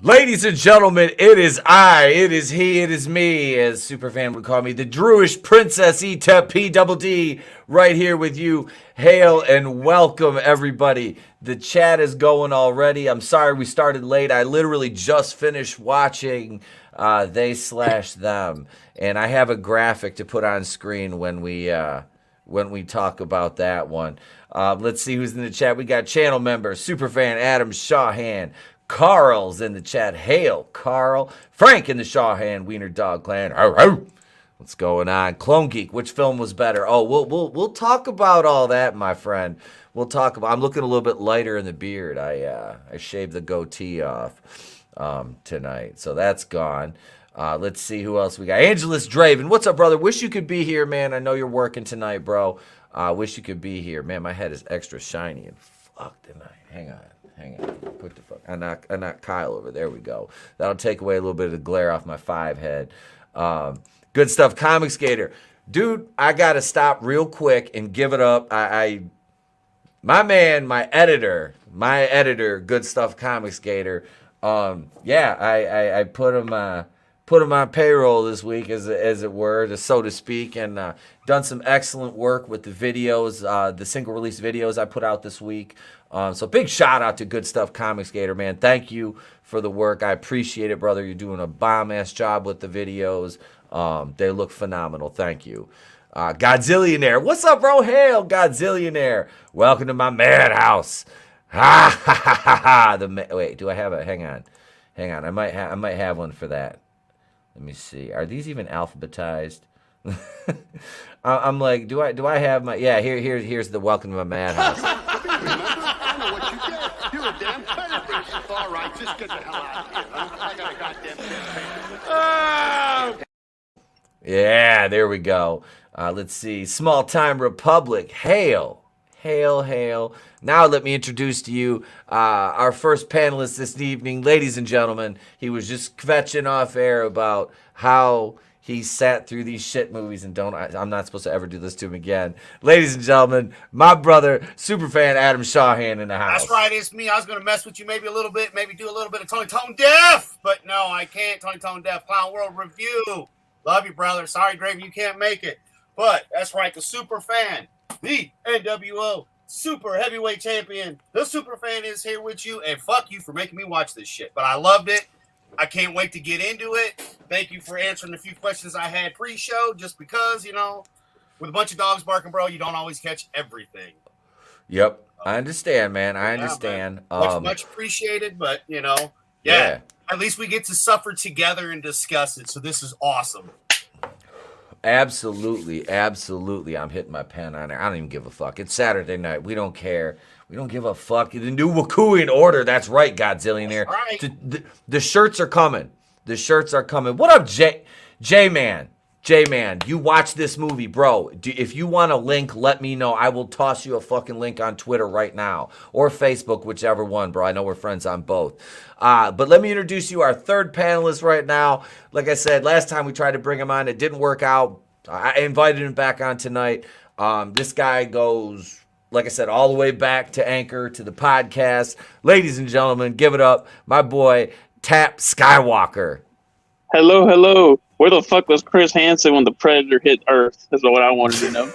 Ladies and gentlemen, it is I, it is he, it is me, as Superfan would call me, the Druish Princess Etep P Double D, right here with you. Hail and welcome, everybody. The chat is going already. I'm sorry we started late. I literally just finished watching They/Them, and I have a graphic to put on screen when we talk about that one. Let's see who's in the chat. We got channel member, Superfan Adam Shawhan. Carl's in the chat. Hail, Carl. Frank in the Shawhan Wiener Dog Clan. Arr, arr. What's going on? Clone Geek, which film was better? Oh, we'll talk about all that, my friend. We'll talk about. I'm looking a little bit lighter in the beard. I shaved the goatee off tonight, so that's gone. Let's see who else we got. Angelus Draven, what's up, brother? Wish you could be here, man. I know you're working tonight, bro. Wish you could be here, man. My head is extra shiny and fucked tonight. Hang on. Put the fuck. I knocked Kyle over. There we go. That'll take away a little bit of the glare off my 5 head. Good stuff, Comic Skater. Dude, I gotta stop real quick and give it up. My man, my editor, Good Stuff Comic Skater. I put him on payroll this week, as it were, so to speak, and done some excellent work with the videos, the single release videos I put out this week. So big shout out to Good Stuff Comic Skater, man. Thank you for the work. I appreciate it, brother. You're doing a bomb-ass job with the videos. They look phenomenal. Thank you. Godzillionaire. What's up, bro? Hail, Godzillionaire. Welcome to my madhouse. Ha ha ha ha ha. Wait, do I have a? Hang on. I might have one for that. Let me see. Are these even alphabetized? I'm like, do I have my? Yeah, here's the welcome to my madhouse. You're a damn predator. All right, just get the hell out of here. I got a goddamn. Yeah, there we go. Let's see. Small Time Republic. Hail. Now let me introduce to you our first panelist this evening. Ladies and gentlemen, he was just kvetching off air about how he sat through these shit movies and I'm not supposed to ever do this to him again. Ladies and gentlemen, my brother, Superfan Adam Shawhan in the house. That's right, it's me. I was going to mess with you maybe a little bit, maybe do a little bit of ToneDef, but no, I can't. ToneDef, Clown World Review. Love you, brother. Sorry, Gravy, you can't make it. But that's right, the Superfan, the NWO Super Heavyweight Champion, the Superfan is here with you, and fuck you for making me watch this shit. But I loved it. I can't wait to get into it. Thank you for answering a few questions I had pre-show, just because, with a bunch of dogs barking, bro, you don't always catch everything. Yep. I understand, man. I understand. Much appreciated, but, yeah. At least we get to suffer together and discuss it, so this is awesome. Absolutely. I'm hitting my pen on it. I don't even give a fuck. It's Saturday night. We don't care. We don't give a fuck. The new Wakuian order. That's right, Godzillionaire. That's right. The shirts are coming. What up, J-Man? J-Man, you watch this movie, bro. If you want a link, let me know. I will toss you a fucking link on Twitter right now. Or Facebook, whichever one, bro. I know we're friends on both. But let me introduce you our third panelist right now. Like I said, last time we tried to bring him on. It didn't work out. I invited him back on tonight. This guy goes, like I said, all the way back to Anchor, to the podcast. Ladies and gentlemen, give it up. My boy, Tap Skywalker. Hello. Where the fuck was Chris Hansen when the Predator hit Earth? That's what I wanted to know.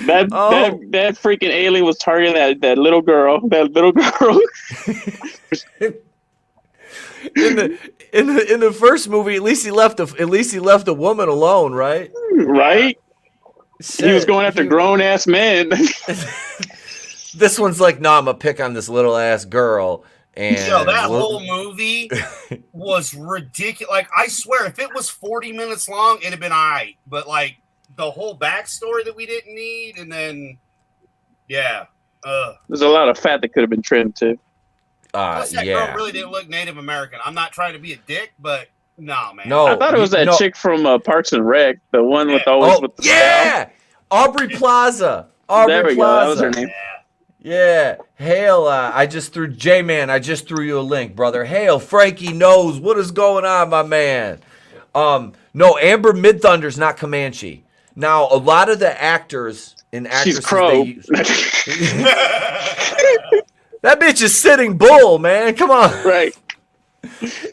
That freaking alien was targeting that little girl. In the first movie, at least he left a woman alone, right? Right. Shit. He was going after grown ass men. This one's like, nah, I'm gonna pick on this little ass girl. And that whole movie was ridiculous. Like, I swear, if it was 40 minutes long, it'd have been all right. But, like, the whole backstory that we didn't need, and then, yeah. There's a lot of fat that could have been trimmed, too. Plus, that girl really didn't look Native American. I'm not trying to be a dick, but, nah, man. No, I thought it was that chick from Parks and Rec, the one with the yeah! Aubrey Plaza. There we go. That was her name. Yeah. Hail, I just threw you a link, brother. Hail, Frankie knows what is going on, my man. No, Amber Midthunder's not Comanche. Now, a lot of the actors and actresses She's Crow. That bitch is Sitting Bull, man. Come on. Right.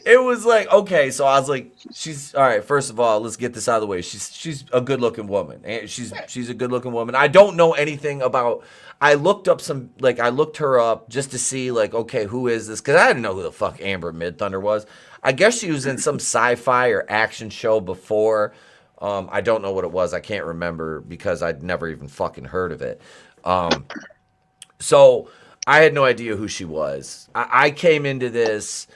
It was like, okay, so I was like, she's all right. First of all, let's get this out of the way. She's a good looking woman. And she's a good looking woman. I don't know anything about. I looked up I looked her up just to see like, okay, who is this? Because I didn't know who the fuck Amber Midthunder was. I guess she was in some sci-fi or action show before. I don't know what it was. I can't remember because I'd never even fucking heard of it. So I had no idea who she was. I came into this.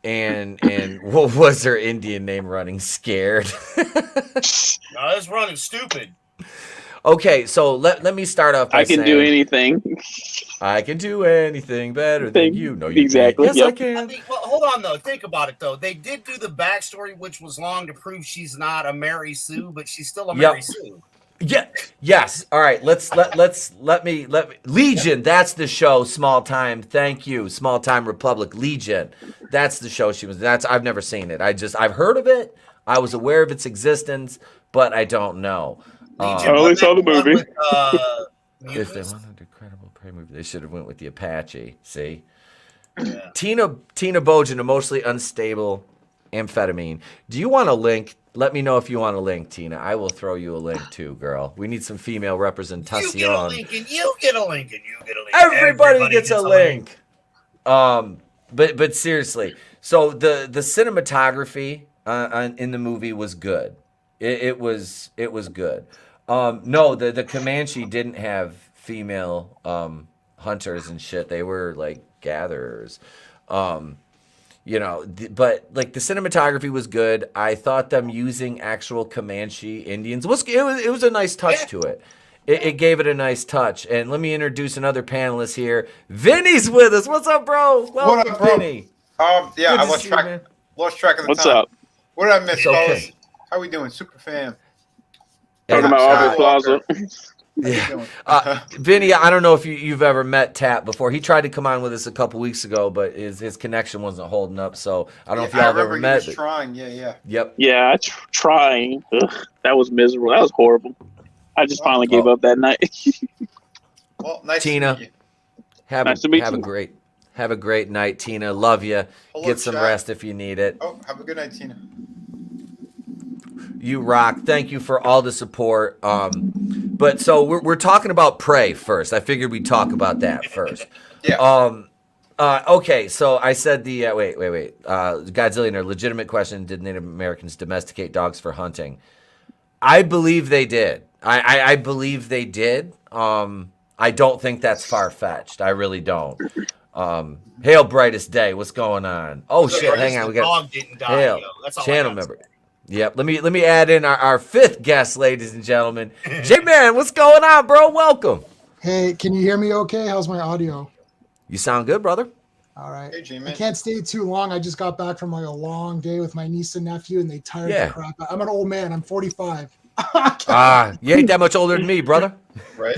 And what was her Indian name running? Scared. No, it's running stupid. Okay, so let me start off by I can saying, do anything. I can do anything better than you. No, you exactly. can't. Yes, I Yep. can. Well, hold on though. Think about it though. They did do the backstory, which was long to prove she's not a Mary Sue, but she's still a Mary Sue. Yeah. Yes. All right. Let me Legion. That's the show. Small Time. Thank you. Small Time Republic. Legion. That's the show she was. I've never seen it. I've heard of it. I was aware of its existence, but I don't know. Legion, I only saw the movie. If they wanted a credible prey movie, they should have went with the Apache. See. Yeah. Tina Bojan, emotionally unstable, amphetamine. Do you want a link? Let me know if you want a link, Tina. I will throw you a link too, girl. We need some female representation. You get a link, and you get a link, and you get a link. Everybody gets a link. But seriously, so the cinematography in the movie was good. It was good. No, the Comanche didn't have female hunters and shit. They were like gatherers. But like the cinematography was good. I thought them using actual Comanche Indians it was a nice touch to it. It gave it a nice touch. And let me introduce another panelist here. Vinny's with us. What's up, bro? Welcome, What up, bro? Vinny. Yeah, Good I to lost see track. you, man. Lost track of the What's time. up? What did I miss, It's okay. fellas? How we doing, super fam? Talking about Aubrey Plaza. Yeah. Vinny, I don't know if you've ever met Tap before. He tried to come on with us a couple weeks ago, but his connection wasn't holding up. So I don't know if y'all have ever met. He was trying. Yeah. Yep. Yeah, trying. Ugh, that was miserable. That was horrible. I just finally gave up that night. Well, nice Tina. to meet you. Have a great night, Tina. Love you. Hello, Get some chat. rest if you need it. Oh, have a good night, Tina. You rock. Thank you for all the support. But so we're talking about Prey first. I figured we'd talk about that first. Yeah. Okay, so I said the wait. Godzillionaire, legitimate question: did Native Americans domesticate dogs for hunting? I believe they did. I believe they did. I don't think that's far fetched. I really don't. Hail, brightest day. What's going on? Oh shit! Hang on, we got dog didn't die. Hail, Yo. That's all channel I member. Yep. Let me add in our fifth guest, ladies and gentlemen. J-Man, what's going on, bro? Welcome. Hey, can you hear me okay? How's my audio? You sound good, brother. All right. Hey, G-Man. I can't stay too long. I just got back from like a long day with my niece and nephew, and they tired the crap out. I'm an old man. I'm 45. You ain't that much older than me, brother. Right.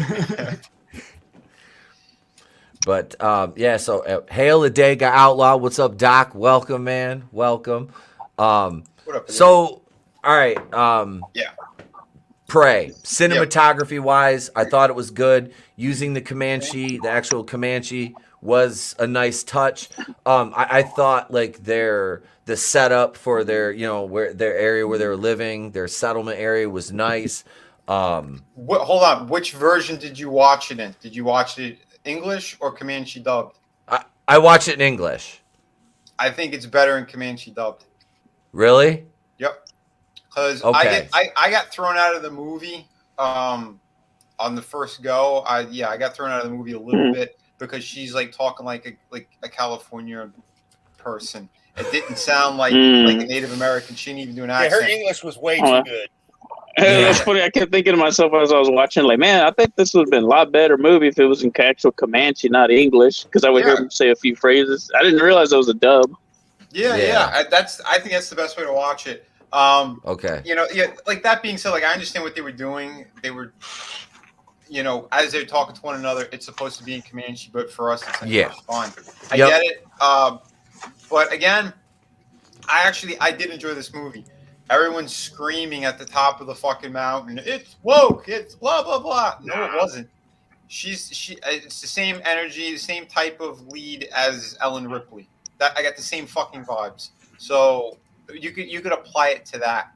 But yeah, so Hail the Day got Outlaw. What's up, Doc? Welcome, man. Welcome. What up? So, all right. Yeah. Prey. Cinematography wise, I thought it was good. Using the Comanche, the actual Comanche, was a nice touch. I thought like the setup for their their area where they were living, their settlement area was nice. Hold on. Which version did you watch it in? Did you watch it English or Comanche dubbed? I watch it in English. I think it's better in Comanche dubbed. Really? Yep. Because Okay. I got thrown out of the movie on the first go. I got thrown out of the movie a little bit because she's like talking like a California person. It didn't sound like a Native American. She didn't even do an Yeah, accent. her English was way too good. That's funny. I kept thinking to myself as I was watching, like, man, I think this would have been a lot better movie if it was in actual Comanche, not English, because I would hear him say a few phrases. I didn't realize it was a dub. Yeah. I think that's the best way to watch it. Okay. Like that being said, like I understand what they were doing. They were, as they're talking to one another, it's supposed to be in Comanche, but for us, it's English. Fine. I get it. But again, I did enjoy this movie. Everyone's screaming at the top of the fucking mountain. It's woke. It's blah blah blah. No, it wasn't. It's the same energy, the same type of lead as Ellen Ripley. That I got the same fucking vibes. So you could apply it to that.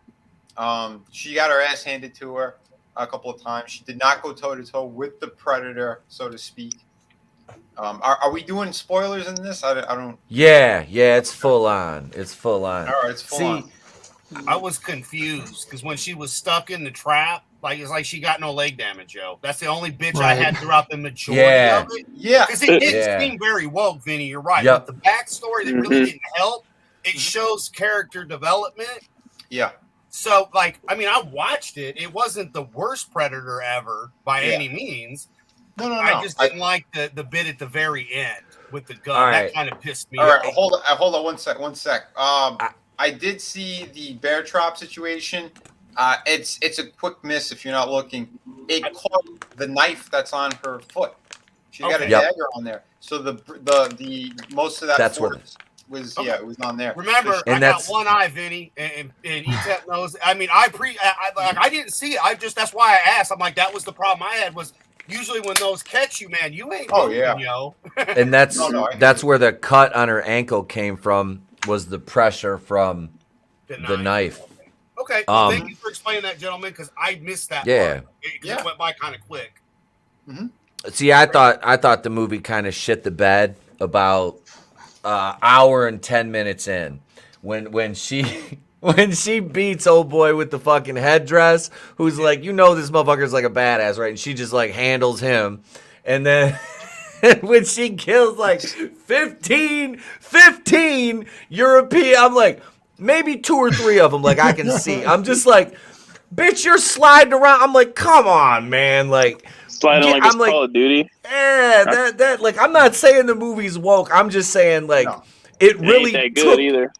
She got her ass handed to her a couple of times. She did not go toe to toe with the Predator, so to speak. Are we doing spoilers in this? I don't. Yeah, it's full on. It's full on. All right, it's full on. I was confused because when she was stuck in the trap, like it's like she got no leg damage, yo. That's the only bitch I had throughout the majority of it. Yeah, because it did seem very woke, Vinny. You're right. Yep. But the backstory that really didn't help. It shows character development. Yeah. So, like, I mean, I watched it. It wasn't the worst Predator ever by any means. No. I just didn't like the bit at the very end with the gun. Right. That kind of pissed me off. off. All right, hold on one sec. I did see the bear trap situation. It's a quick miss if you're not looking. It caught the knife that's on her foot. She's got a dagger on there. So the most of that was it was on there. Remember, I got one eye, Vinny, and ETEP knows. I mean, I didn't see it. That's why I asked. I'm like, that was the problem I had was. Usually when those catch you, man, you ain't moving, yo. And that's where the cut on her ankle came from, was the pressure from the knife. Okay, well, thank you for explaining that, gentlemen, because I missed that part. It went by kind of quick. Mm-hmm. See, I thought the movie kind of shit the bed about hour and 10 minutes in. When she beats old boy with the fucking headdress, who's like, this motherfucker's like a badass, right? And she just like handles him. And then when she kills like 15 European, I'm like, maybe 2 or 3 of them, like I can see. I'm just like, bitch, you're sliding around. I'm like, come on, man. Like, sliding like it's Call of Duty. Yeah, that like, I'm not saying the movie's woke. I'm just saying like, it really ain't that good either.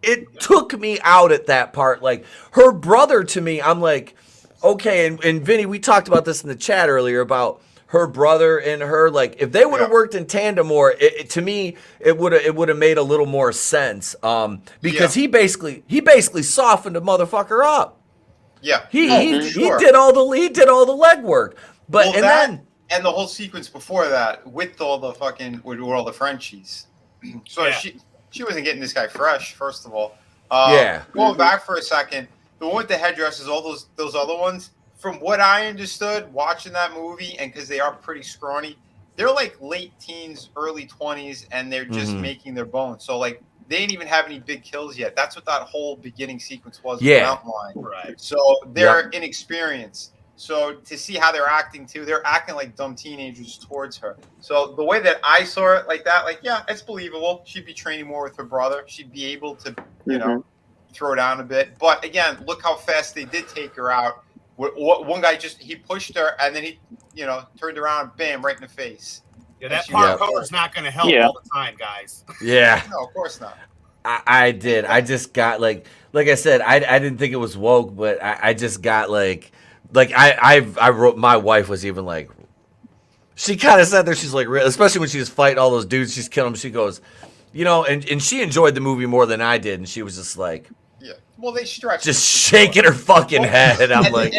It took me out at that part. Like, her brother to me, I'm like, okay, and Vinny, we talked about this in the chat earlier about her brother and her. Like, if they would have worked in tandem more, to me, it would have made a little more sense. Because he basically softened the motherfucker up. Yeah, he did all the legwork. But and the whole sequence before that with all the Frenchies. So she wasn't getting this guy fresh, first of all. Going back for a second, the one with the headdresses, all those other ones, from what I understood watching that movie, and because they are pretty scrawny, they're like late teens, early 20s, and they're just making their bones. So like they didn't even have any big kills yet. That's what that whole beginning sequence was. The mountain line. Right. So they're inexperienced. So to see how they're acting too, they're acting like dumb teenagers towards her. So the way that I saw it like that, like, yeah, it's believable. She'd be training more with her brother. She'd be able to, throw down a bit. But again, look how fast they did take her out. One guy he pushed her and then he, turned around, bam, right in the face. Yeah, that parkour is not going to help all the time, guys. Yeah. No, of course not. I did. I just got like I said, I didn't think it was woke, but I just got like I wrote, my wife was even like, she kind of sat there, she's like, especially when she was fighting all those dudes, she's killing them. She goes, and she enjoyed the movie more than I did, and she was just like, yeah, well, they stretched, just shaking her fucking head. I'm like,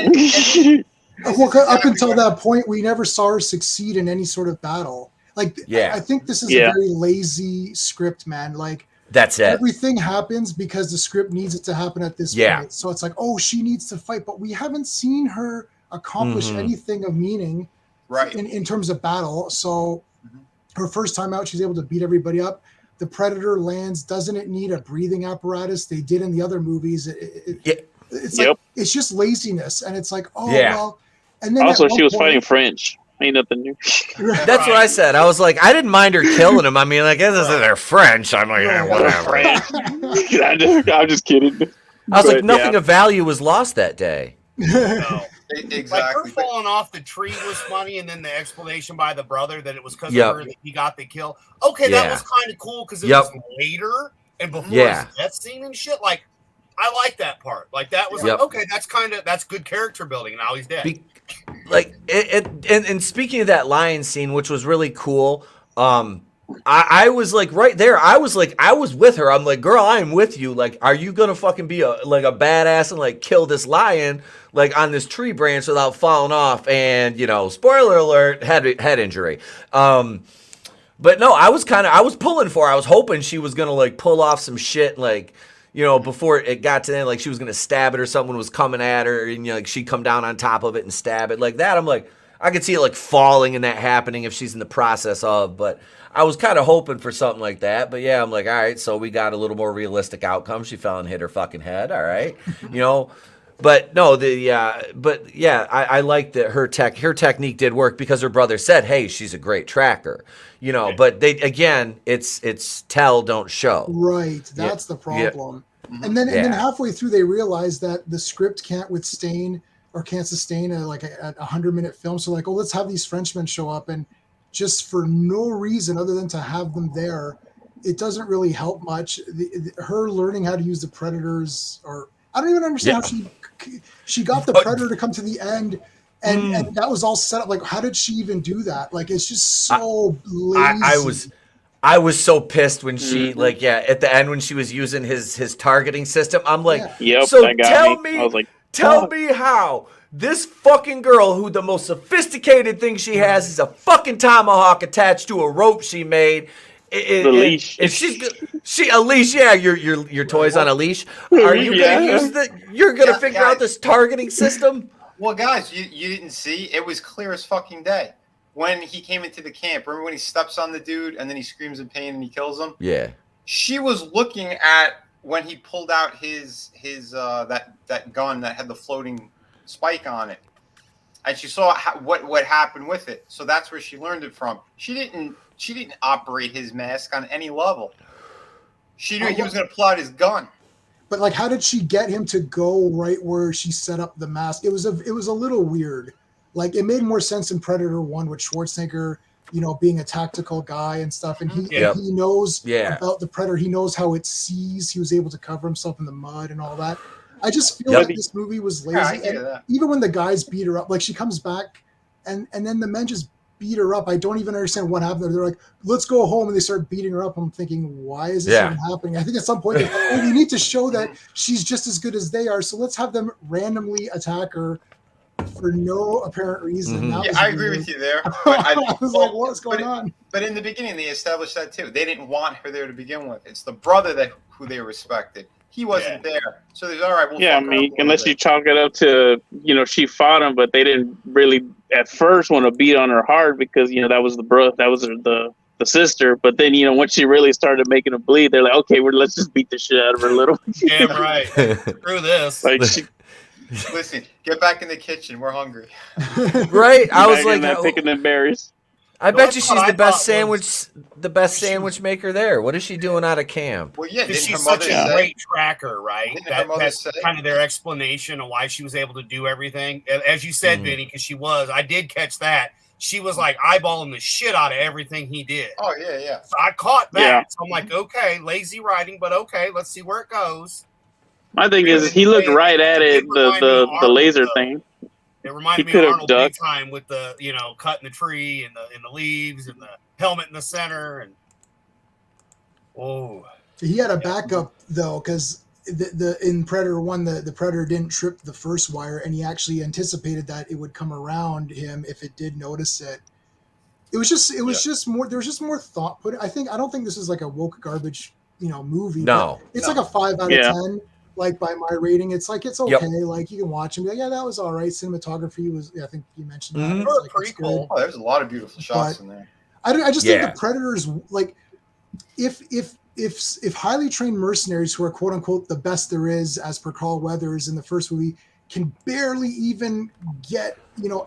up until that point, we never saw her succeed in any sort of battle. Like, I think this is a very lazy script, man. Like, that's it. Everything happens because the script needs it to happen at this point. So it's like, oh, she needs to fight, but we haven't seen her accomplish anything of meaning, right? In terms of battle. So her first time out, she's able to beat everybody up. The Predator lands. Doesn't it need a breathing apparatus? They did in the other movies. It's like, it's just laziness, and it's like, well. And then also, she was fighting French. Ain't nothing new. That's what I said. I was like, I didn't mind her killing him. I mean, I guess they're French. I'm like, whatever. I'm just kidding. I was like, nothing of value was lost that day. No. Exactly. Like her falling off the tree was funny, and then the explanation by the brother that it was because of her that he got the kill. Okay, that was kind of cool because it was later and before his death scene and shit. Like, I like that part. Like, that was like, okay, that's good character building. Now he's dead. And speaking of that lion scene, which was really cool, I was like right there. I was with her. I'm like, girl, I am with you. Like, are you gonna fucking be a badass and like kill this lion like on this tree branch without falling off? And spoiler alert, head injury. But no, I was pulling for her. I was hoping she was gonna like pull off some shit like. Before it got to the end, like she was gonna stab it or someone was coming at her, and like she'd come down on top of it and stab it like that. I'm like, I could see it like falling and that happening if she's in the process of, but I was kind of hoping for something like that. But yeah, I'm like, all right, so we got a little more realistic outcome. She fell and hit her fucking head. All right, But no, I like that her technique did work because her brother said, hey, she's a great tracker. But it's tell, don't show. Right, that's the problem. Yeah. And then halfway through they realize that the script can't sustain a 100-minute film. So like, let's have these Frenchmen show up, and just for no reason other than to have them there, it doesn't really help much. Her learning how to use the predators, or I don't even understand how she got the predator to come to the end, and that was all set up. Like, how did she even do that? Like, it's just so lazy. I was so pissed when she at the end when she was using his targeting system. I'm like, so tell me. I was like, tell me how this fucking girl, who the most sophisticated thing she has is a fucking tomahawk attached to a rope she made. The leash. If she's a leash, your toys on a leash. Are you gonna use you're gonna figure out this targeting system? Well, guys, you didn't see. It was clear as fucking day when he came into the camp. Remember when he steps on the dude and then he screams in pain and he kills him? Yeah. She was looking at when he pulled out his that gun that had the floating spike on it, and she saw what happened with it. So that's where she learned it from. She didn't operate his mask on any level. She knew he was going to pull out his gun. But like, how did she get him to go right where she set up the mask? It was a little weird. Like, it made more sense in Predator 1 with Schwarzenegger, being a tactical guy and stuff, and he knows about the predator. He knows how it sees. He was able to cover himself in the mud and all that. I just feel like this movie was lazy. And even when the guys beat her up, like she comes back and then the men just beat her up. I don't even understand what happened. They're like, let's go home, and they start beating her up. I'm thinking, why is this even happening? I think at some point, we need to show that she's just as good as they are. So let's have them randomly attack her for no apparent reason. I agree with you there. But I was like, what's going on? But in the beginning, they established that too. They didn't want her there to begin with. It's the brother who they respected. He wasn't there. So they're all right. We'll unless you chalk it up to, she fought him, but they didn't really at first want to beat on her hard because, that was the brother, that was the sister. But then, once she really started making him bleed, they're like, okay, let's just beat the shit out of her a little. Damn right. Screw this. Like, listen, get back in the kitchen. We're hungry. Right? I was like, picking them berries. I bet you she's the best sandwich maker there. What is she doing out of camp? Well, yeah, she's such a great tracker, right? That's kind of their explanation of why she was able to do everything. As you said, Vinny, because she was. I did catch that. She was like eyeballing the shit out of everything he did. Oh, yeah. So I caught that. Yeah. So I'm like, okay, lazy writing, but okay, let's see where it goes. My thing is, he looked right at it, the laser thing. It reminded me of Arnold big time with the, cutting the tree and the leaves and the helmet in the center. And he had a backup though, because in Predator 1, the Predator didn't trip the first wire, and he actually anticipated that it would come around him if it did notice it. It was just more. There was just more thought put. I don't think this is like a woke garbage, movie. No, it's like a 5 out of 10. Like by my rating, it's like it's okay. Yep. Like you can watch and be like, yeah, that was all right. Cinematography was, I think you mentioned that. Like, pretty cool. Oh, there's a lot of beautiful shots in there. I just think the Predators, like, if highly trained mercenaries who are quote unquote the best there is, as per Carl Weathers in the first movie, can barely even get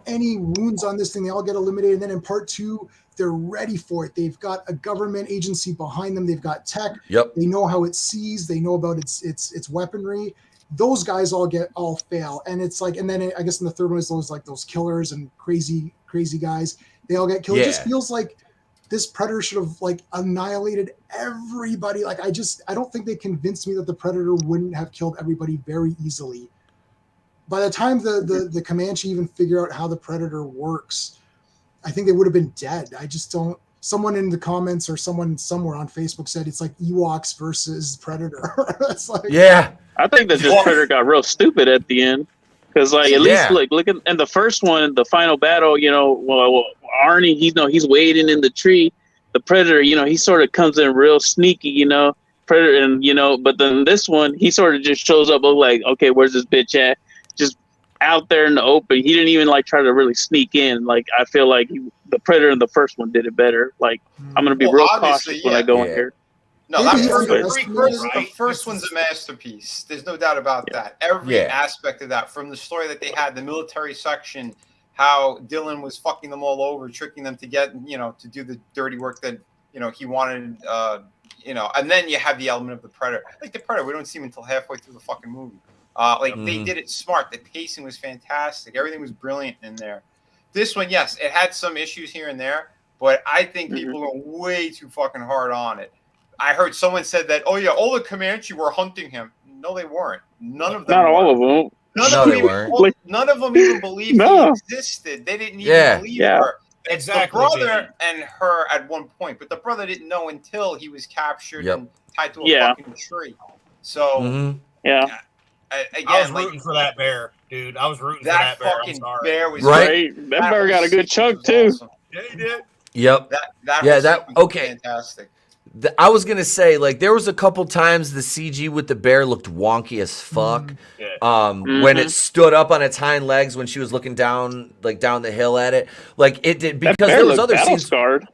any wounds on this thing, they all get eliminated. And then in part 2, they're ready for it. They've got a government agency behind them. They've got tech. Yep. They know how it sees. They know about its weaponry. Those guys all fail. And it's like, and then I guess in the third one is those killers and crazy guys. They all get killed. Yeah. It just feels like this Predator should have annihilated everybody. Like I don't think they convinced me that the Predator wouldn't have killed everybody very easily. By the time the Comanche even figure out how the Predator works, I think they would have been dead. I just don't. someone in the comments or someone somewhere on Facebook said it's like Ewoks versus Predator. It's like, Yeah. I think that this Predator got real stupid at the end. Because like at least like look at in the first one, the final battle, well, Arnie, he's waiting in the tree. The Predator, he sort of comes in real sneaky, Predator, and but then this one, he sort of just shows up like, okay, where's this bitch at? Just out there in the open. He didn't even like try to really sneak in. Like I feel like the Predator in the first one did it better. Like I'm gonna be real cautious when I go in here. No, the first one's a masterpiece. There's no doubt about that. Every aspect of that, from the story that they had, the military section, how Dylan was fucking them all over, tricking them to get, to do the dirty work that, he wanted, and then you have the element of the Predator. Like the Predator, we don't see him until halfway through the fucking movie. They did it smart. The pacing was fantastic. Everything was brilliant in there. This one, yes, it had some issues here and there, but I think people went way too fucking hard on it. I heard someone said that, oh yeah, all the Comanche were hunting him. No, they weren't. None of them. Not all of them. None of them even believed he existed. They didn't even believe her. Exactly. The brother and her at one point, but the brother didn't know until he was captured and tied to a fucking tree. So again, I was rooting for that bear, dude. I was rooting for that bear. Fucking bear was right. That bear got a good chunk too. Awesome. Yeah, he did. Yep. That was fantastic. I was gonna say, like, there was a couple times the CG with the bear looked wonky as fuck. When it stood up on its hind legs when she was looking down the hill at it, like it did, because there was other scenes. Scarred.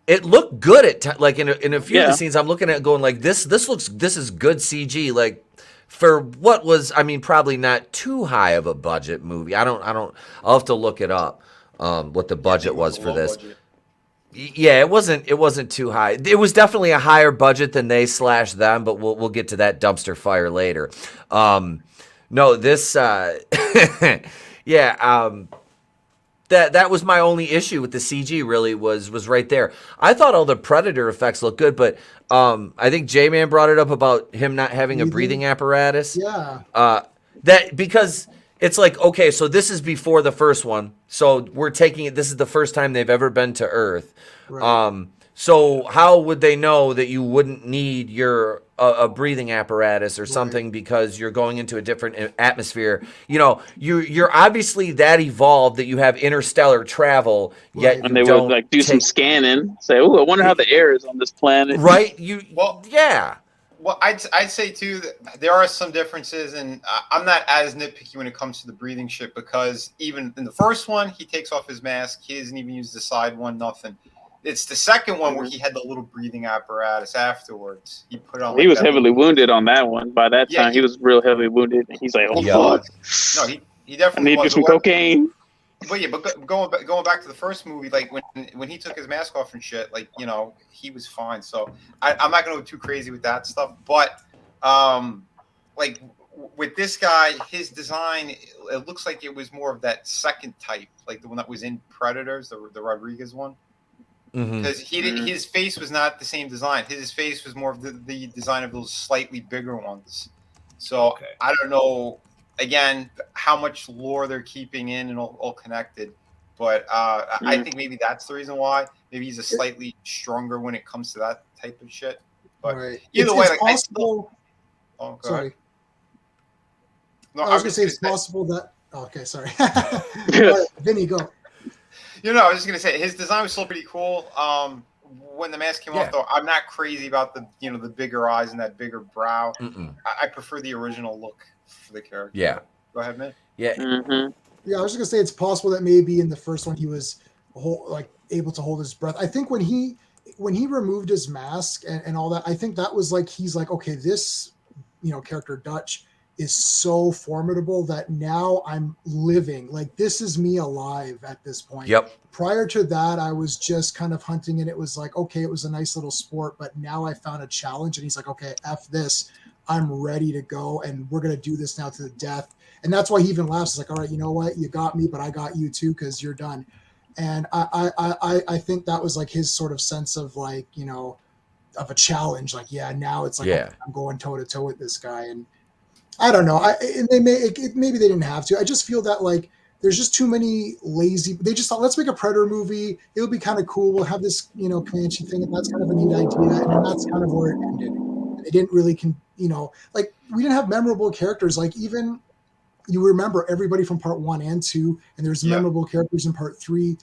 It looked good at like in a few of the scenes I'm looking at going like this is good CG, like for what was, I mean, probably not too high of a budget movie. I'll have to look it up what the budget was for this. Budget. Yeah, it wasn't too high. It was definitely a higher budget than them, but we'll get to that dumpster fire later. No, this that was my only issue with the CG, really, was right there. I thought all the Predator effects looked good, but I think J-Man brought it up about him not having a breathing apparatus. Yeah. That because it's like, okay, so this is before the first one. So we're taking it, this is the first time they've ever been to Earth. Right. So how would they know that you wouldn't need your a breathing apparatus or something because you're going into a different atmosphere? You're obviously that evolved that you have interstellar travel, yet and they would like do some scanning, say, "Oh, I wonder how the air is on this planet." Right? Well, I'd say too that there are some differences, and I'm not as nitpicky when it comes to the breathing shit, because even in the first one, he takes off his mask. He doesn't even use the side one, nothing. It's the second one where he had the little breathing apparatus afterwards. He put on. He was heavily wounded on that one. By that time, he was real heavily wounded. And he's like, "Oh fuck!" No, he definitely. I need some cocaine. But going back to the first movie, like when he took his mask off and shit, like he was fine. So I'm not gonna go too crazy with that stuff. But like with this guy, his design, it looks like it was more of that second type, like the one that was in Predators, the Rodriguez one. Because his face was not the same design. His face was more of the design of those slightly bigger ones. So I don't know, again, how much lore they're keeping in and all connected. But I think maybe that's the reason why. Maybe he's a slightly stronger when it comes to that type of shit. But either way, like possible. Sorry. No, I was going to say it's possible that. Oh, okay, sorry. Vinny, go. I was just gonna say his design was still pretty cool. When the mask came off, though, I'm not crazy about the the bigger eyes and that bigger brow. I prefer the original look for the character. Yeah. Go ahead, man. Yeah. Yeah, I was just gonna say it's possible that maybe in the first one he was able to hold his breath. I think when he removed his mask and all that, I think that was like he's like, okay, this character Dutch is so formidable that now I'm living. Like, this is me alive at this point. Yep. Prior to that, I was just kind of hunting, and it was like, okay, it was a nice little sport, but now I found a challenge, and he's like, okay, F this. I'm ready to go, and we're going to do this now to the death. And that's why he even laughs. He's like, all right, you know what? You got me, but I got you too, because you're done. And I think that was like his sort of sense of like, of a challenge. Like, yeah, now it's like, okay, I'm going toe to toe with this guy. And I don't know. Maybe they didn't have to. I just feel that like there's just too many lazy. They just thought, let's make a Predator movie. It'll be kind of cool. We'll have this, Comanche thing, and that's kind of a neat idea. And then that's kind of where it ended. They didn't really, like we didn't have memorable characters. Like even you remember everybody from part 1 and 2, and there's memorable characters in part 3,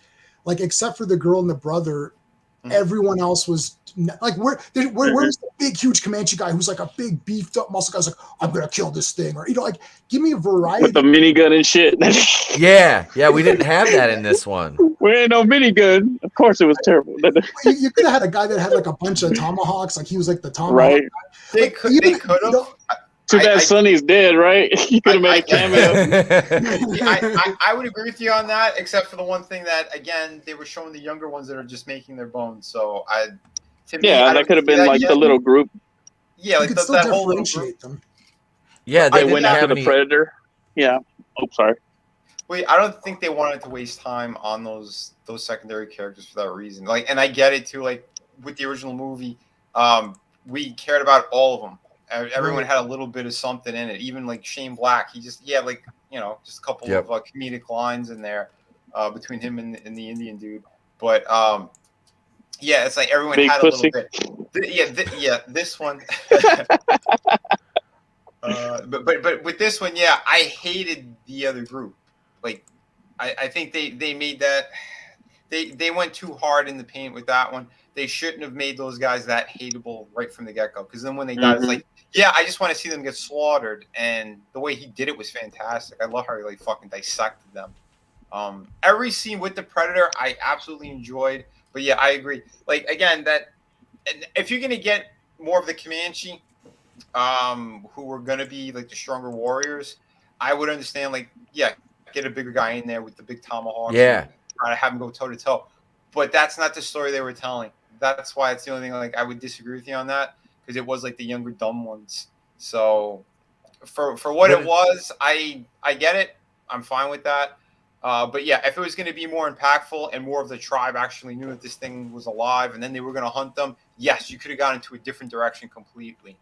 like except for the girl and the brother. Everyone else was like, where was the big, huge Comanche guy who's like a big, beefed up muscle guy's like, I'm gonna kill this thing, or like, give me a variety with the minigun and shit. Yeah, we didn't have that in this one. We ain't no minigun. Of course, it was terrible. You could have had a guy that had like a bunch of tomahawks, like he was like the tomahawk. Right. Guy. They could have. Too bad Sonny's dead, right? You could have made a cameo. I would agree with you on that, except for the one thing that, again, they were showing the younger ones that are just making their bones. So that could have been like the little group. Yeah, like that whole little group. Them. Yeah, they went after the Predator. Yeah. Oh, sorry. Wait, I don't think they wanted to waste time on those secondary characters for that reason. Like, and I get it too. Like with the original movie, we cared about all of them. Everyone had a little bit of something in it. Even like Shane Black, just a couple of comedic lines in there between him and the Indian dude. But it's like everyone Big had pussy. a little bit. This one. But with this one, I hated the other group. Like, I think they made that. They went too hard in the paint with that one. They shouldn't have made those guys that hateable right from the get-go. Because then when they died, it's like, I just want to see them get slaughtered. And the way he did it was fantastic. I love how he like fucking dissected them. Every scene with the Predator, I absolutely enjoyed. But I agree. Like again, that if you're gonna get more of the Comanche, who were gonna be like the stronger warriors, I would understand. Like, get a bigger guy in there with the big tomahawk. Yeah. Try to have him go toe to toe. But that's not the story they were telling. That's why it's the only thing like I would disagree with you on that, because it was like the younger dumb ones. So for what it was, I get it. I'm fine with that. But if it was going to be more impactful and more of the tribe actually knew that this thing was alive and then they were going to hunt them, yes, you could have gone into a different direction completely.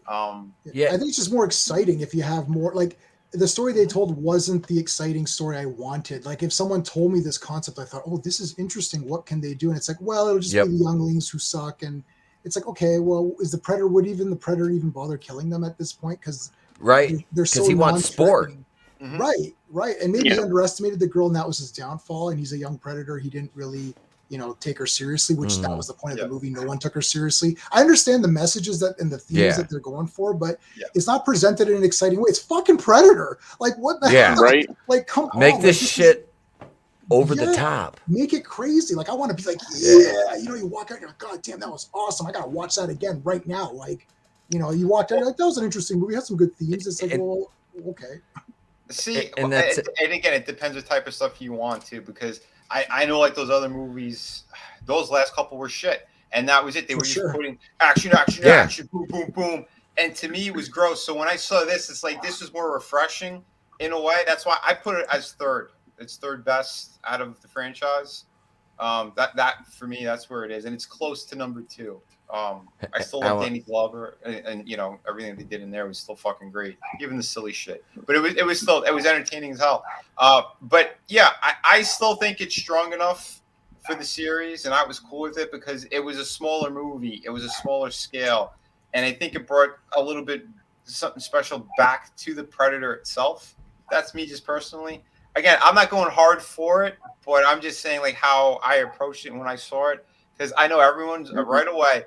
I think it's just more exciting if you have more like. The story they told wasn't the exciting story I wanted. Like if someone told me this concept, I thought, oh, this is interesting. What can they do? And it's like, well, it'll just be the younglings who suck. And it's like, okay, well, would the Predator even bother killing them at this point? Because they're so he wants sport. Right. And maybe he underestimated the girl and that was his downfall. And he's a young Predator. He didn't really, take her seriously, which that was the point of the movie. No one took her seriously. I understand the messages and the themes that they're going for, but it's not presented in an exciting way. It's fucking Predator. Like what the hell? Right. Like come on. Make this shit over the top. Make it crazy. Like I want to be like, you walk out, you're like, God damn, that was awesome. I gotta watch that again right now. Like, you walked out, you're like, that was an interesting movie. It had some good themes. It's like, well, okay. See, and again, it depends what type of stuff you want to, because I know like those other movies, those last couple were shit, and that was it. They were just putting action, boom, boom, boom, and to me it was gross. So when I saw this, it's like this was more refreshing in a way. That's why I put it as third. It's third best out of the franchise. That for me, that's where it is, and it's close to number 2. I still love Danny Glover, and everything they did in there was still fucking great, even the silly shit. But it was entertaining as hell. But I still think it's strong enough for the series, and I was cool with it because it was a smaller movie, it was a smaller scale, and I think it brought a little bit something special back to the Predator itself. That's me just personally. Again, I'm not going hard for it, but I'm just saying like how I approached it when I saw it. Because I know everyone's right away,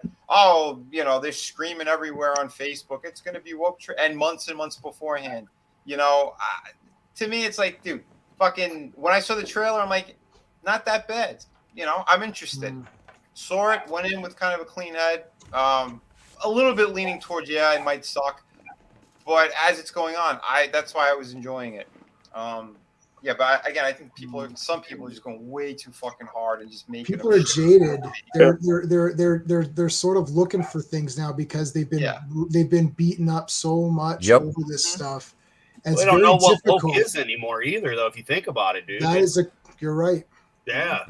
they're screaming everywhere on Facebook. It's going to be woke, and months beforehand. To me, it's like, dude, fucking. When I saw the trailer, I'm like, not that bad. I'm interested. Saw it, went in with kind of a clean head, a little bit leaning towards it might suck, but as it's going on, that's why I was enjoying it. But again, I think some people are just going way too fucking hard and just making. People are jaded. They're sort of looking for things now because they've been beaten up so much over this stuff. And they don't know what woke is anymore either, though. If you think about it, dude, you're right. Yeah.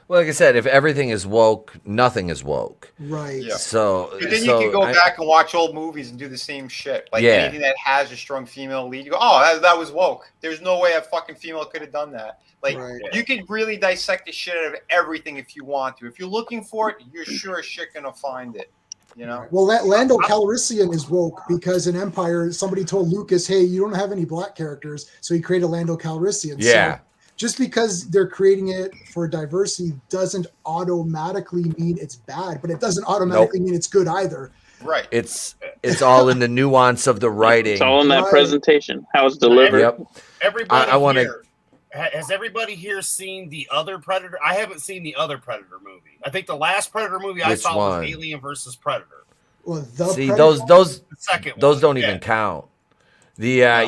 Well, like I said, if everything is woke, nothing is woke. Right. Yeah. So, But then you can go back and watch old movies and do the same shit. Like anything that has a strong female lead, you go, oh, that was woke. There's no way a fucking female could have done that. Like, you could really dissect the shit out of everything if you want to. If you're looking for it, you're sure as shit gonna find it. You know? Well, Lando Calrissian is woke because in Empire, somebody told Lucas, hey, you don't have any black characters. So he created Lando Calrissian. Yeah. So just because they're creating it for diversity doesn't automatically mean it's bad, but it doesn't automatically mean it's good either. Right. It's all in the nuance of the writing. It's all in that presentation, how it's delivered. Yep. Everybody here, has everybody here seen the other Predator? I haven't seen the other Predator movie. I think the last Predator movie I saw was Alien versus Predator. Well, those second those don't even count. The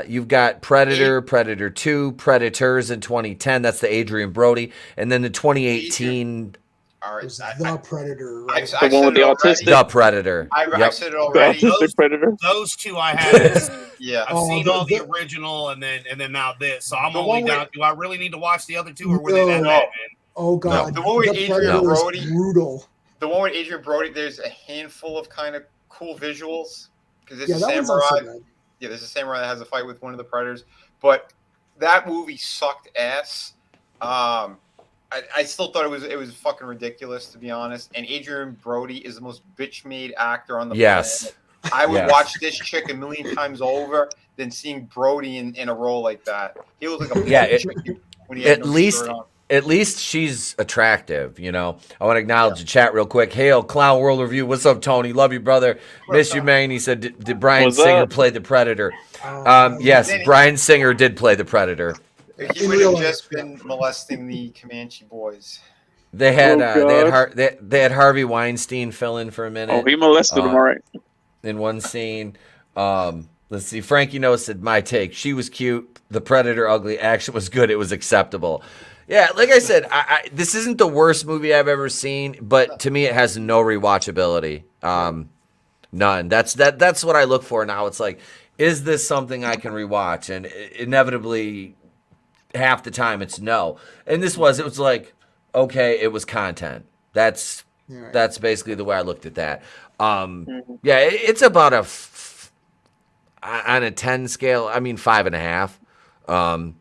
you've got Predator, Predator 2, Predators in 2010. That's the Adrian Brody, and then the 2018. All right, the Predator, right? The one with the autistic. The Predator. I said it already. Autistic Predator. Those two I haven't. Yeah, I've seen all the original, and then now this. So I'm only down. Do I really need to watch the other two, or were they that bad, man? Oh god, the one with Adrian Brody, brutal. The one with Adrian Brody. There's a handful of kind of cool visuals because it's a that samurai. one's not so bad. Yeah, there's a samurai that has a fight with one of the predators, but that movie sucked ass. I still thought it was fucking ridiculous, to be honest. And Adrian Brody is the most bitch-made actor on the planet. I would watch this chick a million times over than seeing Brody in a role like that. He was like a when he had at least she's attractive, you know. I want to acknowledge the chat real quick. Hail, Clown World Review. What's up, Tony? Love you, brother. Miss you, man. He said, did Bryan Singer play the Predator? Yes, Bryan Singer did play the Predator. He would have just been molesting the Comanche boys. They had they had Harvey Weinstein fill in for a minute. Oh, he molested him, all right. In one scene. Let's see. Frankie Noah said, my take. She was cute. The Predator ugly. Action was good. It was acceptable. Yeah, like I said, this isn't the worst movie I've ever seen, but to me it has no rewatchability. None. That's what I look for now. It's like, is this something I can rewatch? And inevitably, half the time it's no. And it was like, okay, it was content. That's basically the way I looked at that. Yeah, it's about on a 10 scale, I mean 5.5.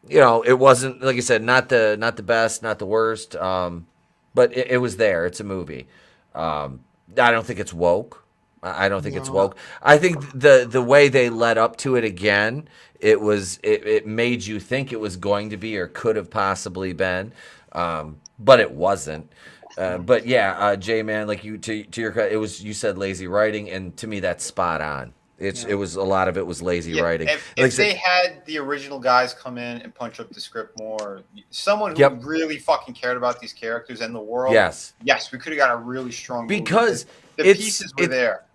You know, it wasn't, like I said, not the best, not the worst, but it was there. It's a movie. I don't think it's woke. I don't think it's woke. I think the way they led up to it again, it made you think it was going to be or could have possibly been, but it wasn't. But yeah, Jay, man, like to your credit, you said lazy writing, and to me that's spot on. It was a lot of it was lazy writing. If they had the original guys come in and punch up the script more, someone who really fucking cared about these characters and the world, yes, we could have got a really strong movie because the pieces were there.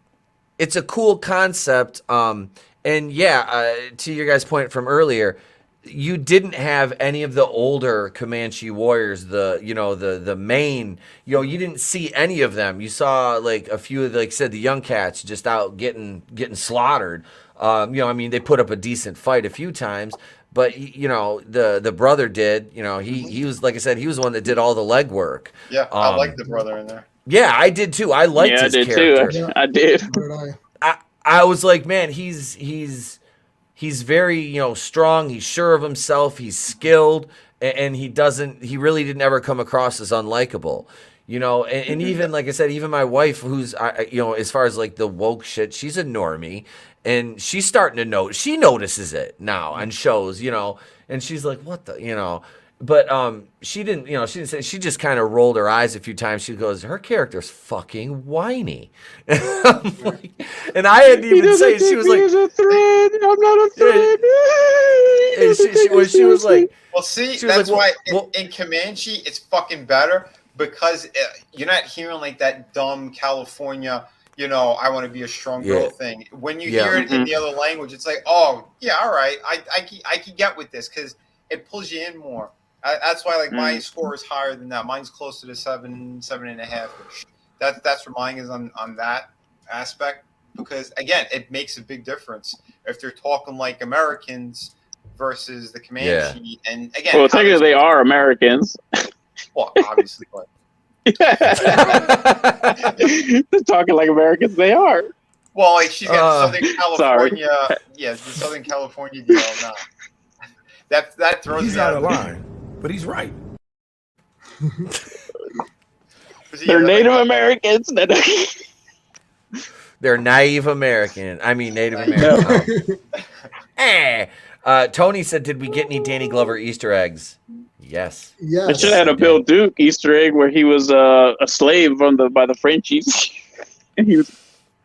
It's a cool concept, and to your guys' point from earlier, you didn't have any of the older Comanche warriors, the main, you didn't see any of them. You saw like a few of, like I said, the young cats just out getting slaughtered. I mean, they put up a decent fight a few times, but the brother did. He was, like I said, he was the one that did all the legwork. Yeah, I like the brother in there. Yeah, I did too. I liked his character. Too. I did. I was like, man, he's very, strong. He's sure of himself. He's skilled, and he really didn't ever come across as unlikable, and even, like I said, even my wife, who's, as far as like the woke shit, she's a normie, and she's starting to know, she notices it now on shows, and she's like, what the, but she didn't say, she just kind of rolled her eyes a few times. She goes, her character's fucking whiny. And I hadn't even say, she was like, a thread. I'm not a thread. She was like, well, see, that's why in Comanche it's fucking better because you're not hearing like that dumb California, I want to be a strong girl thing. When you hear it in the other language, it's like, oh yeah, all right, I can get with this because it pulls you in more. That's why, like, my score is higher than that. Mine's closer to 7.5. That's where mine is on that aspect because, again, it makes a big difference if they're talking like Americans versus the Comanche. And again, well, technically they are Americans. Well, obviously, but They're talking like Americans. They are. well, like she's got Southern California. Sorry. Yeah, the Southern California deal. No. That throws He's me out out of line, but he's right. They're Native Americans. They're naive American. I mean, Native American. Tony said, "Did we get any Danny Glover Easter eggs?" Yes. Yes. They should have had a Bill Duke Easter egg where he was a slave by the Frenchies, and he was,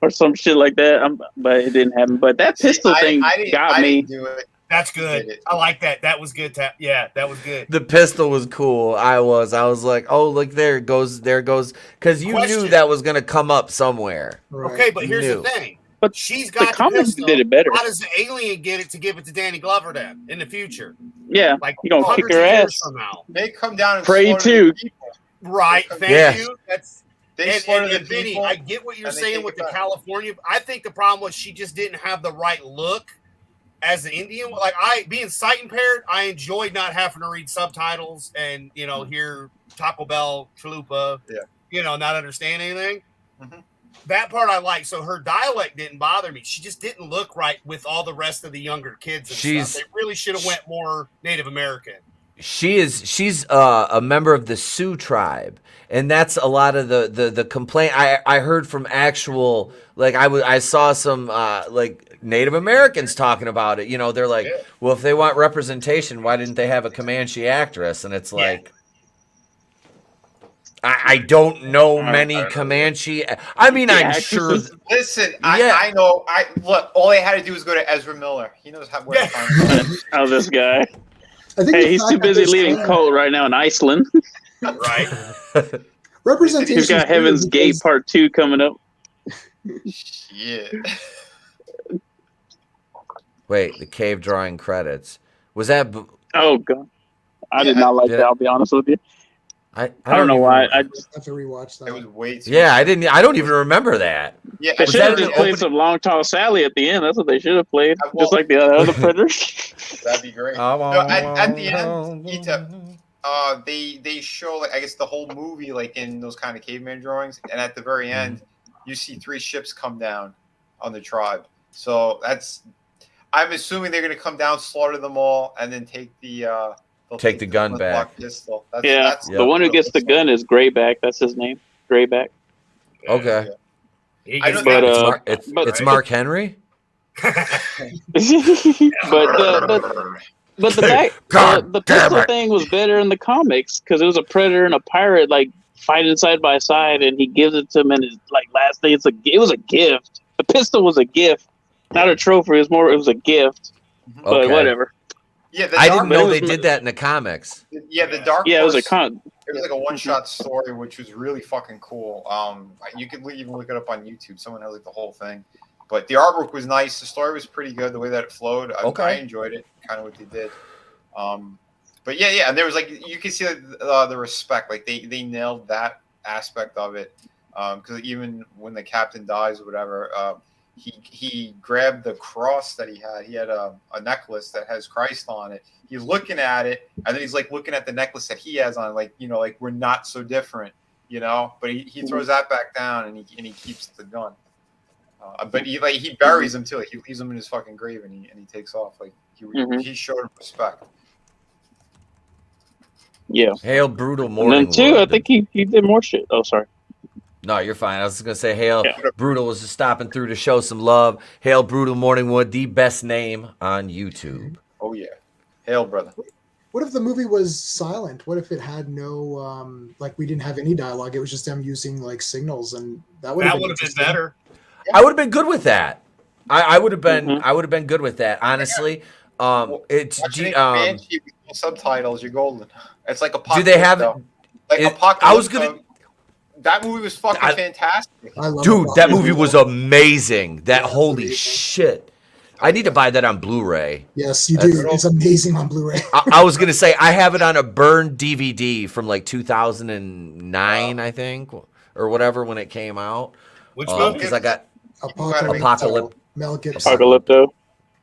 or some shit like that. But it didn't happen. But that pistol thing got me. Do it. That's good. I like that. That was good. Yeah, that was good. The pistol was cool. I was like, oh, look, there it goes, because you knew that was gonna come up somewhere. Right. Okay, but here's Knew. the thing. But she's got the comics pistol. did it better. How does the alien get it to give it to Danny Glover then in the future? Yeah, Like you gonna kick hundreds her of years ass. from now. They come down and Pray slaughter too. the people. Right. Thank Yeah. you. That's They and slaughter the Vinny, people. I get what you're and they saying take with it the back. California. I think the problem was she just didn't have the right look as an Indian. Like being sight impaired, I enjoyed not having to read subtitles and hear Taco Bell chalupa. Yeah. Not understand anything. Mhm. That part I like. So her dialect didn't bother me. She just didn't look right with all the rest of the younger kids and stuff. They really should have went more Native American. She's a member of the Sioux tribe, and that's a lot of the complaint I heard from actual, like I saw some like Native Americans talking about it. They're like, well, if they want representation, why didn't they have a Comanche actress? And it's like, I don't know many Comanche. I mean, I'm sure. Listen, I know. Look. All they had to do was go to Ezra Miller. He knows where to find him. Oh, this guy. I think Hey, he's too busy leading cult right now in Iceland. Right. Representation. He's got Heaven's Gate Part 2 coming up. Yeah. Wait, the cave drawing credits. Was that? Oh god, I did not like that. I'll be honest with you. I don't know why. I I have to rewatch that. It was way too. Yeah, I don't even remember that. Yeah. They should have that just an played some Long Tall Sally at the end. That's what they should have played, just like the other Predators. That'd be great. No, at the end, they show, like, I guess the whole movie, like in those kind of caveman drawings, and at the very end, you see 3 ships come down on the tribe. So I'm assuming they're going to come down, slaughter them all, and then take the gun back. Pistol. That's the one who gets the gun is Grayback. That's his name, Grayback. Okay. Yeah. It's Mark Henry. But the pistol thing was better in the comics because it was a predator and a pirate like fighting side by side, and he gives it to him, and his last day it was a gift. The pistol was a gift, not a trophy. It was a gift. But whatever. Yeah, I didn't know they did that in the comics. Yeah, the Dark. Yeah, Horse, it was like a one-shot story, which was really fucking cool. You could even look it up on YouTube. Someone has the whole thing. But the artwork was nice. The story was pretty good. The way that it flowed, I enjoyed it. Kind of what they did. But yeah, and there was you could see the respect. Like they nailed that aspect of it. Because even when the captain dies or whatever, he grabbed the cross that he had. He had a necklace that has Christ on it. He's looking at it, and then he's looking at the necklace that he has on. We're not so different, But he throws that back down, and he keeps the gun. But he buries him too. He leaves him in his fucking grave, and he takes off. He showed him respect. Yeah. Hail Brutal Morning. And then too, I think he did more shit. Oh, sorry. No, you're fine. I was just gonna say Hail Brutal was just stopping through to show some love. Hail Brutal Morningwood, the best name on YouTube. Oh yeah. Hail, brother. What if the movie was silent? What if it had no we didn't have any dialogue? It was just them using signals, and that would have been better. I would have been good with that. I would have been. I would have been good with that. Honestly, it's Comanche with subtitles. You're golden. It's like Apocalypse. Do they have? Apocalypse. I was gonna. That movie was fucking fantastic. Dude, that movie was amazing. Holy shit. I need to buy that on Blu-ray. Yes, you do. It's amazing on Blu-ray. I was going to say, I have it on a burned DVD from 2009, I think, or whatever, when it came out. Which movie? Because I got Apocalypto. Mel Gibson. Apocalypto.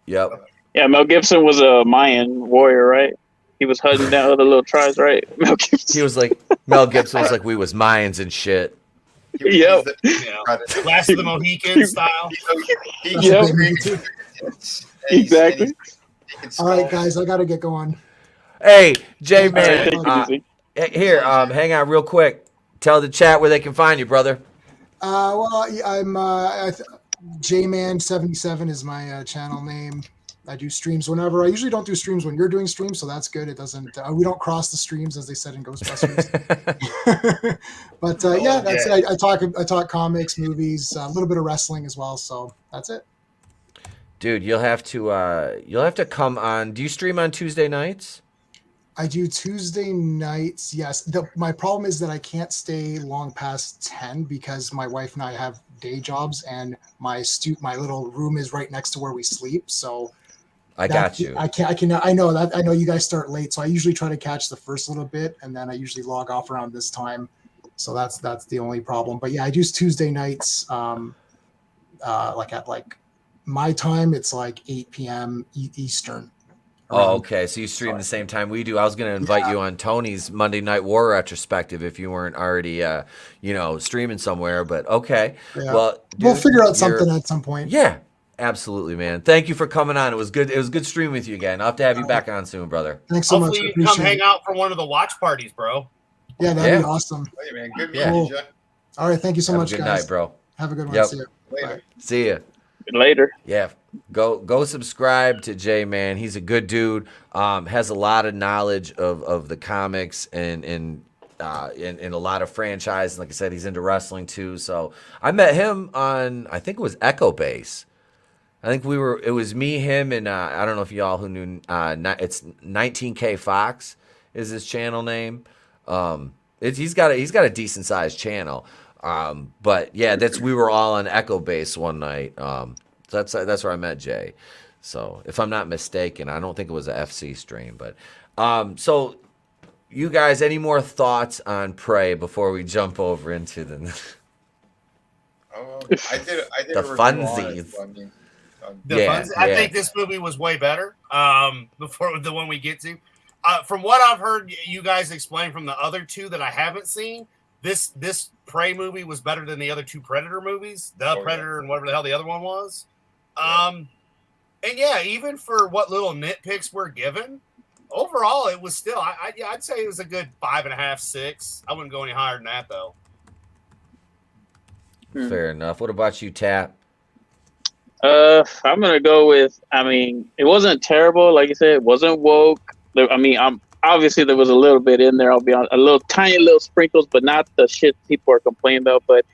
Yep. Yeah, Mel Gibson was a Mayan warrior, right? He was hunting down other little tribes, right? Mel Gibson. Mel Gibson was like, we was Mayans and shit. Yep. Last of the Mohican style. Yep. Exactly. All right, guys, I gotta get going. Hey, J Man, Take it easy. here, hang on real quick. Tell the chat where they can find you, brother. Well, I'm Jman77 is my channel name. I do streams whenever. I usually don't do streams when you're doing streams, so that's good. It doesn't. We don't cross the streams, as they said in Ghostbusters. But that's it. I talk comics, movies, a little bit of wrestling as well. So that's it. Dude, you'll have to come on. Do you stream on Tuesday nights? I do Tuesday nights. Yes. My problem is that I can't stay long past 10 because my wife and I have day jobs, and my little room is right next to where we sleep. So I got you. I know that. I know you guys start late, so I usually try to catch the first little bit, and then I usually log off around this time. So that's the only problem. But yeah, I do Tuesday nights. At my time, it's like 8 p.m. Eastern. Oh, okay. So you stream the same time we do. I was going to invite you on Tony's Monday Night War retrospective if you weren't already, streaming somewhere. But okay. Yeah. Well, dude, we'll figure out something at some point. Yeah, absolutely, man. Thank you for coming on. It was good. It was good streaming with you again. I'll have to have you back on soon, brother. Thanks so much. Hopefully you come hang out for one of the watch parties, bro. Yeah, that'd be awesome. Hey, man. Good Yeah. meeting you. All right. Thank you so much, Good guys. night, bro. Have a good one. Yep. See you. Later. Bye. See ya. Later. Yeah, go subscribe to J Man. He's a good dude. Has a lot of knowledge of the comics and a lot of franchise. Like I said, he's into wrestling too. So I met him on, I think it was Echo Base. I think it was me, him, and I don't know if y'all who knew. It's 19K Fox is his channel name. He's got a decent sized channel. But yeah, we were all on Echo Base one night. So that's where I met Jay. So if I'm not mistaken, I don't think it was a FC stream, but so you guys, any more thoughts on Prey before we jump over into the I did the a review funsies? on it, I think this movie was way better before the one we get to. From what I've heard you guys explain from the other two that I haven't seen, this Prey movie was better than the other two Predator movies, Predator and whatever the hell the other one was. And yeah, even for what little nitpicks we're given, overall it was still I'd say it was a good 5.5, 6. I wouldn't go any higher than that though. Fair enough. What about you, Tap? I'm gonna go with. I mean, it wasn't terrible. Like you said, it wasn't woke. I mean, obviously there was a little bit in there. I'll be honest, a little tiny little sprinkles, but not the shit people are complaining about. But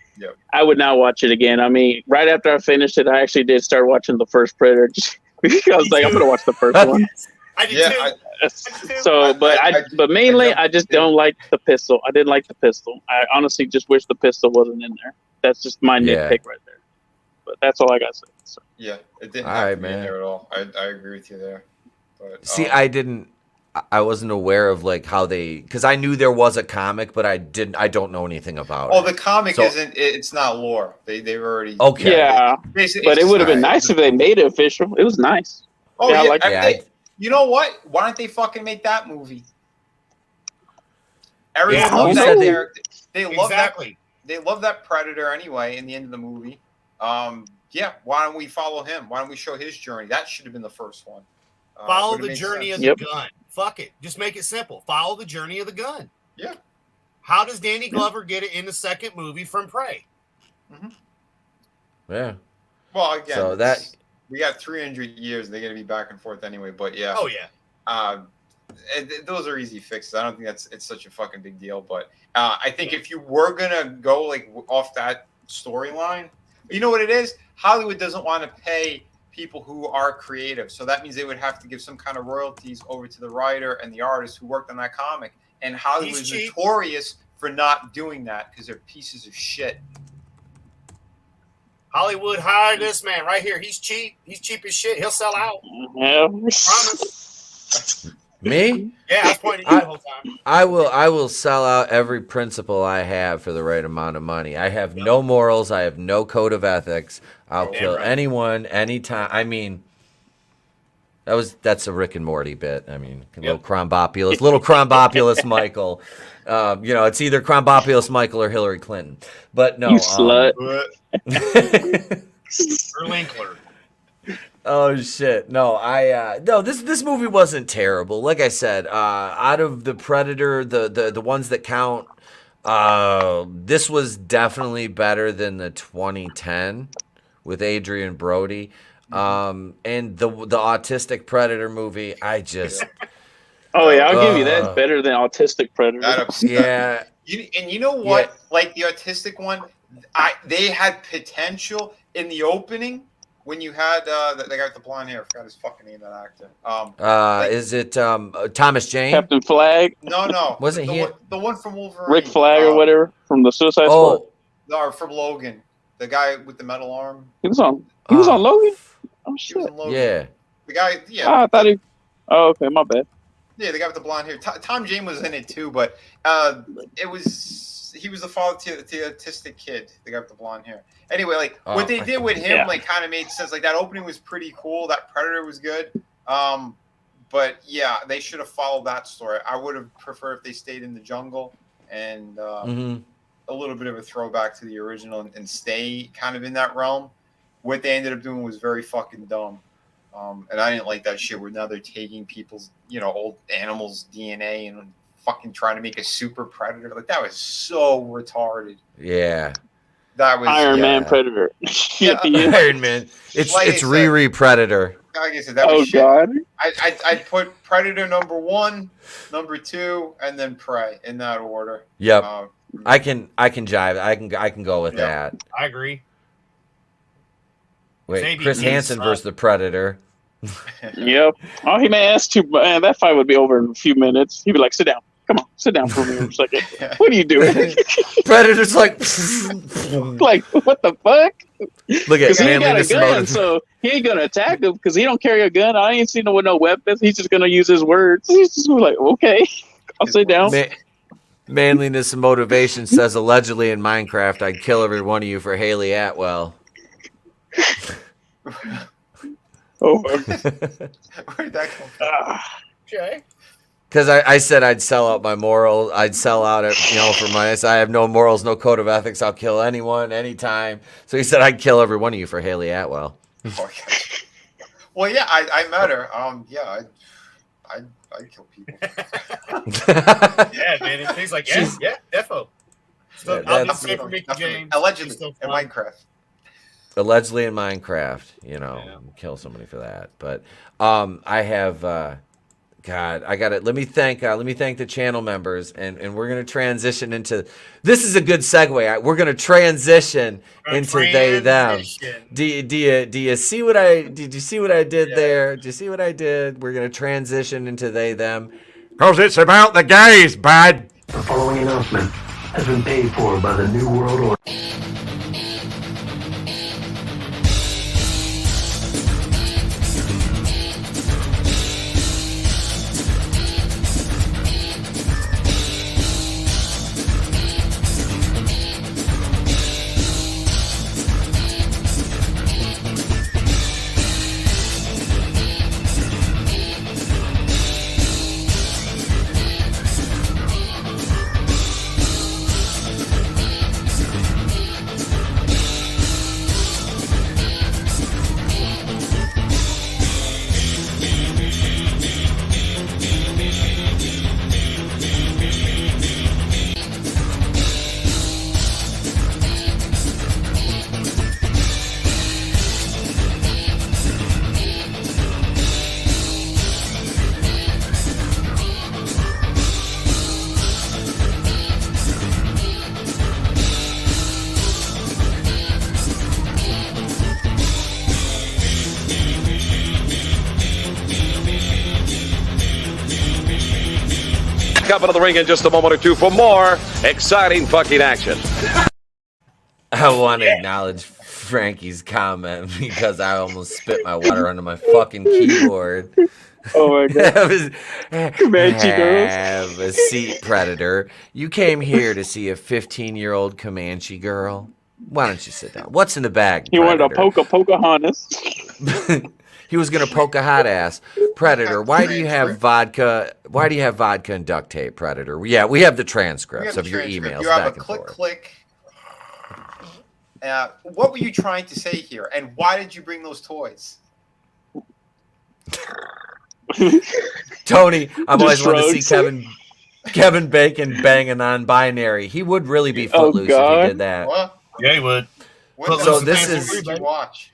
I would not watch it again. I mean, right after I finished it, I actually did start watching the first Predator. Just because I was like, I'm gonna watch the first one. I did too. But mainly, I just don't like the pistol. I didn't like the pistol. I honestly just wish the pistol wasn't in there. That's just my nitpick right there. But that's all I got to say. So. Yeah, it didn't have to be in there at all. I agree with you there. But, see, I wasn't aware of like how because I knew there was a comic, but I don't know anything about it. Oh, the comic it's not lore. They've already. Okay. Yeah. But it would have been nice if they made it official. It was nice. Oh, yeah. You know what? Why don't they fucking make that movie? Everyone loves that character. They love that. They love that Predator anyway in the end of the movie. Yeah, why don't we follow him? Why don't we show his journey? That should have been the first one. Follow the journey of the gun. Fuck it. Just make it simple. Follow the journey of the gun. Yeah. How does Danny Glover get it in the second movie from Prey? Mm-hmm. Yeah. Well, again, so we got 300 years. They're going to be back and forth anyway. But yeah. Oh yeah. Those are easy fixes. I don't think it's such a fucking big deal. But I think if you were gonna go like off that storyline, you know what it is? Hollywood doesn't want to pay people who are creative, so that means they would have to give some kind of royalties over to the writer and the artist who worked on that comic. And Hollywood is notorious for not doing that because they're pieces of shit. Hollywood hired this man right here. He's cheap. He's cheap as shit. He'll sell out. Yeah. Promise. Me? Yeah, I was pointing at you the whole time. I will sell out every principle I have for the right amount of money. I have no morals. I have no code of ethics. I'll kill anyone, anytime. I mean, That's a Rick and Morty bit. I mean, little Crombopulous Michael. It's either Crombopulous Michael or Hillary Clinton. But no, you slut. Winkler. Oh shit! No, This movie wasn't terrible. Like I said, out of the Predator, the ones that count, this was definitely better than the 2010 with Adrian Brody. And the Autistic Predator movie, I just. Oh yeah, I'll give you that. It's better than Autistic Predator. Yeah. You know what? Yeah. Like the Autistic one, they had potential in the opening. When you had the guy with the blonde hair, I forgot his fucking name, that actor. Is it Thomas Jane? Captain Flag? No. Wasn't he? The one from Wolverine. Rick Flag or whatever from the Suicide Squad. No, from Logan. The guy with the metal arm. He was on Logan? Oh shit. Yeah. The guy, yeah. I thought he. Oh, okay, my bad. Yeah, the guy with the blonde hair. Tom Jane was in it too, but he was the father to the autistic kid, the guy with the blonde hair. Anyway, what they did with him, kind of made sense. Like that opening was pretty cool. That Predator was good. But yeah, they should have followed that story. I would have preferred if they stayed in the jungle and a little bit of a throwback to the original and stay kind of in that realm. What they ended up doing was very fucking dumb. And I didn't like that shit where now they're taking people's, old animals' DNA and fucking trying to make a super predator. Like that was so retarded. Yeah. That was Iron Man Predator. Iron Man. It's Riri Predator. Like I said, that was shit. God. I'd put Predator number 1, number 2, and then Prey in that order. Yep. I can jive. I can go with that. I agree. Wait, Chris Hansen versus the Predator. Yep. Oh, he may ask too. Man, that fight would be over in a few minutes. He'd be like, "Sit down. Come on, sit down for me for a second. What are you doing?" Predator's like, like what the fuck? Look at he ain't got a gun, so he ain't gonna attack him because he don't carry a gun. I ain't seen him with no weapons. He's just gonna use his words. He's just like, okay, I'll sit down. Manliness and motivation says allegedly in Minecraft, I'd kill every one of you for Haley Atwell. Oh, where'd that come from? Okay. Because I said I'd sell out my morals. I'd sell out it, for my. I have no morals, no code of ethics. I'll kill anyone, anytime. So he said I'd kill every one of you for Haley Atwell. Well, yeah, I met her. Yeah, I'd kill people. Yeah, man. It things like defo. Still, Yeah, I'll be safe for Mickey James. Allegedly in Minecraft. Allegedly in Minecraft, kill somebody for that. But I have, God, I got it. Let me thank the channel members, and we're gonna transition into. This is a good segue. We're gonna transition into they them. Do you see what did you see what I did there? Do you see what I did? We're gonna transition into they them. 'Cause it's about the gays, bud. The following announcement has been paid for by the New World Order. Up into the ring in just a moment or two for more exciting fucking action. I want to acknowledge Frankie's comment because I almost spit my water onto my fucking keyboard. Oh my god. Comanche girls. Have a seat, Predator. You came here to see a 15-year-old Comanche girl. Why don't you sit down? What's in the bag? He wanted a Pocahontas. He was gonna poke a hot ass. Predator, why do you have vodka? Why do you have vodka and duct tape, Predator? Yeah, we have the transcripts of your emails. You have back a and click, forth. click. What were you trying to say here, and why did you bring those toys? Tony, I've always wanted to see Kevin Bacon bang a non-binary. He would really be footloose if he did that. What? Yeah, he would. So this is What did you watch?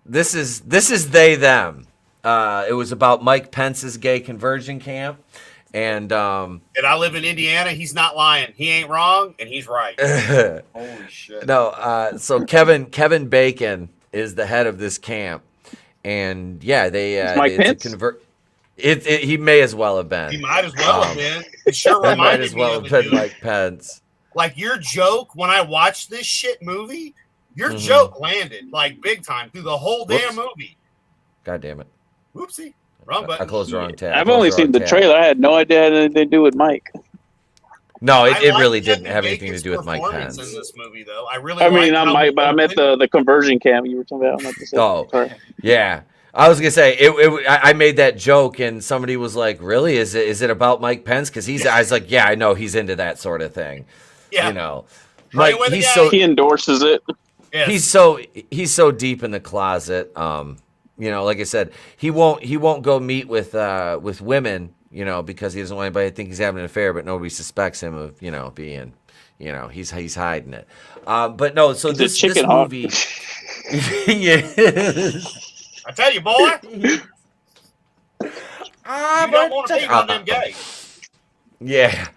This is they them. It was about Mike Pence's gay conversion camp, and I live in Indiana. He's not lying. He ain't wrong, and he's right. Holy shit! No, so Kevin Bacon is the head of this camp, and yeah, Mike Pence? convert. He may as well have been. He might as well have been. It sure Might reminded as me well of have it, been dude. Mike Pence. Like your joke when I watched this shit movie, your joke landed like big time through the whole damn movie. God damn it! Whoopsie, wrong I button. closed the wrong tab. I've only seen the trailer. I had no idea it had anything to do with Mike. No, it I really liked didn't Kevin have anything to Bacon's do with Mike performance Pence. in this movie, though. I really. I mean, liked I'm how Mike, he but I meant opened. the conversion camp you were talking about. Oh, sorry. Yeah. I was gonna say I made that joke and somebody was like, "Really? Is it about Mike Pence?" Because I was like, "Yeah, I know he's into that sort of thing." Yeah. You know, Right, like with the he's guy. so He endorses it. Yes. he's so deep in the closet. You know, like I said, he won't go meet with women. You know, because he doesn't want anybody to think he's having an affair, but nobody suspects him of being. He's hiding it. But no, so He's this movie. Yeah. I tell you, boy, you don't want to be on them gay. Yeah.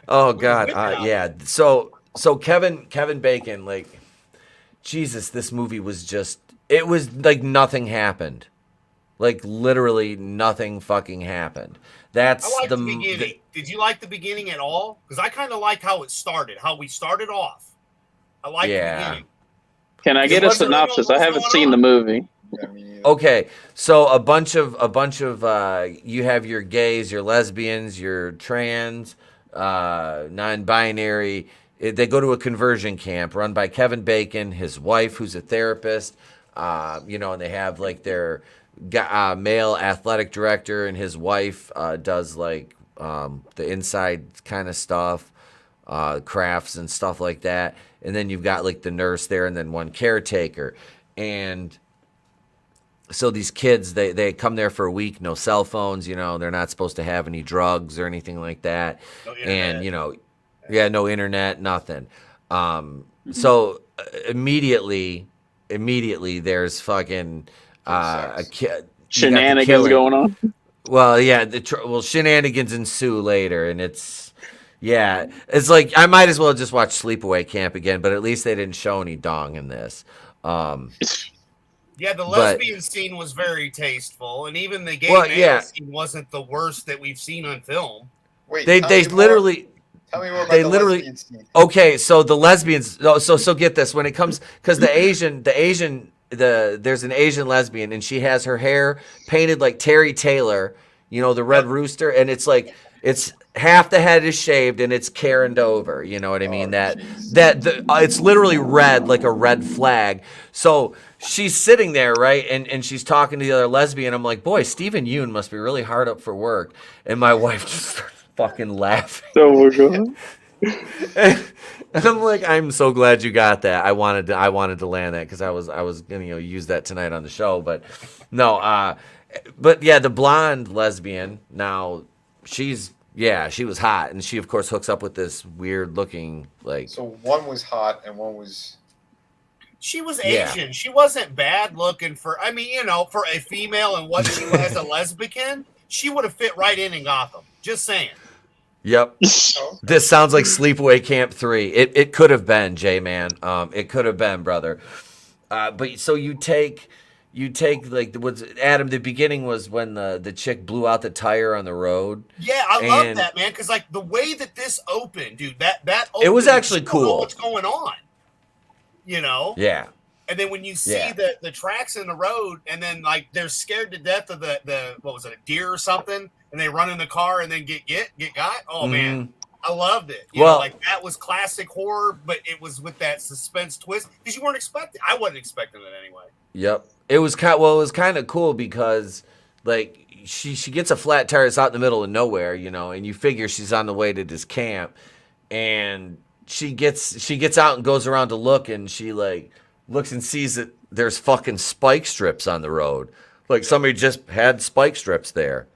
Oh God. Yeah. So Kevin Bacon, like, Jesus, this movie was it was like nothing happened. Like literally nothing fucking happened. That's I like the beginning. Did you like the beginning at all? Because I kind of like how it started, how we started off. I like the beginning. Can I get a synopsis? I haven't seen the movie. Okay, so a bunch of you have your gays, your lesbians, your trans, non-binary. They go to a conversion camp run by Kevin Bacon, his wife, who's a therapist. And they have like their male athletic director, and his wife does like the inside kind of stuff, crafts and stuff like that. And then you've got like the nurse there, and then one caretaker, and so these kids, they come there for a week, no cell phones, they're not supposed to have any drugs or anything like that. No internet. And, no internet, nothing. So immediately there's fucking a kid. Shenanigans going on. Well, yeah, shenanigans ensue later, and it's like I might as well just watch Sleepaway Camp again, but at least they didn't show any dong in this. Yeah, the lesbian scene was very tasteful, and even the gay male scene wasn't the worst that we've seen on film. Wait, they literally. Tell me more about the lesbian scene. Okay, so the lesbians. So get this. When it comes, because there's an Asian lesbian, and she has her hair painted like Terry Taylor, the Red Rooster, and it's like it's half the head is shaved and it's Karened over. You know what I mean? It's literally red, like a red flag. So she's sitting there, right, and she's talking to the other lesbian. I'm like, boy, Stephen Yeun must be really hard up for work. And my wife just starts fucking laughing. Oh my God. And I'm like, I'm so glad you got that. I wanted to land that because I was gonna use that tonight on the show, but no. But yeah, the blonde lesbian. Now she was hot, and she of course hooks up with this weird looking like. So one was hot and one was. She was Asian. Yeah. She wasn't bad looking for a female, and what she was as a lesbian, she would have fit right in Gotham. Just saying. Yep. This sounds like Sleepaway Camp 3. It could have been, J-Man. It could have been, brother. But so you take like Adam, the beginning was when the chick blew out the tire on the road. Yeah, I love that, man, because like the way that this opened, dude, that opened, it was actually cool. What's going on? Yeah. And then when you see the tracks in the road, and then like they're scared to death of the what was it, a deer or something, and they run in the car and then get got. Oh man, I loved it. Like that was classic horror, but it was with that suspense twist because you weren't expecting. I wasn't expecting it anyway. Yep. It was kind of cool because like she gets a flat tire that's out in the middle of nowhere, and you figure she's on the way to this camp, and she gets out and goes around to look, and she like looks and sees that there's fucking spike strips on the road. Like somebody just had spike strips there.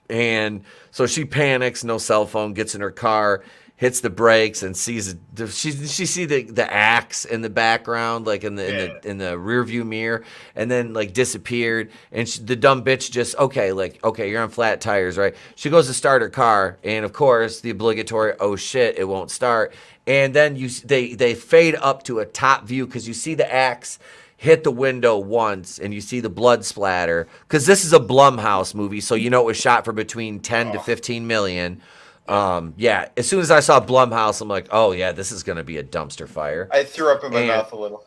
And so she panics, no cell phone, gets in her car, hits the brakes, and sees she see the axe in the background, like in the rear view mirror, and then like disappeared. And the dumb bitch just okay, you're on flat tires, right? She goes to start her car, and of course the obligatory oh shit, it won't start. And then they fade up to a top view because you see the axe hit the window once, and you see the blood splatter. Because this is a Blumhouse movie, so it was shot for between 10 to 15 million. Yeah, as soon as I saw Blumhouse, I'm like, oh yeah, this is gonna be a dumpster fire. I threw up in my mouth a little.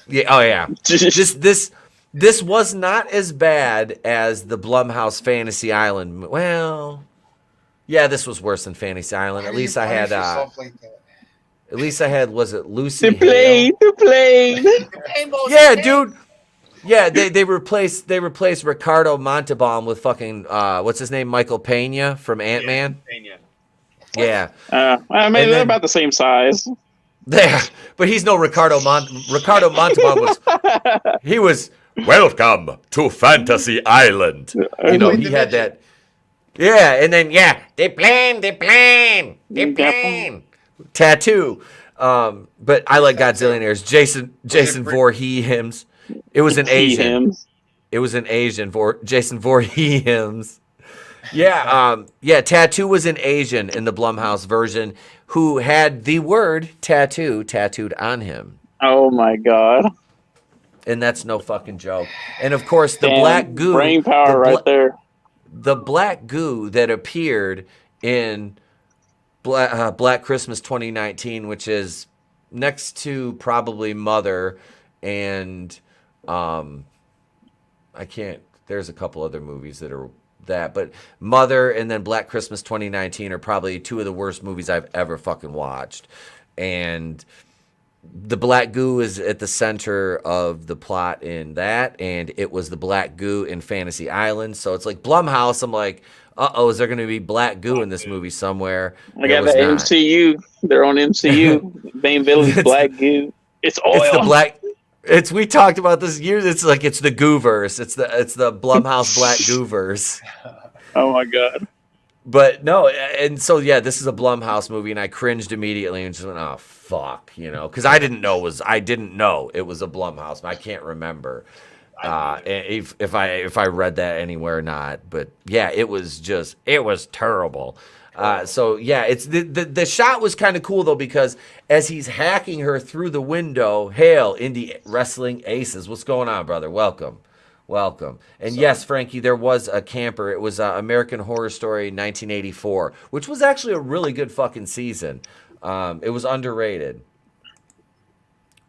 Yeah, oh yeah. This was not as bad as the Blumhouse Fantasy Island. Well, yeah, this was worse than Fantasy Island. At least I had. At least I had, was it Lucy? The plane. Yeah, dude. Yeah, they replaced Ricardo Montalban with fucking what's his name, Michael Pena from Ant-Man. Yeah. I mean they're about the same size. There, but he's no Ricardo Montalban was welcome to Fantasy Island. He had that. Yeah, and then the plane. Tattoo. But I like Godzillionaires. Jason Voorhees. It was an Asian. It was an Asian Jason Voorhees. Yeah, Tattoo was an Asian in the Blumhouse version who had the word tattoo tattooed on him. Oh my god. And that's no fucking joke. And of course the black goo, brain power right there. The black goo that appeared in Black Christmas 2019, which is next to probably Mother and there's a couple other movies that are that, but Mother and then Black Christmas 2019 are probably two of the worst movies I've ever fucking watched. And the black goo is at the center of the plot in that, and it was the black goo in Fantasy Island. So it's like Blumhouse, I'm like, is there going to be black goo in this movie somewhere? I got the MCU. Their own MCU. Main villain's black goo. It's oil. It's the black. We talked about this years. It's like it's the Gooverse. It's the Blumhouse black Gooverse. Oh my god. But no, and so yeah, this is a Blumhouse movie, and I cringed immediately and just went, oh fuck, because I didn't know it was a Blumhouse. I can't remember if I read that anywhere or not. But yeah, it was terrible. So yeah, it's the shot was kind of cool though, because as he's hacking her through the window, hail indie wrestling aces. What's going on, brother? Welcome. And yes, Frankie, there was a camper. It was American Horror Story 1984, which was actually a really good fucking season. It was underrated.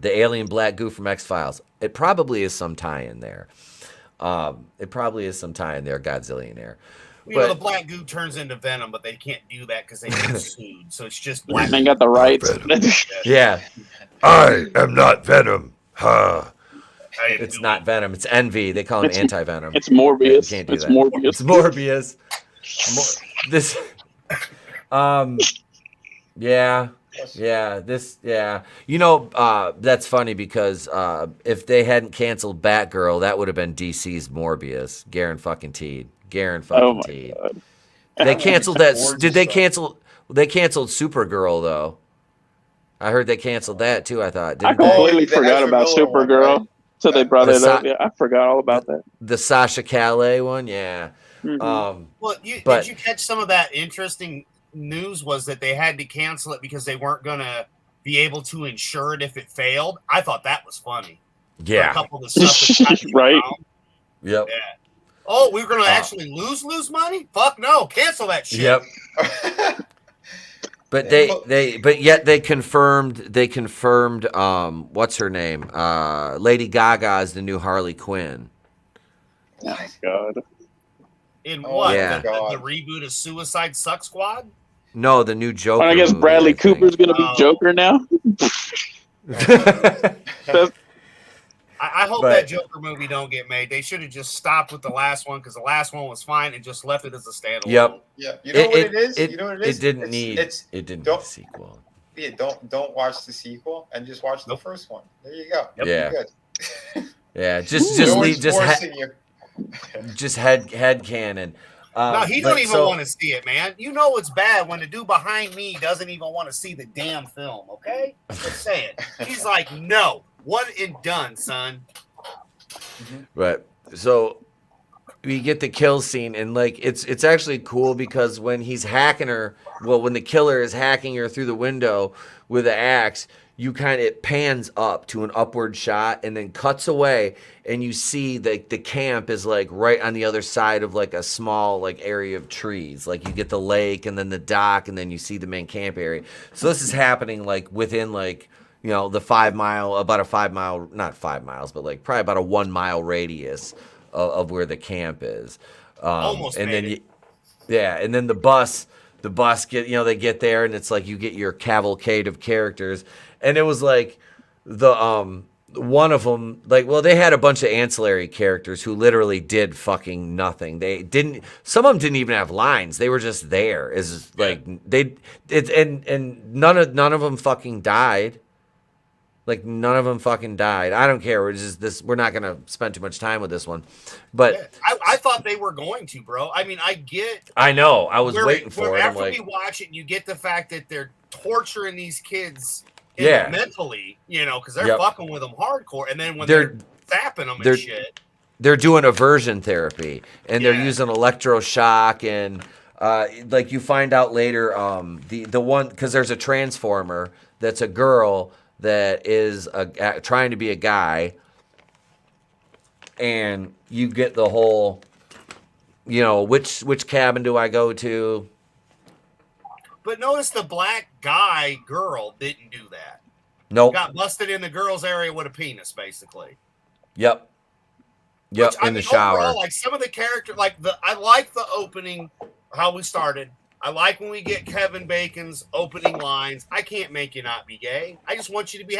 The alien black goo from X-Files. It probably is some tie-in there. Godzillionaire. The black goo turns into venom, but they can't do that because they get sued. So it's just black. They got the rights. Yeah. I am not venom. It's not venom. It's envy. They call him anti-venom. It's Morbius. Can't do that. It's Morbius. That's funny because if they hadn't canceled Batgirl, that would have been DC's Morbius. Garen fucking Teed. God. They canceled that. Did they cancel? They canceled Supergirl though. I heard they canceled that too. I thought. I completely forgot about Supergirl. Right? So they brought it up. Yeah, I forgot all about that. The Sasha Calais one, yeah. Mm-hmm. Did you catch some of that interesting news? Was that they had to cancel it because they weren't going to be able to insure it if it failed? I thought that was funny. Yeah. A couple of the stuff right. Around. Yep. Yeah. Oh, we're going to actually lose money? Fuck no! Cancel that shit. Yep. But they confirmed what's her name? Lady Gaga is the new Harley Quinn. Oh my god. In what? Yeah. The reboot of Suicide Suck Squad? No, the new Joker. I guess movie, Bradley I think. Cooper's gonna be Joker now. I hope that Joker movie don't get made. They should have just stopped with the last one because the last one was fine and just left it as a standalone. Yep. Yeah. You know what it is? You know what it is? It didn't need a sequel. Yeah, don't watch the sequel and just watch the first one. There you go. Yep. Yeah. Good. Yeah, just head canon. No, he don't even want to see it, man. You know it's bad when the dude behind me doesn't even want to see the damn film, okay? Just saying. He's like, no, one and done, son. Right. So we get the kill scene, and like it's actually cool because when he's hacking her, when the killer is hacking her through the window with the axe, it pans up to an upward shot and then cuts away, and you see the camp is like right on the other side of like a small like area of trees. Like you get the lake and then the dock, and then you see the main camp area. So this is happening like within like, the 5 mile, about a 5 mile, not 5 miles, but like probably about a 1 mile radius of where the camp is. Almost and made then it. and then the bus get, they get there, and it's like you get your cavalcade of characters. And it was like the one of them, like, they had a bunch of ancillary characters who literally did fucking nothing. Some of them didn't even have lines. They were just there. And none of them fucking died. Like none of them fucking died. I don't care. We're not gonna spend too much time with this one. But I thought they were going to, bro. I mean, I know. I was waiting for it. After we watch it, you get the fact that they're torturing these kids. Mentally, because they're fucking with them hardcore, and then when they're zapping them and shit, they're doing aversion therapy, and they're using electroshock, and like you find out later, the one, because there's a transformer that's a girl that is trying to be a guy, and you get the whole, which cabin do I go to? But notice the black girl didn't do that. Nope. Got busted in the girls' area with a penis, basically. Yep. In the shower. Overall, like some of the characters, I like the opening, how we started. I like when we get Kevin Bacon's opening lines. I can't make you not be gay. I just want you to be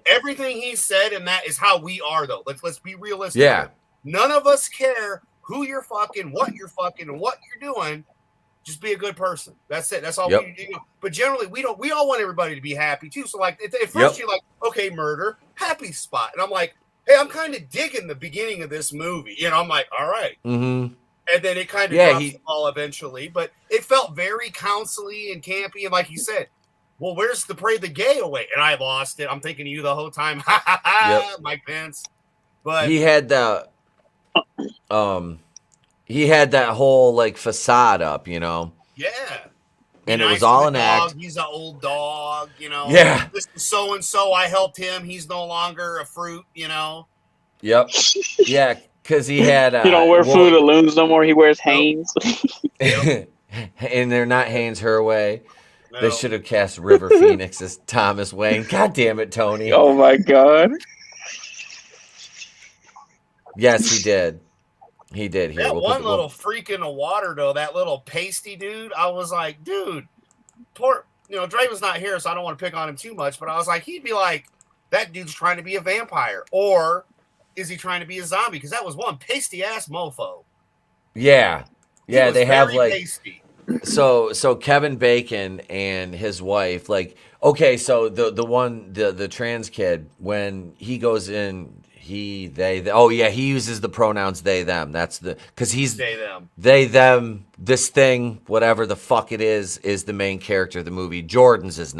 everything he said, and that is how we are, though. Let's be realistic. Yeah. None of us care who you're fucking, what you're fucking, and what you're doing. Just be a good person. That's it. That's all we do. But generally, we all want everybody to be happy too. So like at first you're like, okay, murder, happy spot. And I'm like, hey, I'm kind of digging the beginning of this movie. I'm like, all right. Mm-hmm. And then it kind of drops the ball eventually. But it felt very counsel-y and campy. And like you said, well, where's the pray the gay away? And I lost it. I'm thinking of you the whole time. Mike Pence. But he had the he had that whole like facade up, Yeah. And it was all an act. He's an old dog, Yeah. This is so-and-so, I helped him. He's no longer a fruit, Yep. Yeah, because he had... he don't wear Fruit-a-Looms no more. He wears Hanes. And they're not Hanes her way. No. They should have cast River Phoenix as Thomas Wayne. God damn it, Tony. Oh, my God. Yes, he did. He did. Here, that little freak in the water, though, that little pasty dude, I was like, dude, poor, Draven's not here, so I don't want to pick on him too much, but I was like, he'd be like, that dude's trying to be a vampire, or is he trying to be a zombie? Because that was one pasty-ass mofo. Yeah. Yeah, they have, like, pasty. So Kevin Bacon and his wife, like, okay, so the trans kid, when he goes in, he uses the pronouns they them. That's because he's they them, this thing, whatever the fuck it is the main character of the movie. Jordan's its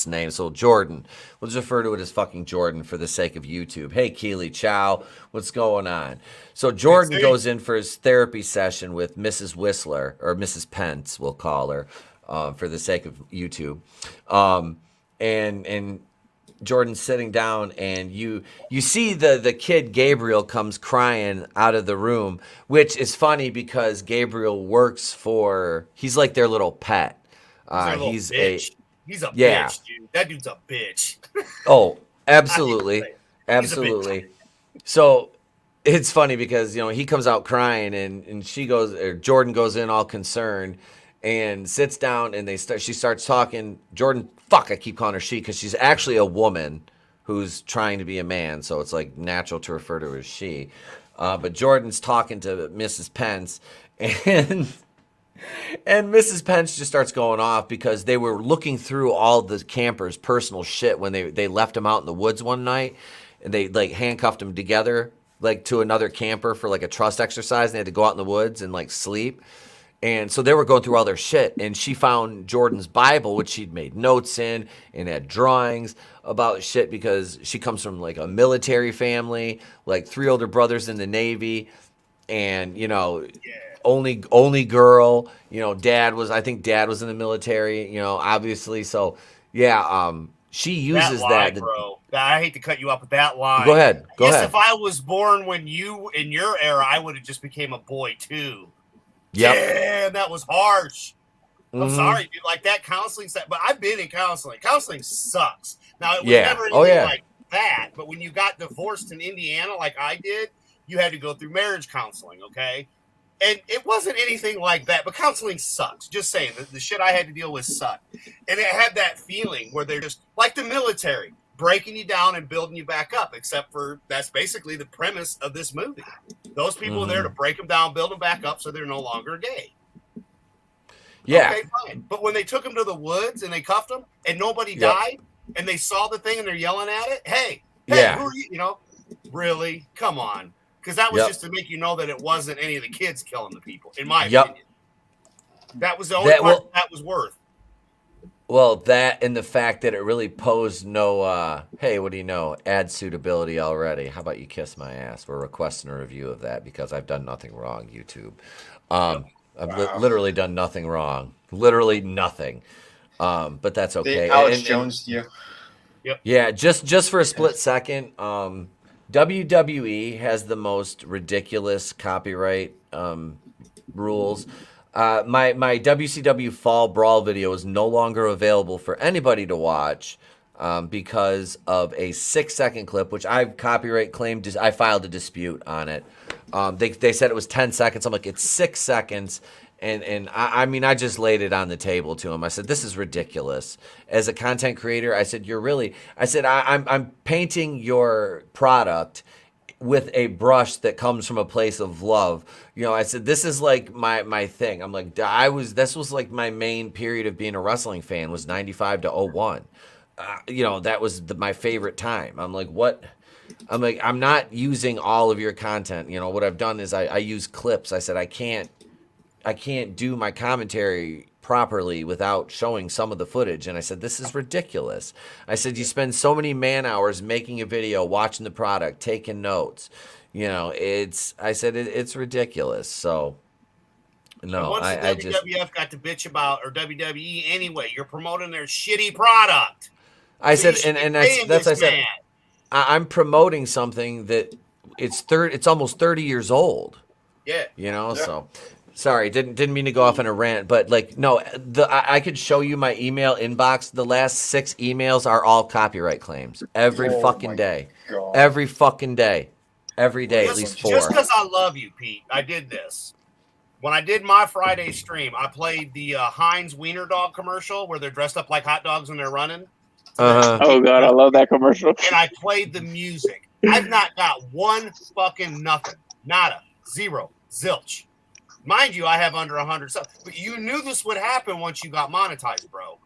name, so Jordan, we'll just refer to it as fucking Jordan for the sake of YouTube. Hey Keely Chow, what's going on? So Jordan goes in for his therapy session with Mrs. Whistler, or Mrs. Pence, we'll call her, for the sake of YouTube, and Jordan's sitting down, and you see the kid Gabriel comes crying out of the room, which is funny because Gabriel he's like their little pet. He's a bitch, dude. That dude's a bitch. Oh, absolutely. Absolutely. So it's funny because he comes out crying, and Jordan goes in all concerned, and sits down, and she starts talking. Jordan, fuck, I keep calling her she because she's actually a woman who's trying to be a man, so it's like natural to refer to her as she. But Jordan's talking to Mrs. Pence, and Mrs. Pence just starts going off because they were looking through all the campers' personal shit when they left him out in the woods one night, and they like handcuffed him together like to another camper for like a trust exercise, and they had to go out in the woods and like sleep. And so they were going through all their shit, and she found Jordan's Bible, which she'd made notes in and had drawings about shit because she comes from like a military family, like 3 older brothers in the Navy, and only girl. I think dad was in the military. Obviously. So yeah, she uses that line, bro. I hate to cut you up with that line. Go ahead. Go ahead. If I was born when you in your era, I would have just became a boy too. Yep. Damn, that was harsh. I'm sorry, dude. Like that counseling set, but I've been in counseling. Counseling sucks. Now it was never anything like that. But when you got divorced in Indiana, like I did, you had to go through marriage counseling. Okay, and it wasn't anything like that. But counseling sucks. Just saying, the shit I had to deal with sucked, and it had that feeling where they're just like the military, breaking you down and building you back up. Except for that's basically the premise of this movie. Those people are there to break them down, build them back up, so they're no longer gay. Yeah. Okay, fine. But when they took him to the woods and they cuffed him and nobody died and they saw the thing and they're yelling at it, hey, who are you? Really? Come on. Because that was just to make you know that it wasn't any of the kids killing the people, in my opinion. That was the only part that was worth. Well, that and the fact that it really posed no, hey, what do you know, ad suitability already. How about you kiss my ass? We're requesting a review of that because I've done nothing wrong, YouTube. I've literally done nothing wrong. Literally nothing. But that's okay. Alex Jones, yeah. Yep. Yeah, just for a split second, WWE has the most ridiculous copyright rules. My WCW Fall Brawl video is no longer available for anybody to watch because of a 6-second clip, which I've copyright claimed. I filed a dispute on it. They said it was 10 seconds. I'm like, it's 6 seconds. And I just laid it on the table to him. I said, this is ridiculous. As a content creator, I said, I'm painting your product with a brush that comes from a place of love. I said, this is like my thing. I'm like, this was like my main period of being a wrestling fan was 95 to 01. That was my favorite time. I'm like, what? I'm like, I'm not using all of your content. What I've done is I use clips. I said, I can't do my commentary properly without showing some of the footage. And I said, this is ridiculous. I said, you spend so many man hours making a video, watching the product, taking notes. It's ridiculous. So no, once the WWF got to bitch about, or WWE anyway, you're promoting their shitty product. I said, and that's I said, I'm promoting something that it's almost 30 years old. Yeah. So sorry, didn't mean to go off on a rant, but I could show you my email inbox. The last 6 emails are all copyright claims. Every fucking day. God. Every fucking day. Every day, at least 4. Just because I love you, Pete, I did this. When I did my Friday stream, I played the Heinz Wiener Dog commercial where they're dressed up like hot dogs and they're running. Oh, God, I love that commercial. And I played the music. I've not got one fucking nothing. Nada. Zero. Zilch. Mind you, I have under 100 subs. But you knew this would happen once you got monetized, bro.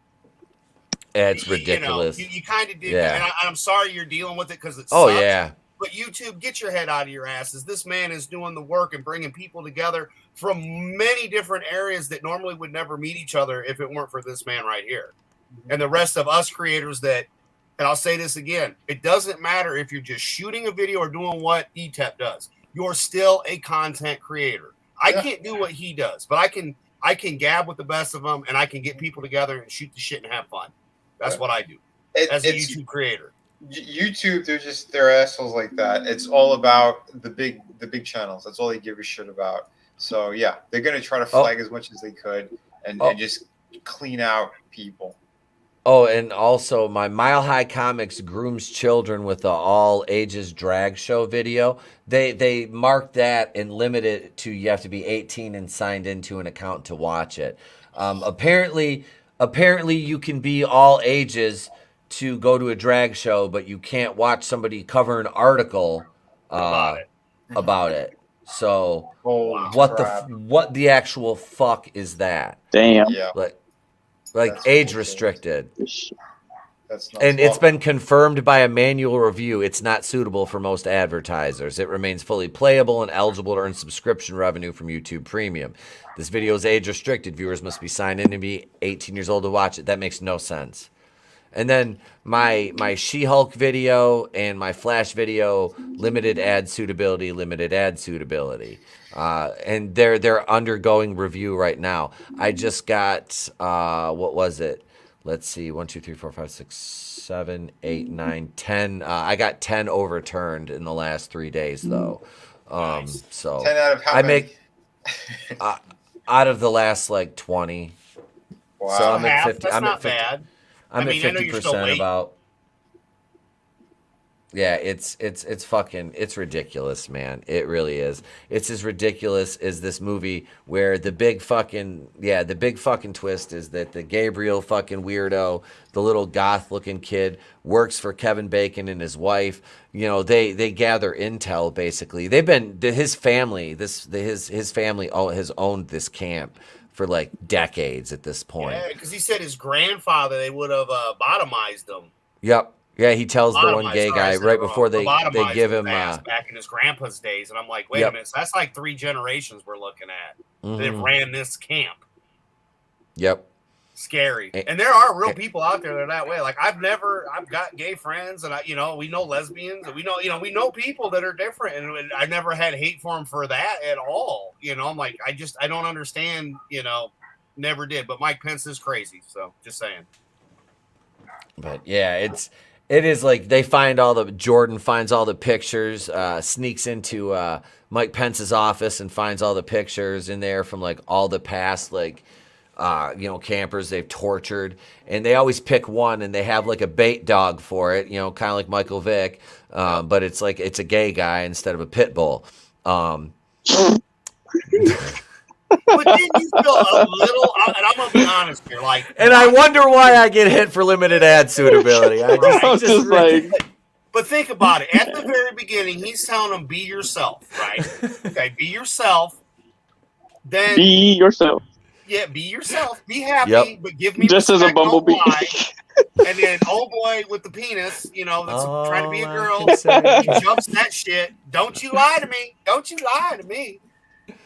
It's ridiculous. You kind of did. Yeah. And I'm sorry you're dealing with it because it's Oh, yeah. But YouTube, get your head out of your asses. This man is doing the work and bringing people together from many different areas that normally would never meet each other if it weren't for this man right here. And the rest of us creators and I'll say this again, it doesn't matter if you're just shooting a video or doing what ETEP does. You're still a content creator. I can't do what he does, but I can gab with the best of them and I can get people together and shoot the shit and have fun. That's what I do as a YouTube creator. YouTube, they're assholes like that. It's all about the big channels. That's all they give a shit about. So yeah, they're gonna try to flag as much as they could and just clean out people. Oh, and also my Mile High Comics grooms children with the all ages drag show video. They marked that and limit it to you have to be 18 and signed into an account to watch it. Apparently you can be all ages to go to a drag show, but you can't watch somebody cover an article about it. So what the actual fuck is that? Damn. Yeah. Like That's age bullshit. Restricted. That's not And it's been confirmed by a manual review. It's not suitable for most advertisers. It remains fully playable and eligible to earn subscription revenue from YouTube Premium. This video is age restricted. Viewers must be signed in to be 18 years old to watch it. That makes no sense. And then my She-Hulk video and my Flash video, limited ad suitability. And they're undergoing review right now. I just got what was it? Let's see, 1, 2, 3, 4, 5, 6, 7, 8, 9, 10. I got 10 overturned in the last 3 days though. So 10 out of how many? make out of the last like 20. Wow. So I'm at half. 50. That's I'm not at 50. bad. I'm I mean, I know at you're still 50% late. about. Yeah, it's fucking, it's ridiculous, man. It really is. It's as ridiculous as this movie where the big fucking twist is that the Gabriel fucking weirdo, the little goth looking kid, works for Kevin Bacon and his wife. You know, they gather intel basically. They've been his family has owned this camp for like decades at this point. Yeah, because he said his grandfather, they would have bottomized him. Yep. Yeah, he tells the one gay guy right before they give him back in his grandpa's days, and I'm like, wait a minute, so that's like 3 generations we're looking at. They've ran this camp. Yep. Scary. And there are real people out there that are that way. Like I've got gay friends, and we know lesbians, and we know people that are different, and I never had hate for them for that at all. I'm like, I don't understand. Never did. But Mike Pence is crazy. So just saying. But yeah, it is like Jordan finds all the pictures, sneaks into Mike Pence's office and finds all the pictures in there from like all the past campers they've tortured, and they always pick one and they have like a bait dog for it, kind of like Michael Vick, but it's like it's a gay guy instead of a pit bull. But didn't you feel a little? And I'm gonna be honest here, like. And I wonder why I get hit for limited ad suitability. But think about it. At the very beginning, he's telling them, "Be yourself," right? Okay, be yourself. Then be yourself. Yeah, be yourself. Be happy, but give me just as a bumblebee. And then, old boy with the penis, that's trying to be a girl. He jumps that shit. Don't you lie to me. Don't you lie to me.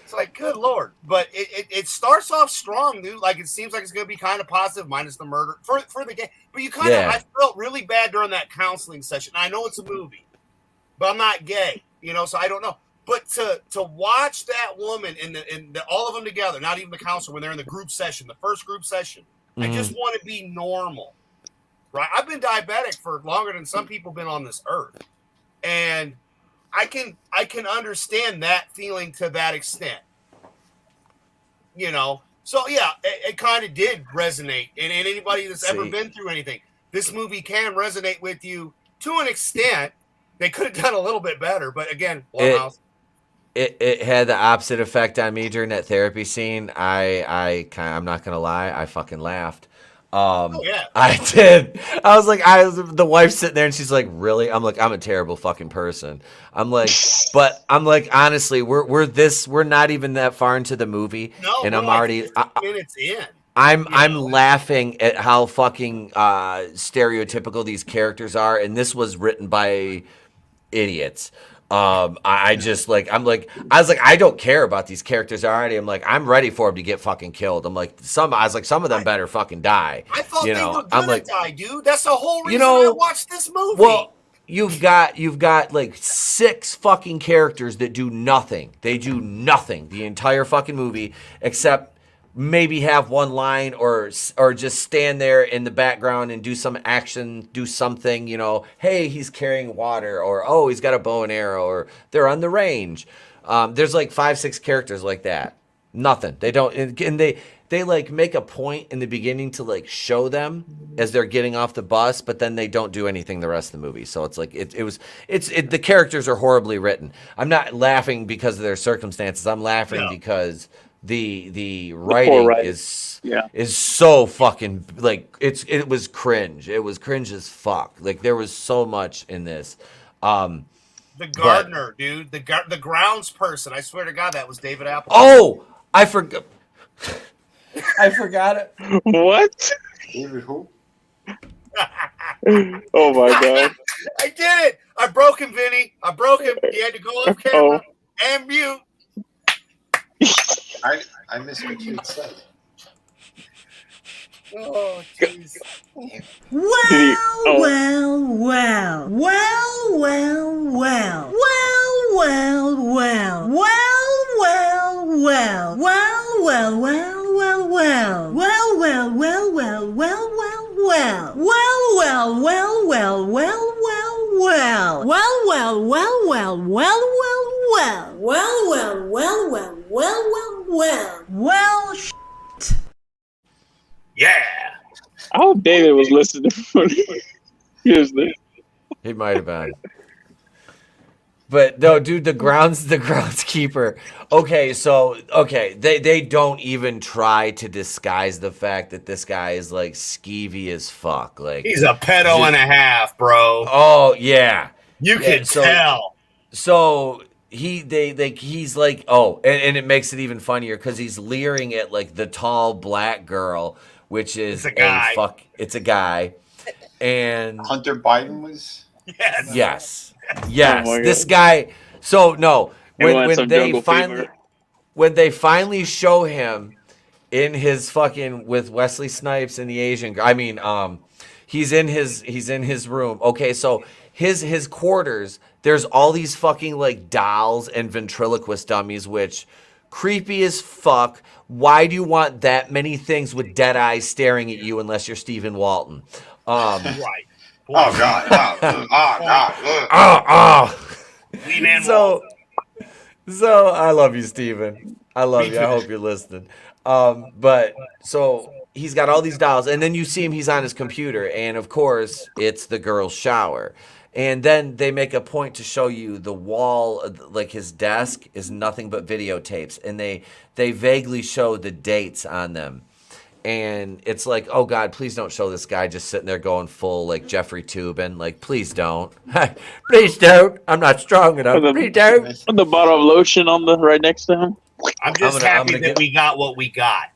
It's like, good Lord. But it starts off strong, dude. Like, it seems like it's going to be kind of positive, minus the murder for the gay. But I felt really bad during that counseling session. I know it's a movie, but I'm not gay, so I don't know. But to watch that woman and all of them together, not even the counselor, when they're in the group session, the first group session, I just want to be normal, right? I've been diabetic for longer than some people been on this earth. And I can understand that feeling to that extent, So yeah, it kind of did resonate. And anybody that's ever been through anything, this movie can resonate with you to an extent. They could have done a little bit better, but again, it had the opposite effect on me during that therapy scene. I'm not gonna lie, I fucking laughed. I did. I was like, the wife sitting there and she's like, really? I'm like, I'm a terrible fucking person. I'm like, honestly, we're not even that far into the movie. No, and I'm already minutes in. I'm laughing at how fucking stereotypical these characters are, and this was written by idiots. I was like, I don't care about these characters already. I'm like, I'm ready for them to get fucking killed. Some of them better fucking die. I thought they were gonna die, dude. That's the whole reason I watched this movie. Well, you've got like 6 fucking characters that do nothing. They do nothing the entire fucking movie except maybe have one line or just stand there in the background and do some action, do something, hey, he's carrying water, or oh, he's got a bow and arrow, or they're on the range. There's like 5-6 characters like that. Nothing. They don't, and they like make a point in the beginning to like show them as they're getting off the bus, but then they don't do anything the rest of the movie. So it's like the characters are horribly written. I'm not laughing because of their circumstances. I'm laughing because the writing is so fucking like it was cringe. It was cringe as fuck. Like there was so much in this. The gardener, dude, the grounds person. I swear to God, that was David Apple. Oh, I forgot. I forgot it. What? David who? Oh my God! I did it. I broke him, Vinny. I broke him. He had to go off camera and mute. I missed what you said. Oh, jeez. Yeah. I hope David was listening. He might have been. But no, dude, the groundskeeper. Okay, they don't even try to disguise the fact that this guy is like skeevy as fuck. Like he's a pedo and a half, bro. Oh yeah, you can tell. So he's like, oh, and it makes it even funnier because he's leering at like the tall black girl, which is it's a guy, and Hunter Biden was. Yes. Oh this guy. So no, when they finally show him in his fucking with Wesley Snipes and the Asian. I mean, he's in his room. Okay, so his quarters. There's all these fucking like dolls and ventriloquist dummies, which creepy as fuck. Why do you want that many things with dead eyes staring at you unless you're Stephen Walton? Right. Oh God! So I love you, Steven. I love you. I hope you're listening. But so he's got all these dolls, and then you see him. He's on his computer, and of course, it's the girl's shower. And then they make a point to show you the wall, like his desk, is nothing but videotapes, and they vaguely show the dates on them. And it's like, oh God, please don't show this guy just sitting there going full like Jeffrey Toobin. Like, please don't. Please don't. I'm not strong enough. Please don't. Put the bottle of lotion on the right next to him. I'm just happy that we got what we got.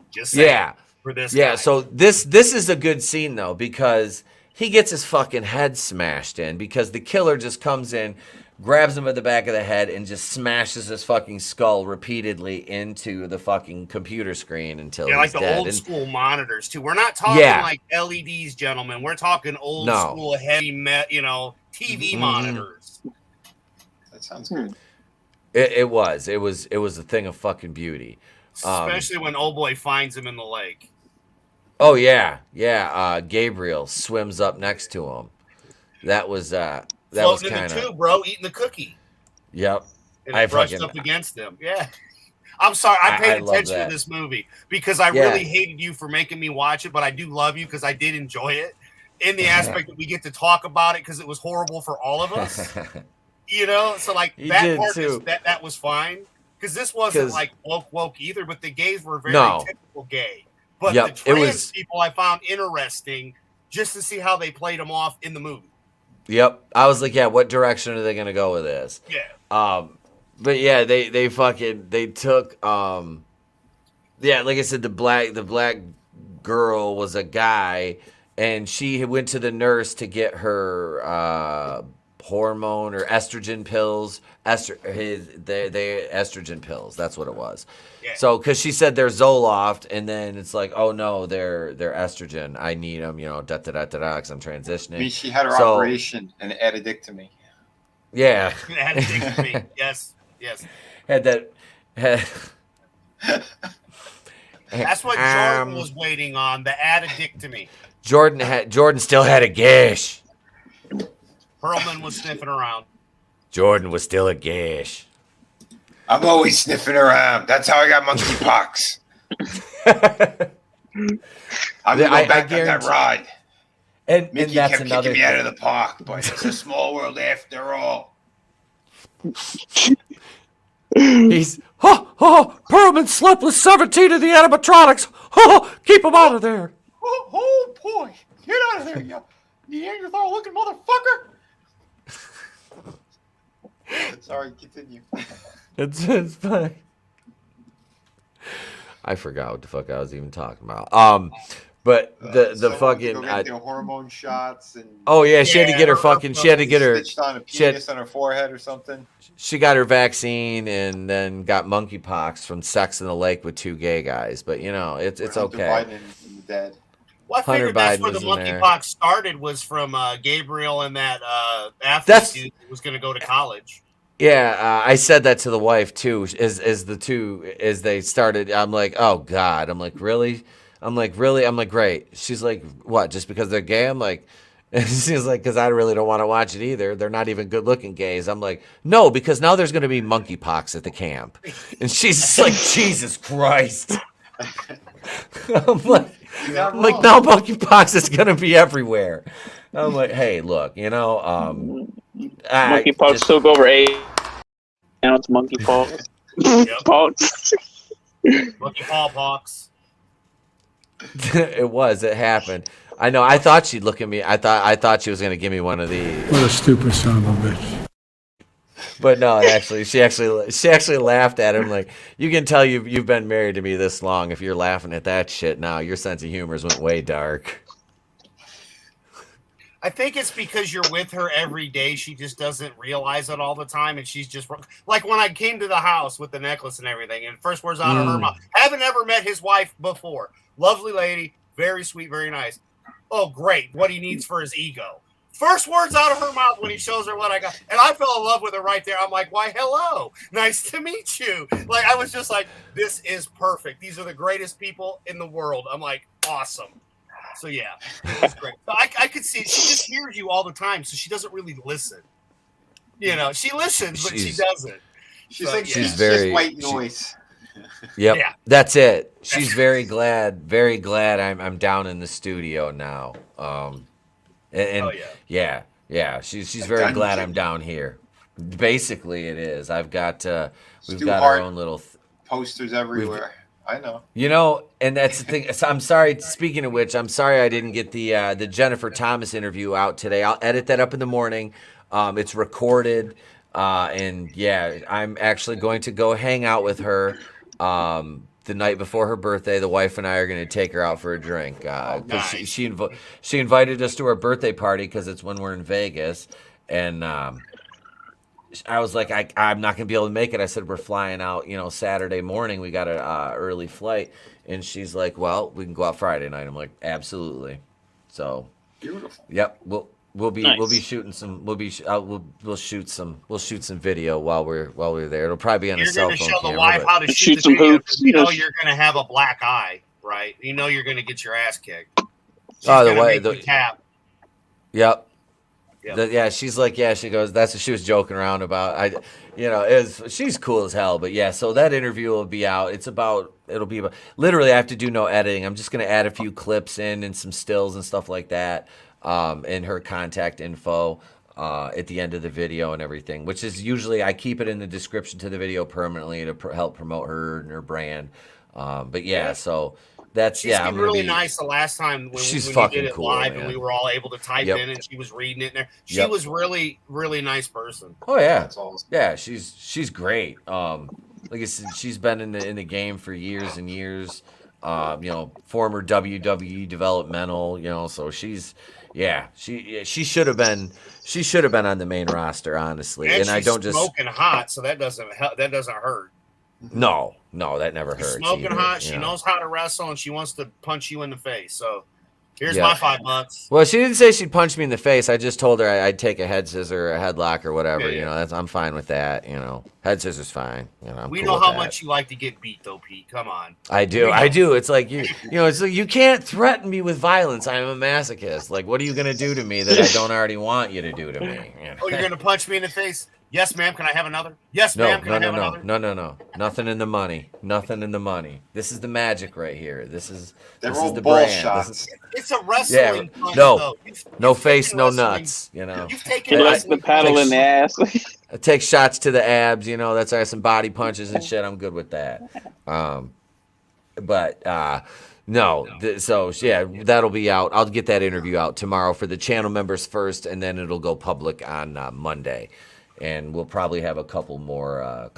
Just saying, for this guy. So this is a good scene though, because he gets his fucking head smashed in because the killer just comes in, grabs him at the back of the head and just smashes his fucking skull repeatedly into the fucking computer screen until he's like the dead. old school monitors too. We're not talking like LEDs, gentlemen. We're talking old school heavy TV monitors. That sounds good. It was a thing of fucking beauty. Especially when old boy finds him in the lake. Oh yeah. Gabriel swims up next to him. That was floating in the tube, bro, eating the cookie. Yep. And I brushed up against him. Yeah. I'm sorry. I paid attention to this movie because I really hated you for making me watch it, but I do love you because I did enjoy it in the aspect that we get to talk about it because it was horrible for all of us. So like that part that was fine because this wasn't like woke either, but the gays were very typical gay. But the trans people I found interesting just to see how they played them off in the movie. Yep. I was like, what direction are they going to go with this? Yeah. But yeah, they took like I said, the black girl was a guy and she went to the nurse to get her hormone or estrogen pills. The estrogen pills, that's what it was. Yeah. So because she said they're Zoloft, and then it's like, oh no, they're estrogen. I need them, because I'm transitioning. I mean, she had her operation and addictomy. Yeah. Addictomy. Yes. Had that. That's what Jordan was waiting on. The addictomy. Jordan still had a gash. Perlman was sniffing around. Jordan was still a gash. I'm always sniffing around. That's how I got monkeypox. I'm gonna go back on that ride. And Mickey that's kept another kicking me out of the park, but it's a small world after all. He's Perlman slept with 17 of the animatronics. Keep him out of there. Oh boy, get out of there, you Neanderthal-looking motherfucker! Sorry, continue. It's funny. I forgot what the fuck I was even talking about. But the fucking get their hormone shots and she had to get her fucking she had to get her stitched on a penis on her forehead or something. She got her vaccine and then got monkeypox from sex in the lake with 2 gay guys. But you know, it's okay. Biden and the dead. Well, I Hunter figured that's Biden where the was in there. monkeypox started was from Gabriel and that athlete dude who was going to go to college. Yeah, I said that to the wife too. As they started, I'm like, oh God. I'm like, really? I'm like, great. She's like, what? Just because they're gay? I'm like, she's like, because I really don't want to watch it either. They're not even good-looking gays. I'm like, no, because now there's going to be monkeypox at the camp. And she's like, Jesus Christ. I'm like, now monkeypox is going to be everywhere. I'm like, hey, look, you know, monkeypox took over AIDS. Now it's monkeypox. Pox. Monkeypox. It happened. I know. I thought she'd look at me. I thought she was gonna give me one of these. What a stupid son of a bitch. But no, she actually laughed at him. Like, you can tell you've been married to me this long if you're laughing at that shit now. Your sense of humor went way dark. I think it's because you're with her every day. She just doesn't realize it all the time, and she's just like when I came to the house with the necklace and everything. And first words out of her mouth. Haven't ever met his wife before. Lovely lady, very sweet, very nice. Oh, great! What he needs for his ego. First words out of her mouth when he shows her what I got, and I fell in love with her right there. I'm like, why, hello, nice to meet you. Like, I was just like, this is perfect. These are the greatest people in the world. I'm like, awesome. So yeah, it's great. So I could see it. She just hears you all the time, so she doesn't really listen. You know, she listens, but she doesn't. She's like, she's very white noise. Yep, yeah. That's it. She's very glad I'm down in the studio now. She's very glad I'm down here. Basically, it is. I've got we've got our own little posters everywhere. I know. You know, and that's the thing. So I'm sorry. Speaking of which, I'm sorry I didn't get the Jennifer Thomas interview out today. I'll edit that up in the morning. It's recorded, and yeah, I'm actually going to go hang out with her the night before her birthday. The wife and I are going to take her out for a drink because nice. she invited us to her birthday party because it's when we're in Vegas, and I was like, I'm not going to be able to make it. I said, we're flying out, Saturday morning. We got a early flight. And she's like, well, we can go out Friday night. I'm like, absolutely. So, beautiful. Yep. We'll be shooting some, we'll shoot some video while we're there. It'll probably be on a cell phone camera. You're going to show the wife how to shoot some hoops. You know you're going to have a black eye, right? You know you're going to get your ass kicked. She's the tap. Yep. Yep. She's like, she goes, that's what she was joking around about. She's cool as hell. But yeah, so that interview will be out. It'll be about, literally, I have to do no editing. I'm just going to add a few clips in and some stills and stuff like that, and her contact info at the end of the video and everything, which is usually, I keep it in the description to the video permanently to help promote her and her brand. So that's, she's been really nice the last time when you did it cool, live, man. and we were all able to type in and she was reading it in there. She was really, really nice person. Oh yeah. That's awesome. Yeah, she's great. Like I said, she's been in the game for years and years. Former WWE developmental, so she should have been on the main roster, honestly. And I don't just smoking hot, so that doesn't hurt. No, that never hurts. Smoking hot. She knows how to wrestle, and she wants to punch you in the face. So here's my $5. Well, she didn't say she'd punch me in the face. I just told her I'd take a head scissor, or a headlock, or whatever. Yeah. I'm fine with that. Head scissor's fine. We know how much you like to get beat, though, Pete. Come on. I do. It's like it's like you can't threaten me with violence. I'm a masochist. Like, what are you gonna do to me that I don't already want you to do to me? Oh, you're gonna punch me in the face? Yes, ma'am. Can I have another? Yes, No, ma'am. Can no, I no, have no, another? no, no, no. Nothing in the money. Nothing in the money. This is the magic right here. This is the ball brand. shots. It's a wrestling punch, no, though. no You've face, taken no wrestling- nuts. You know, You've taken He likes the wrestling paddle punches. in the ass. I take shots to the abs. You know, that's some body punches and shit. I'm good with that. No, so yeah, that'll be out. I'll get that interview out tomorrow for the channel members first, and then it'll go public on Monday, and we'll probably have a couple more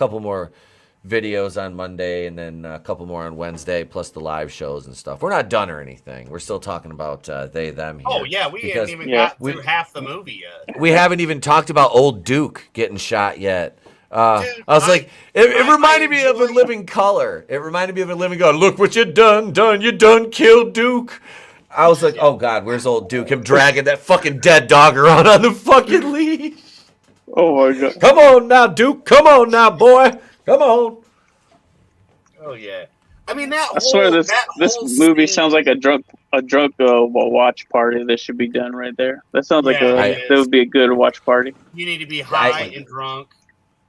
videos on Monday, and then a couple more on Wednesday, plus the live shows and stuff. We're not done or anything. We're still talking about they them here. Oh yeah, we because haven't even got through half the movie yet. we haven't even talked about old Duke getting shot yet. Dude, I was like, it reminded me of A Living Color. It reminded me of A Living Color. Look what you done, you done killed Duke. I was like, oh God, where's old Duke? Him dragging that fucking dead dog around on the fucking leash. Oh my God. Come on now, Duke. Come on now, boy. Come on. Oh yeah. I mean that. I swear this movie scene- sounds like a drunk watch party that should be done right there. That sounds like that would be a good watch party. You need to be high and drunk.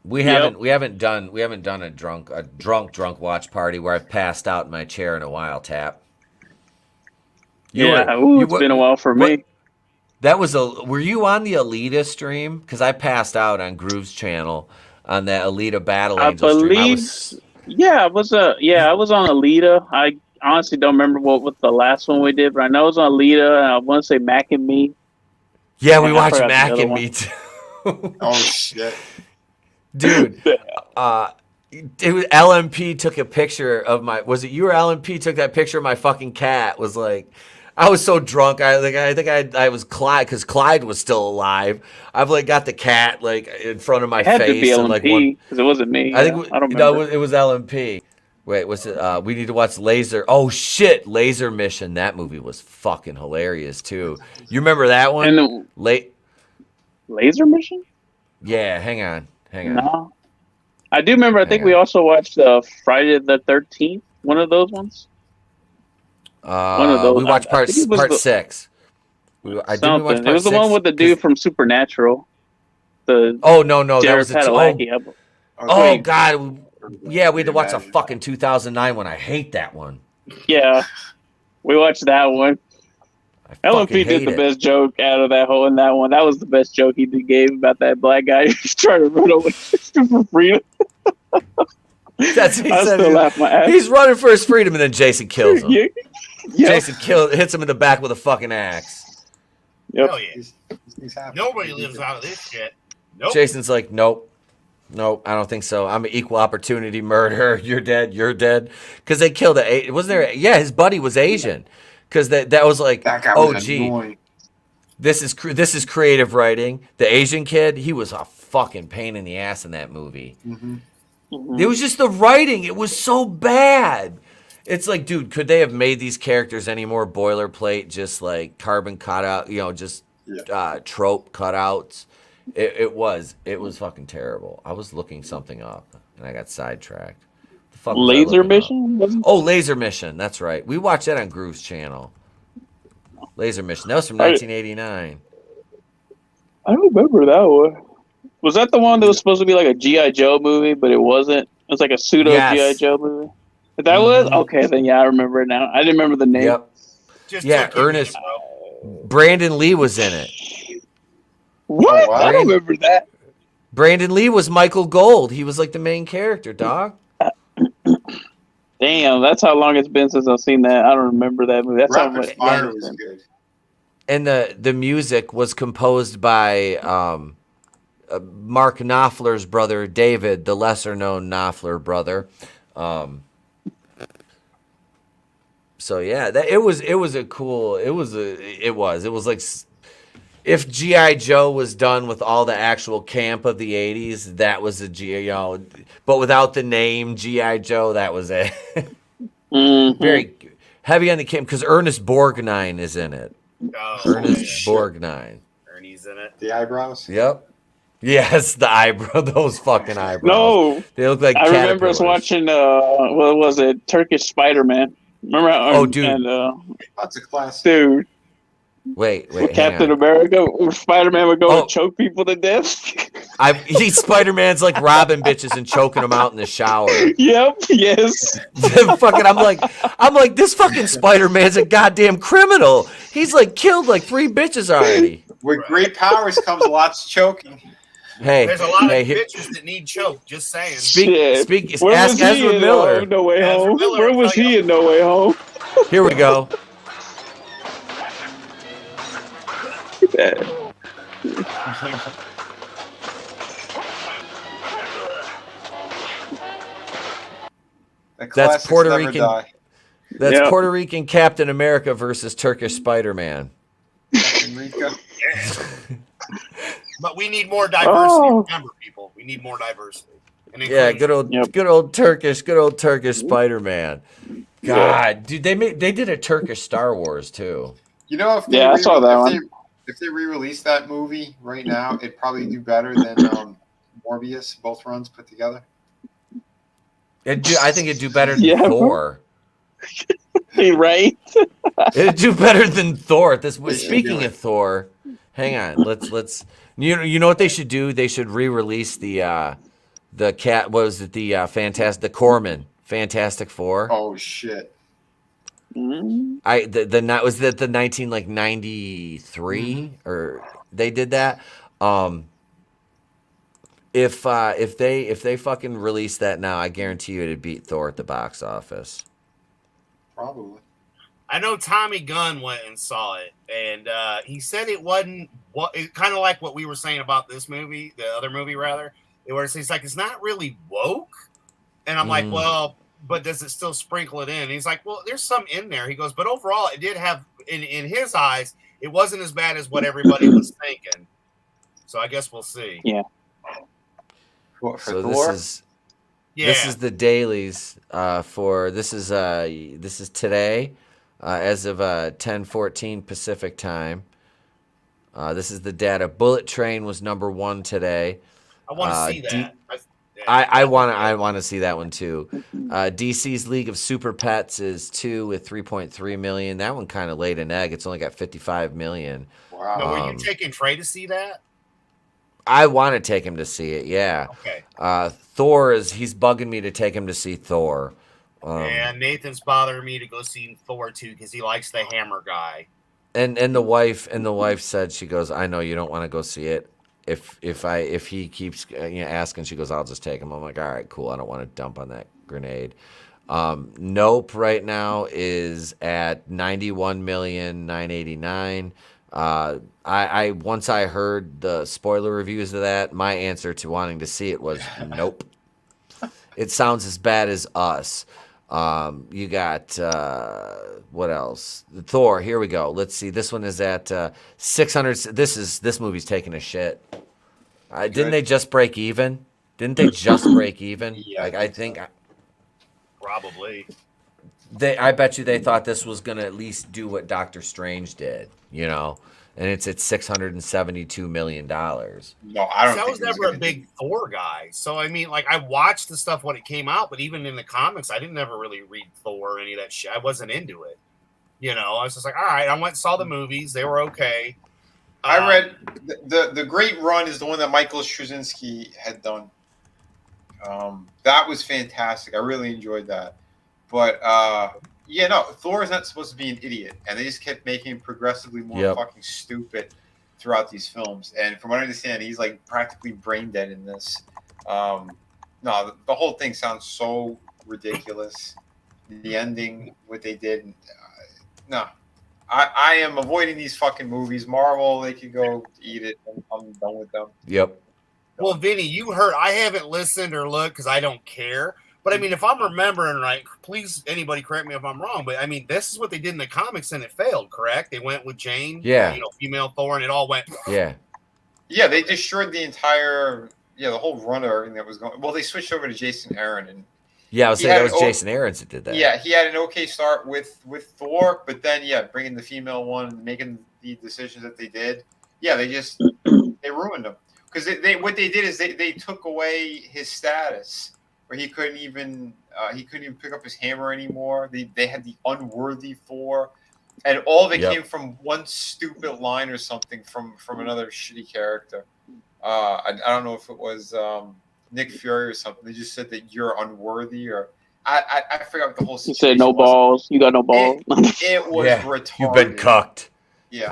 We haven't done a drunk watch party where I've passed out in my chair in a while, Tap. It's been a while for me. Were you on the Alita stream? Because I passed out on Groove's channel on that Alita Battle Angel stream. I was on Alita. I honestly don't remember what the last one we did, but I know it was on Alita, and I want to say Mac and Me. Yeah, we watched Mac and Me too. Oh shit. Dude, LMP took a picture of my. Was it you or LMP took that picture of my fucking cat? Was like, I was so drunk. I think I was Clyde because Clyde was still alive. I've like got the cat like in front of my face. It had to be LMP because it wasn't me. I think I don't remember. It was LMP. Wait, what's it? We need to watch Laser. Oh shit, Laser Mission. That movie was fucking hilarious too. You remember that one? And Laser Mission? Yeah, hang on. No, I do remember. I think we also watched Friday the 13th. One of those ones. One of those. We watched part 6. It was the one with the dude from Supernatural. No, that was Padalecki. Oh God, yeah, we had to watch the fucking 2009 one. I hate that one. Yeah, we watched that one. LMP did the best joke out of that one. That was the best joke he gave about that black guy who's trying to run away for freedom. Laugh my ass. He's running for his freedom, and then Jason kills him. Yep. Jason hits him in the back with a fucking axe. Yep. Hell yeah. Nobody lives out of this shit. Nope. Jason's like, nope, I don't think so. I'm an equal opportunity murderer. You're dead. Because they killed wasn't there? Yeah, his buddy was Asian. Because that was like, gee, this is creative writing. The Asian kid, he was a fucking pain in the ass in that movie. It was just the writing. It was so bad. It's like, dude, could they have made these characters any more boilerplate, just like carbon cutout, trope cutouts? It was fucking terrible. I was looking something up and I got sidetracked. Laser Mission? Oh, Laser Mission. That's right. We watched that on Groove's channel. Laser Mission. That was from 1989. I don't remember that one. Was that the one that was supposed to be like a G.I. Joe movie, but it wasn't? It was like a pseudo G.I. Joe movie? That was? Okay, then yeah, I remember it now. I didn't remember the name. Yep. Ernest. Brandon Lee was in it. What? I don't remember that. Brandon Lee was Michael Gold. He was like the main character, dog. Damn, that's how long it's been since I've seen that. I don't remember that movie. That's how much. Was good. And the music was composed by Mark Knopfler's brother David, the lesser known Knopfler brother. So yeah, it was like if G.I. Joe was done with all the actual camp of the 80s, that was but without the name G.I. Joe, that was it. Very heavy on the camp because Ernest Borgnine is in it. Ernest Borgnine. Ernie's in it. The eyebrows? Yep. Yes, the eyebrow, those fucking eyebrows. No. They look like I remember us watching, what was it, Turkish Spider-Man. Remember how, dude. That's a classic. Dude. Wait. Captain America, Spider-Man would go and choke people to death. Spider-Man's like robbing bitches and choking them out in the shower. Yep. Yes. Fucking, I'm like, this fucking Spider-Man's a goddamn criminal. He's like killed like 3 bitches already. With great powers comes lots of choking. Hey, there's a lot of bitches that need choke. Just saying. Ask Ezra Miller. No Way Home. Where was he in No Way Home? Here we go. That's Puerto Rican. That's Puerto Rican Captain America versus Turkish Spider-Man. But we need more diversity. Remember, people, we need more diversity. Yeah, good old Turkish Spider-Man. God, dude, they did a Turkish Star Wars too. You know, I saw that one. If they re-release that movie right now, it'd probably do better than Morbius, both runs put together. I think it'd do better than Thor. Right? It'd do better than Thor. Speaking of Thor, hang on. Let's. You know what they should do? They should re-release the cat. What was it? The Corman Fantastic Four. Oh shit. Was that the 1993 or they did that? If they fucking release that now, I guarantee you it'd beat Thor at the box office. Probably. I know Tommy Gunn went and saw it, and he said it wasn't kind of like what we were saying about this movie, the other movie rather. He's like, it's not really woke, and I'm like, well, but does it still sprinkle it in? And he's like, well, there's some in there. He goes, but overall, it did have in his eyes, it wasn't as bad as what everybody was thinking. So I guess we'll see. Yeah. So this is the dailies for this is today as of 10:14 Pacific time. This is the data. Bullet Train was number 1 today. I want to see that. I want to see that one too. DC's League of Super Pets is 2 with 3.3 million. That one kind of laid an egg. It's only got 55 million. Wow. Now, were you taking Trey to see that? I want to take him to see it. Yeah. Okay. Thor he's bugging me to take him to see Thor. And Nathan's bothering me to go see Thor too because he likes the hammer guy. And the wife said, she goes, I know you don't want to go see it. If he keeps asking, she goes, I'll just take him. I'm like, all right, cool. I don't want to dump on that grenade. Nope right now is at 91,989,000. I once I heard the spoiler reviews of that, my answer to wanting to see it was nope. It sounds as bad as Us. You got what else? Thor. Here we go. Let's see. This one is at 600. This movie's taking a shit. Didn't they just break even? Didn't they just break even? Yeah, I think probably. I bet you they thought this was gonna at least do what Doctor Strange did, and it's at $672 million. No, I don't. I was never a big Thor guy, so I mean, like I watched the stuff when it came out, but even in the comics, I didn't ever really read Thor or any of that shit. I wasn't into it. I was just like, all right. I went and saw the movies; they were okay. I read the Great Run is the one that Michael Straczynski had done. That was fantastic. I really enjoyed that. But Thor is not supposed to be an idiot, and they just kept making him progressively more fucking stupid throughout these films. And from what I understand, he's like practically brain dead in this. The whole thing sounds so ridiculous. The ending, what they did, I am avoiding these fucking movies. Marvel, they could go eat it. I'm done with them. Yep. Well, Vinny, you heard. I haven't listened or looked because I don't care. But I mean, if I'm remembering right, please, anybody correct me if I'm wrong. But I mean, this is what they did in the comics, and it failed. Correct? They went with Jane, female Thor, and it all went. Yeah. They destroyed the entire, the whole run of everything that was going. Well, they switched over to Jason Aaron, and I was saying that was Jason Aaron's that did that. Yeah, he had an okay start with Thor, but then bringing the female one, making the decisions that they did. Yeah, they ruined him because what they did is they took away his status. Where he couldn't even pick up his hammer anymore. They had the unworthy Thor, and all of it came from one stupid line or something from another shitty character. I don't know if it was Nick Fury or something. They just said that you're unworthy, or I forgot what the whole You situation said no was. balls. You got no balls. It was retarded. You've been cucked. Yeah,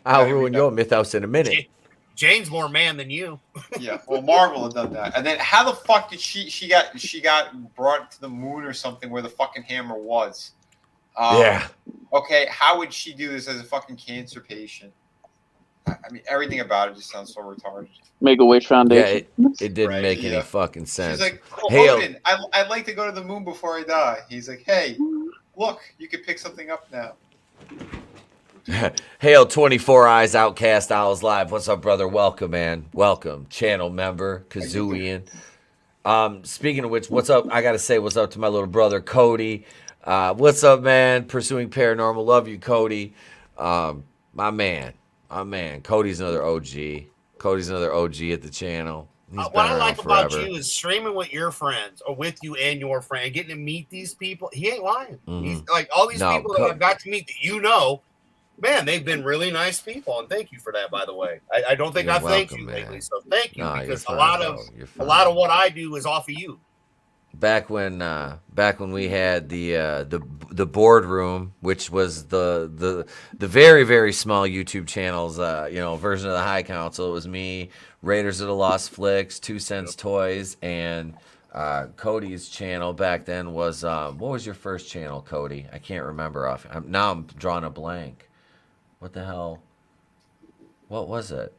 I'll ruin your mythos in a minute. Jane's more man than you. Yeah, well, Marvel had done that, and then how the fuck did she got brought to the moon or something where the fucking hammer was? Yeah. Okay, how would she do this as a fucking cancer patient? I mean, everything about it just sounds so retarded. Make-A-Wish Foundation. Yeah, it didn't make any fucking sense. She's like, Hey, Odin, I'd like to go to the moon before I die. He's like, hey, look, you could pick something up now. Hail 24 Eyes Outcast Owls Live. What's up, brother? Welcome, man. Welcome. Channel member, Kazooian. Speaking of which, what's up? I got to say what's up to my little brother, Cody. What's up, man? Pursuing Paranormal. Love you, Cody. My man. Cody's another OG. Cody's another OG at the channel. What I like about you is streaming with your friends or with you and your friend, getting to meet these people. He ain't lying. He's like all these people that I've got to meet that man, they've been really nice people, and thank you for that. By the way, I don't think I thanked you lately, so thank you because a lot of what I do is off of you. Back when we had the boardroom, which was the very, very small YouTube channels, version of the High Council. It was me, Raiders of the Lost Flicks, 2 Cents Toys, and Cody's channel back then was what was your first channel, Cody? I can't remember now I'm drawing a blank. What the hell? What was it?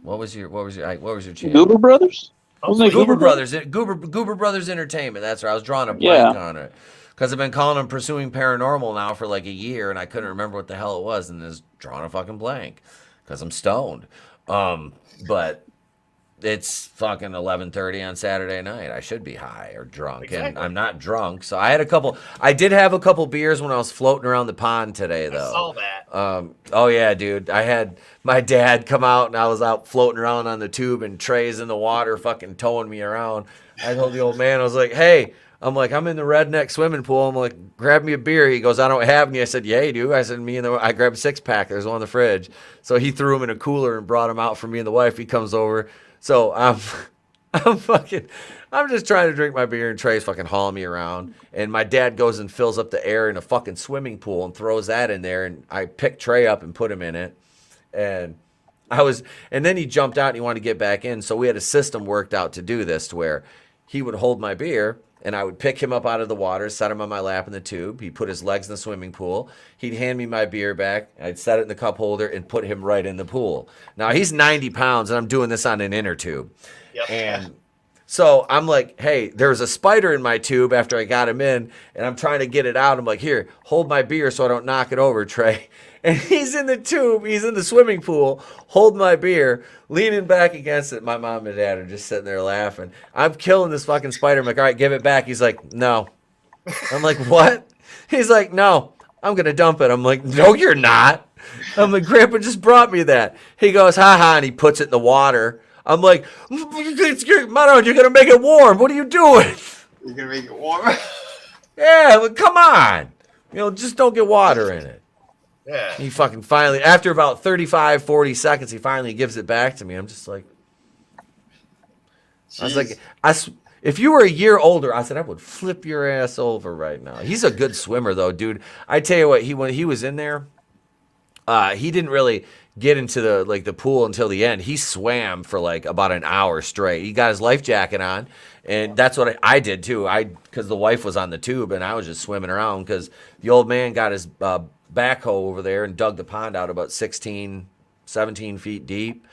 What was your channel? Goober Brothers? Goober Brothers Entertainment. That's right. I was drawing a blank on it because I've been calling them Pursuing Paranormal now for like a year, and I couldn't remember what the hell it was, and just drawing a fucking blank because I'm stoned. But it's fucking 11:30 on Saturday night. I should be high or drunk, and I'm not drunk. So I did have a couple beers when I was floating around the pond today, though. I saw that. Oh yeah, dude. I had my dad come out, and I was out floating around on the tube, and Trey's in the water, fucking towing me around. I told the old man, I was like, "Hey." I'm in the redneck swimming pool. I'm like, grab me a beer. He goes, I don't have any. I said, yeah, you do. I said, I grabbed a 6-pack. There's one in the fridge. So he threw them in a cooler and brought them out for me and the wife. He comes over. So I'm just trying to drink my beer, and Trey's fucking hauling me around. And my dad goes and fills up the air in a fucking swimming pool and throws that in there. And I picked Trey up and put him in it. And then he jumped out and he wanted to get back in. So we had a system worked out to do this, to where he would hold my beer, and I would pick him up out of the water, set him on my lap in the tube. He'd put his legs in the swimming pool. He'd hand me my beer back. I'd set it in the cup holder and put him right in the pool. Now, he's 90 pounds, and I'm doing this on an inner tube. Yep. And so I'm like, hey, there's a spider in my tube after I got him in, and I'm trying to get it out. I'm like, here, hold my beer so I don't knock it over, Trey. And he's in the tube, he's in the swimming pool, holding my beer, leaning back against it. My mom and dad are just sitting there laughing. I'm killing this fucking spider. I'm like, all right, give it back. He's like, no. I'm like, what? He's like, no, I'm going to dump it. I'm like, no, you're not. I'm like, Grandpa just brought me that. He goes, ha, and he puts it in the water. I'm like, you're going to make it warm. What are you doing? You're going to make it warm? Yeah, well, come on. Just don't get water in it. Yeah. He fucking finally, after about 35, 40 seconds, he finally gives it back to me. I'm just like, jeez. I was like, if you were a year older, I said, I would flip your ass over right now. He's a good swimmer, though, dude. I tell you what, when he was in there, he didn't really get into the pool until the end. He swam for like about an hour straight. He got his life jacket on, and that's what I did too. Because the wife was on the tube, and I was just swimming around because the old man got his backhoe over there and dug the pond out about 16, 17 feet deep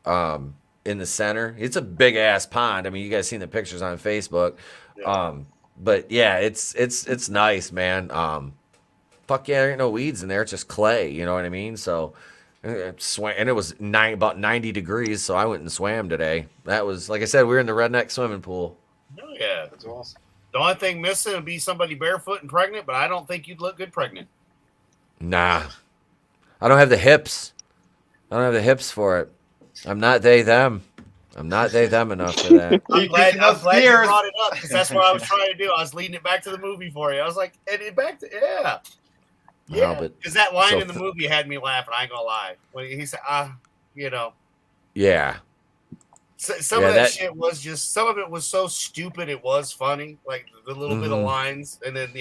in the center. It's a big ass pond. I mean, you guys seen the pictures on Facebook. Yeah. But yeah, it's nice, man. Fuck yeah, there ain't no weeds in there. It's just clay. You know what I mean? So, and it was about 90 degrees. So I went and swam today. That was, like I said, we were in the redneck swimming pool. Oh yeah, that's awesome. The only thing missing would be somebody barefoot and pregnant, but I don't think you'd look good pregnant. Nah, I don't have the hips. I don't have the hips for it. I'm not they them. I'm not they them enough for that. I'm glad you brought it up because that's what I was trying to do. I was leading it back to the movie for you. I was like, yeah, because that line in the movie had me laughing. I ain't gonna lie when he said, Yeah. Some of that shit was just, some of it was so stupid it was funny, like the little bit of lines, and then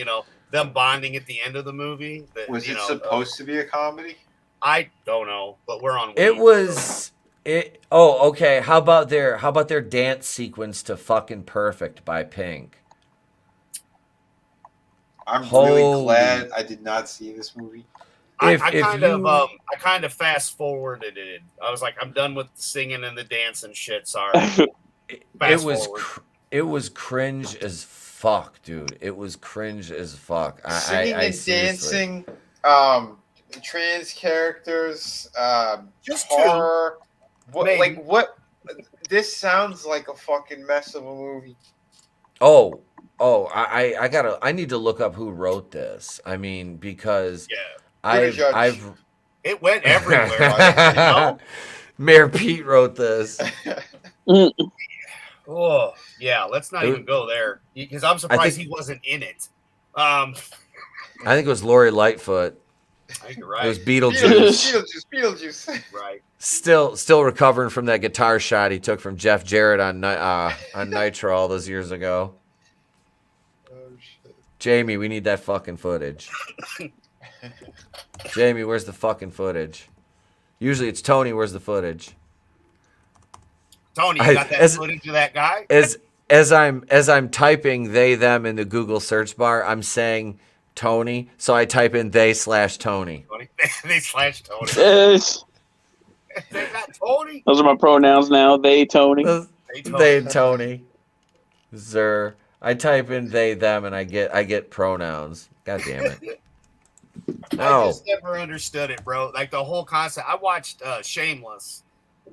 them bonding at the end of the movie. That, was it supposed to be a comedy? I don't know, but we're on. It was it. Oh, okay. How about their dance sequence to "Fucking Perfect" by Pink? I'm really glad I did not see this movie. I kind of fast forwarded it. I was like, I'm done with the singing and the dancing shit. Sorry. It was cringe as fuck, dude. It was cringe as fuck. Singing and dancing, trans characters, just horror. What? This sounds like a fucking mess of a movie. I need to look up who wrote this. I mean, because it went everywhere. Mayor Pete wrote this. Oh yeah, let's not even go there because I'm surprised he wasn't in it. I think it was Lori Lightfoot. I think you're right. It was Beetlejuice. Beetlejuice. Right. Still recovering from that guitar shot he took from Jeff Jarrett on Nitro all those years ago. Oh shit. Jamie, we need that fucking footage. Jamie, where's the fucking footage? Usually it's Tony. Where's the footage? Tony, you got that footage of that guy? As I'm typing they them in the Google search bar, I'm saying Tony, so I type in they/Tony. They/Tony. Yes. They got Tony. Those are my pronouns now. They, Tony. They, Tony. Zer. I type in they them and I get pronouns. God damn it. I just never understood it, bro. Like the whole concept. I watched Shameless.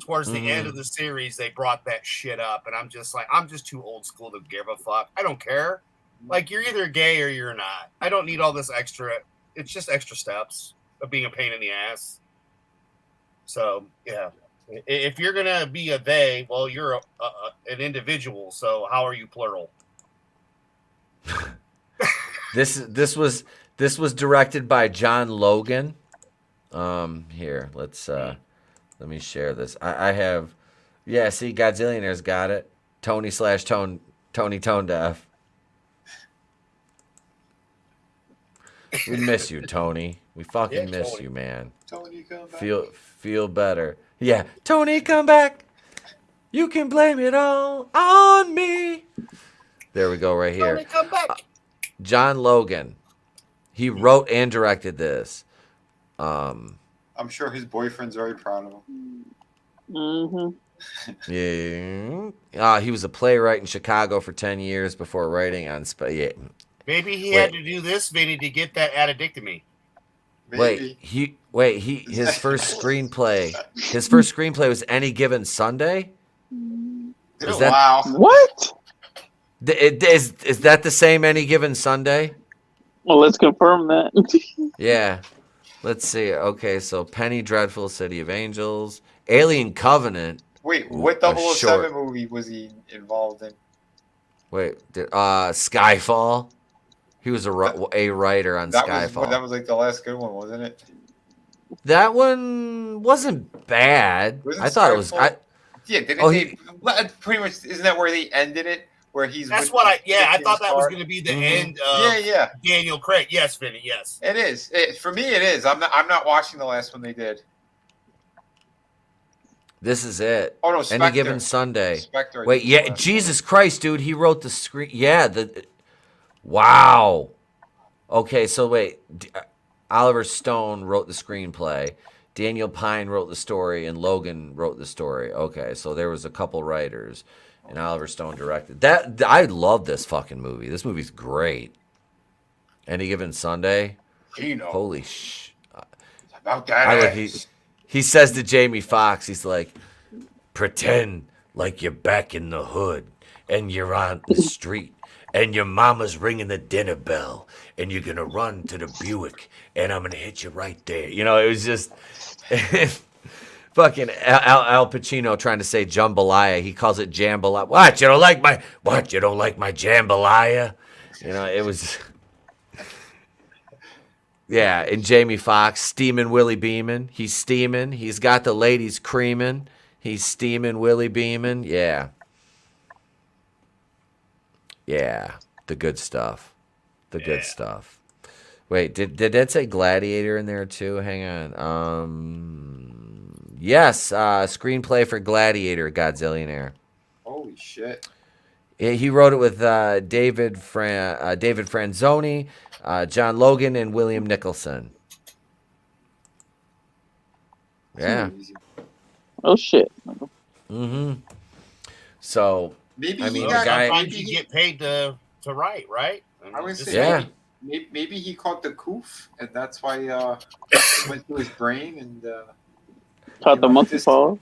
Towards the end of the series, they brought that shit up, and I'm just like, I'm just too old school to give a fuck. I don't care. Like, you're either gay or you're not. I don't need all this extra. It's just extra steps of being a pain in the ass. So yeah, if you're gonna be a they, well, you're an individual. So how are you plural? This was directed by John Logan. Here, let me share this. I have, see, Godzillionaire's got it. Tony ToneDef. We miss you, Tony. We fucking miss Tony. you, man. Tony, come back. Feel better. Yeah, Tony, come back. You can blame it all on me. There we go, right here. Tony, come back. John Logan. He wrote and directed this. I'm sure his boyfriend's very proud of him. Mm-hmm. Yeah. He was a playwright in Chicago for 10 years before writing on Maybe he had to do this, Vinny, to get that addictomy. Maybe. His first screenplay was Any Given Sunday? Wow. What? Is that the same Any Given Sunday? Well, let's confirm that. Yeah. Let's see. Okay, so Penny Dreadful, City of Angels, Alien Covenant. Wait, what 007 movie was he involved in? Skyfall. He was a writer on Skyfall. That was like the last good one, wasn't it? That one wasn't bad. I thought it was. Pretty much. Isn't that where they ended it? Where he's. That's what I thought that was going to be the end of Daniel Craig. Yes, Vinny. Yes, it is. For me, it is. I'm not watching the last one they did. This is it. Oh no, Spectre. Any Given Sunday. Spectre, wait, yeah, Jesus Christ, dude, he wrote the screen. Yeah, wow. Okay, so wait, Oliver Stone wrote the screenplay. Daniel Pine wrote the story, and Logan wrote the story. Okay, so there was a couple writers. And Oliver Stone directed that. I love this fucking movie. This movie's great. Any Given Sunday. Holy sh! About that. He says to Jamie Foxx, he's like, pretend like you're back in the hood and you're on the street and your mama's ringing the dinner bell and you're gonna run to the Buick and I'm gonna hit you right there. You know, it was just. Fucking Al Pacino trying to say jambalaya. He calls it jambalaya. What? You don't like my jambalaya? You know, it was. Yeah, and Jamie Foxx steaming Willie Beeman. He's steaming. He's got the ladies creaming. He's steaming, Willie beaming. Yeah. Yeah. The good stuff. The good stuff. Wait, did that say Gladiator in there too? Hang on. Yes, screenplay for Gladiator, Godzillionaire. Holy shit. He wrote it with David Franzoni, John Logan, and William Nicholson. Yeah. Oh shit. Mm-hmm. So maybe I mean, sometimes you get paid to write, right? I would say yeah. Maybe he caught the coof, and that's why it went through his brain and caught the monkey paw.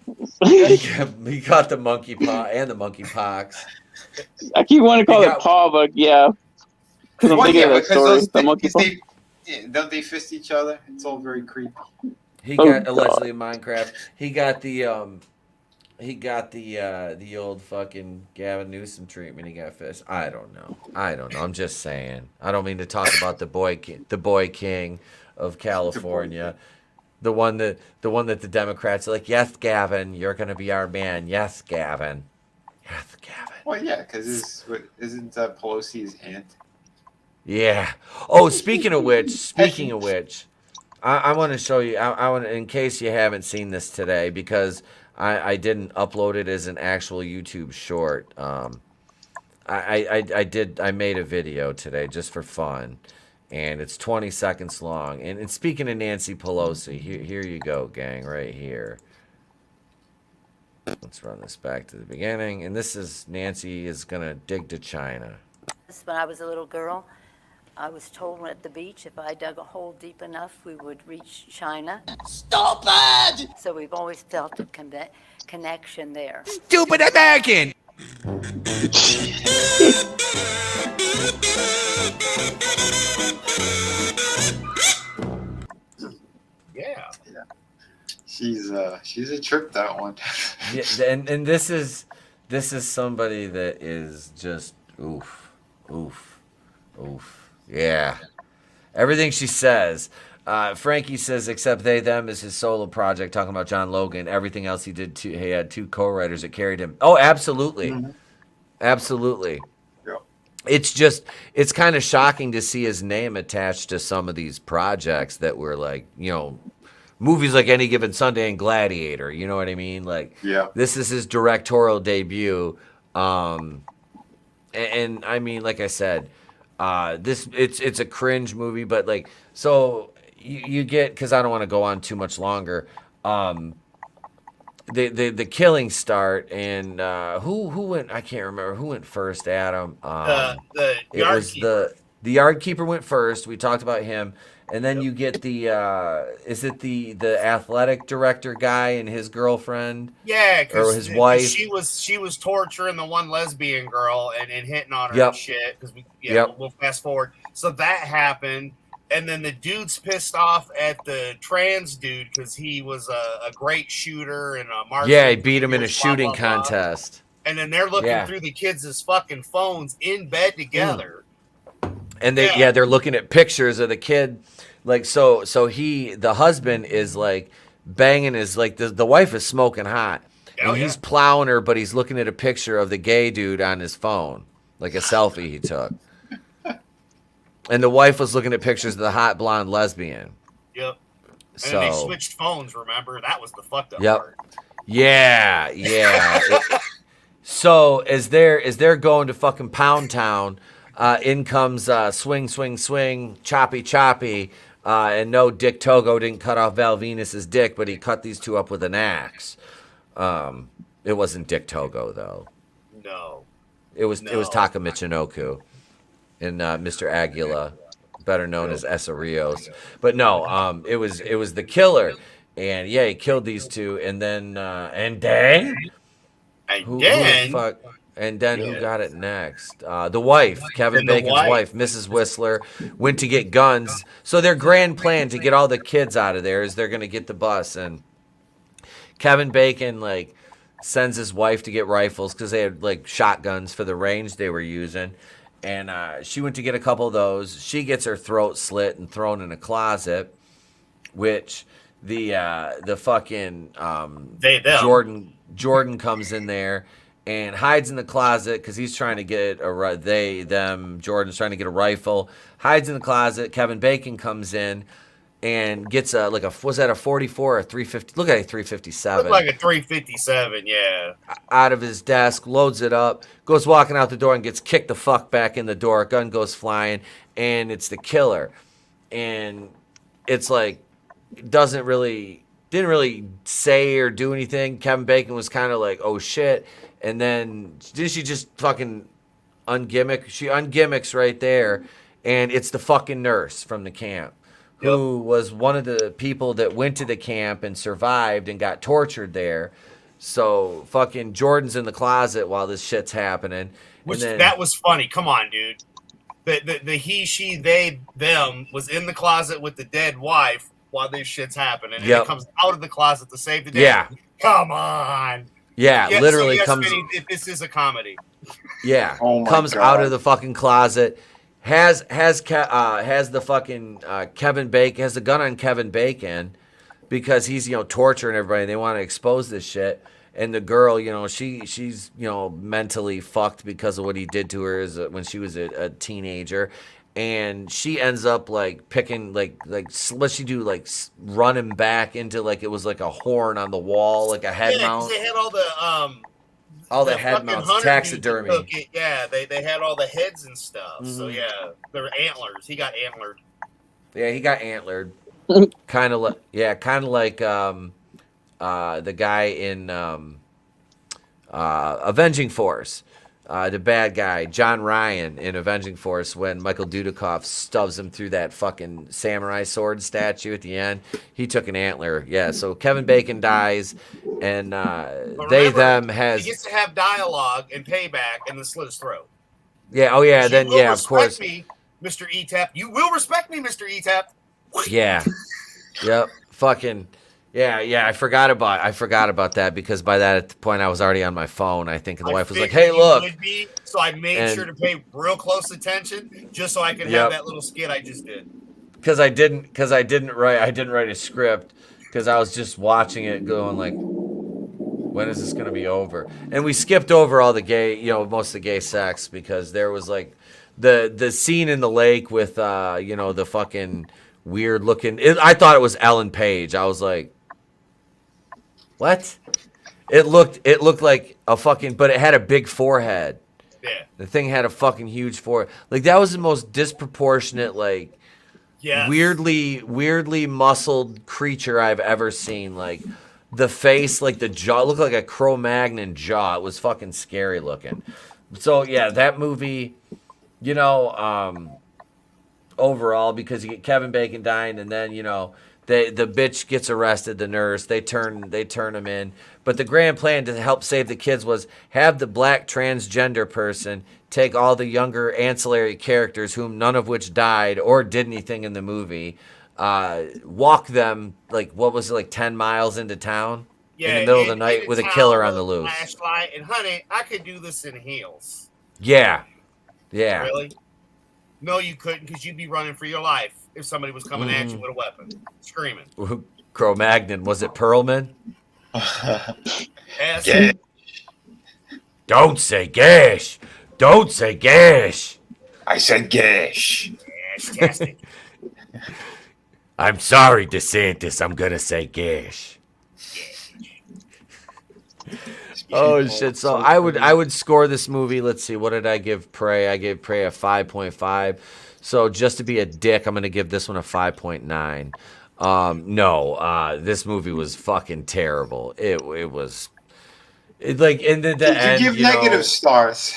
He caught the monkey paw and the monkey pox. I keep wanting to call it paw, but yeah. Because I'm thinking of that story. The monkey paw. Don't they fist each other? It's all very creepy. He got allegedly in Minecraft. He got the old fucking Gavin Newsom treatment. He got fist. I don't know. I'm just saying. I don't mean to talk about the boy king of California. The one that the Democrats are like, yes, Gavin, you're gonna be our man. Yes, Gavin. Yes, Gavin. Well, yeah, because isn't Pelosi his aunt? Yeah. Oh, speaking of which, I want to show you. I want, in case you haven't seen this today, because I didn't upload it as an actual YouTube short. I made a video today just for fun, and it's 20 seconds long. And speaking of Nancy Pelosi, here you go, gang, right here. Let's run this back to the beginning. And this is Nancy is gonna dig to China. When I was a little girl, I was told at the beach if I dug a hole deep enough, we would reach China. Stupid! So we've always felt a connection there. Stupid American! Yeah. She's a trip, that one. Yeah, and this is somebody that is just oof. Yeah. Everything she says. Frankie says, except they, them is his solo project, talking about John Logan. Everything else he did, he had two co-writers that carried him. Oh, absolutely. Mm-hmm. Absolutely. Yeah. It's kind of shocking to see his name attached to some of these projects that were like, movies like Any Given Sunday and Gladiator. You know what I mean? Like, yeah. This is his directorial debut. And I mean, like I said, it's a cringe movie, but like, so you get, because I don't want to go on too much longer. The killings start, and who went? I can't remember who went first. Adam. The yard keeper. The yard keeper went first. We talked about him, and then you get the is it the athletic director guy and his girlfriend? Yeah, or his wife. She was torturing the one lesbian girl and hitting on her Yep. and shit. Because Yep. we'll fast forward. So that happened. And then the dude's pissed off at the trans dude because he was a great shooter and a marksman. Yeah, he beat him in a shooting contest. And then they're looking through the kids' fucking phones in bed together. And they're looking at pictures of the kid. Like, so the husband is like banging his, like the wife is smoking hot. And he's plowing her, but he's looking at a picture of the gay dude on his phone. Like a selfie he took. And the wife was looking at pictures of the hot blonde lesbian. Yep. And then they switched phones, remember? That was the fucked up part. Yeah. So as they're going to fucking Pound Town, in comes swing, choppy. And no, Dick Togo didn't cut off Val Venus's dick, but he cut these two up with an axe. It wasn't Dick Togo though. No. It was Taka Michinoku. And Mr. Aguila, better known as Essa Rios. But no, it was the killer. And yeah, he killed these two, and then who got it next? The wife, Kevin Bacon's wife, Mrs. Whistler, went to get guns. So their grand plan to get all the kids out of there is they're gonna get the bus, and Kevin Bacon like sends his wife to get rifles because they had like shotguns for the range they were using. And she went to get a couple of those. She gets her throat slit and thrown in a closet, which the fucking They, them. Jordan comes in there and hides in the closet because he's trying to get Jordan's trying to get a rifle, hides in the closet. Kevin Bacon comes in and gets was that a 44 or 350? Look at a 357. Looked like a 357, yeah. Out of his desk, loads it up, goes walking out the door and gets kicked the fuck back in the door. Gun goes flying, and it's the killer. And it's like, didn't really say or do anything. Kevin Bacon was kind of like, oh shit. And then did she just fucking ungimmick? She ungimmicks right there, and it's the fucking nurse from the camp who was one of the people that went to the camp and survived and got tortured there. So fucking Jordan's in the closet while this shit's happening. That was funny. Come on, dude. The he, she, they, them was in the closet with the dead wife while this shit's happening. And it comes out of the closet to save the day. Yeah. Come on. Yeah, literally comes. Vinny, this is a comedy. Yeah, comes out of the fucking closet. Has the fucking Kevin Bacon, has the gun on Kevin Bacon because he's torturing everybody. They want to expose this shit. And the girl, she's mentally fucked because of what he did to her when she was a teenager. And she ends up picking what's she do, run him back into it was like a horn on the wall, like a head mount. They had all the head mounts, taxidermy. They had all the heads and stuff. Mm-hmm. So yeah, they're antlers. He got antlered. Yeah, he got antlered. kind of like the guy in Avenging Force. The bad guy, John Ryan in Avenging Force, when Michael Dudikoff stubs him through that fucking samurai sword statue at the end, he took an antler. Yeah, so Kevin Bacon dies, and he gets to have dialogue and payback and then slit his throat. Yeah, oh yeah, then yeah, of course. Me, Mr. E-Tap. You will respect me, Mr. E-Tap. Yeah. Yep. Fucking. Yeah, I forgot about that because by that point I was already on my phone. I think and the wife was like, "Hey, look." So I made sure to pay real close attention just so I could have that little skit I just did. Because I didn't write a script because I was just watching it going like, when is this gonna be over? And we skipped over all the gay, most of the gay sex because there was like the scene in the lake with the fucking weird looking. I thought it was Ellen Page. I was like, what? It looked like a fucking, but it had a big forehead. Yeah. The thing had a fucking huge forehead. Like that was the most disproportionate, weirdly muscled creature I've ever seen. Like the face, like the jaw, looked like a Cro-Magnon jaw. It was fucking scary looking. So yeah, that movie, overall, because you get Kevin Bacon dying, and then the bitch gets arrested, the nurse. They turn him in. But the grand plan to help save the kids was have the black transgender person take all the younger ancillary characters, whom none of which died or did anything in the movie, walk them 10 miles into town in the middle of the night with a killer on the loose. Flashlight, and honey, I could do this in heels. Yeah. Really? No, you couldn't, because you'd be running for your life if somebody was coming at you with a weapon, screaming. Cro-Magnon. Was it Perlman? Yes. Yeah. Don't say gash. Don't say gash. I said gash. Fantastic. I'm sorry, DeSantis. I'm going to say gash. Oh shit! So I would score this movie. Let's see, what did I give Prey? I gave Prey a 5.5. So just to be a dick, I'm gonna give this one a 5.9. No, this movie was fucking terrible. It was like in the end. You give negative stars.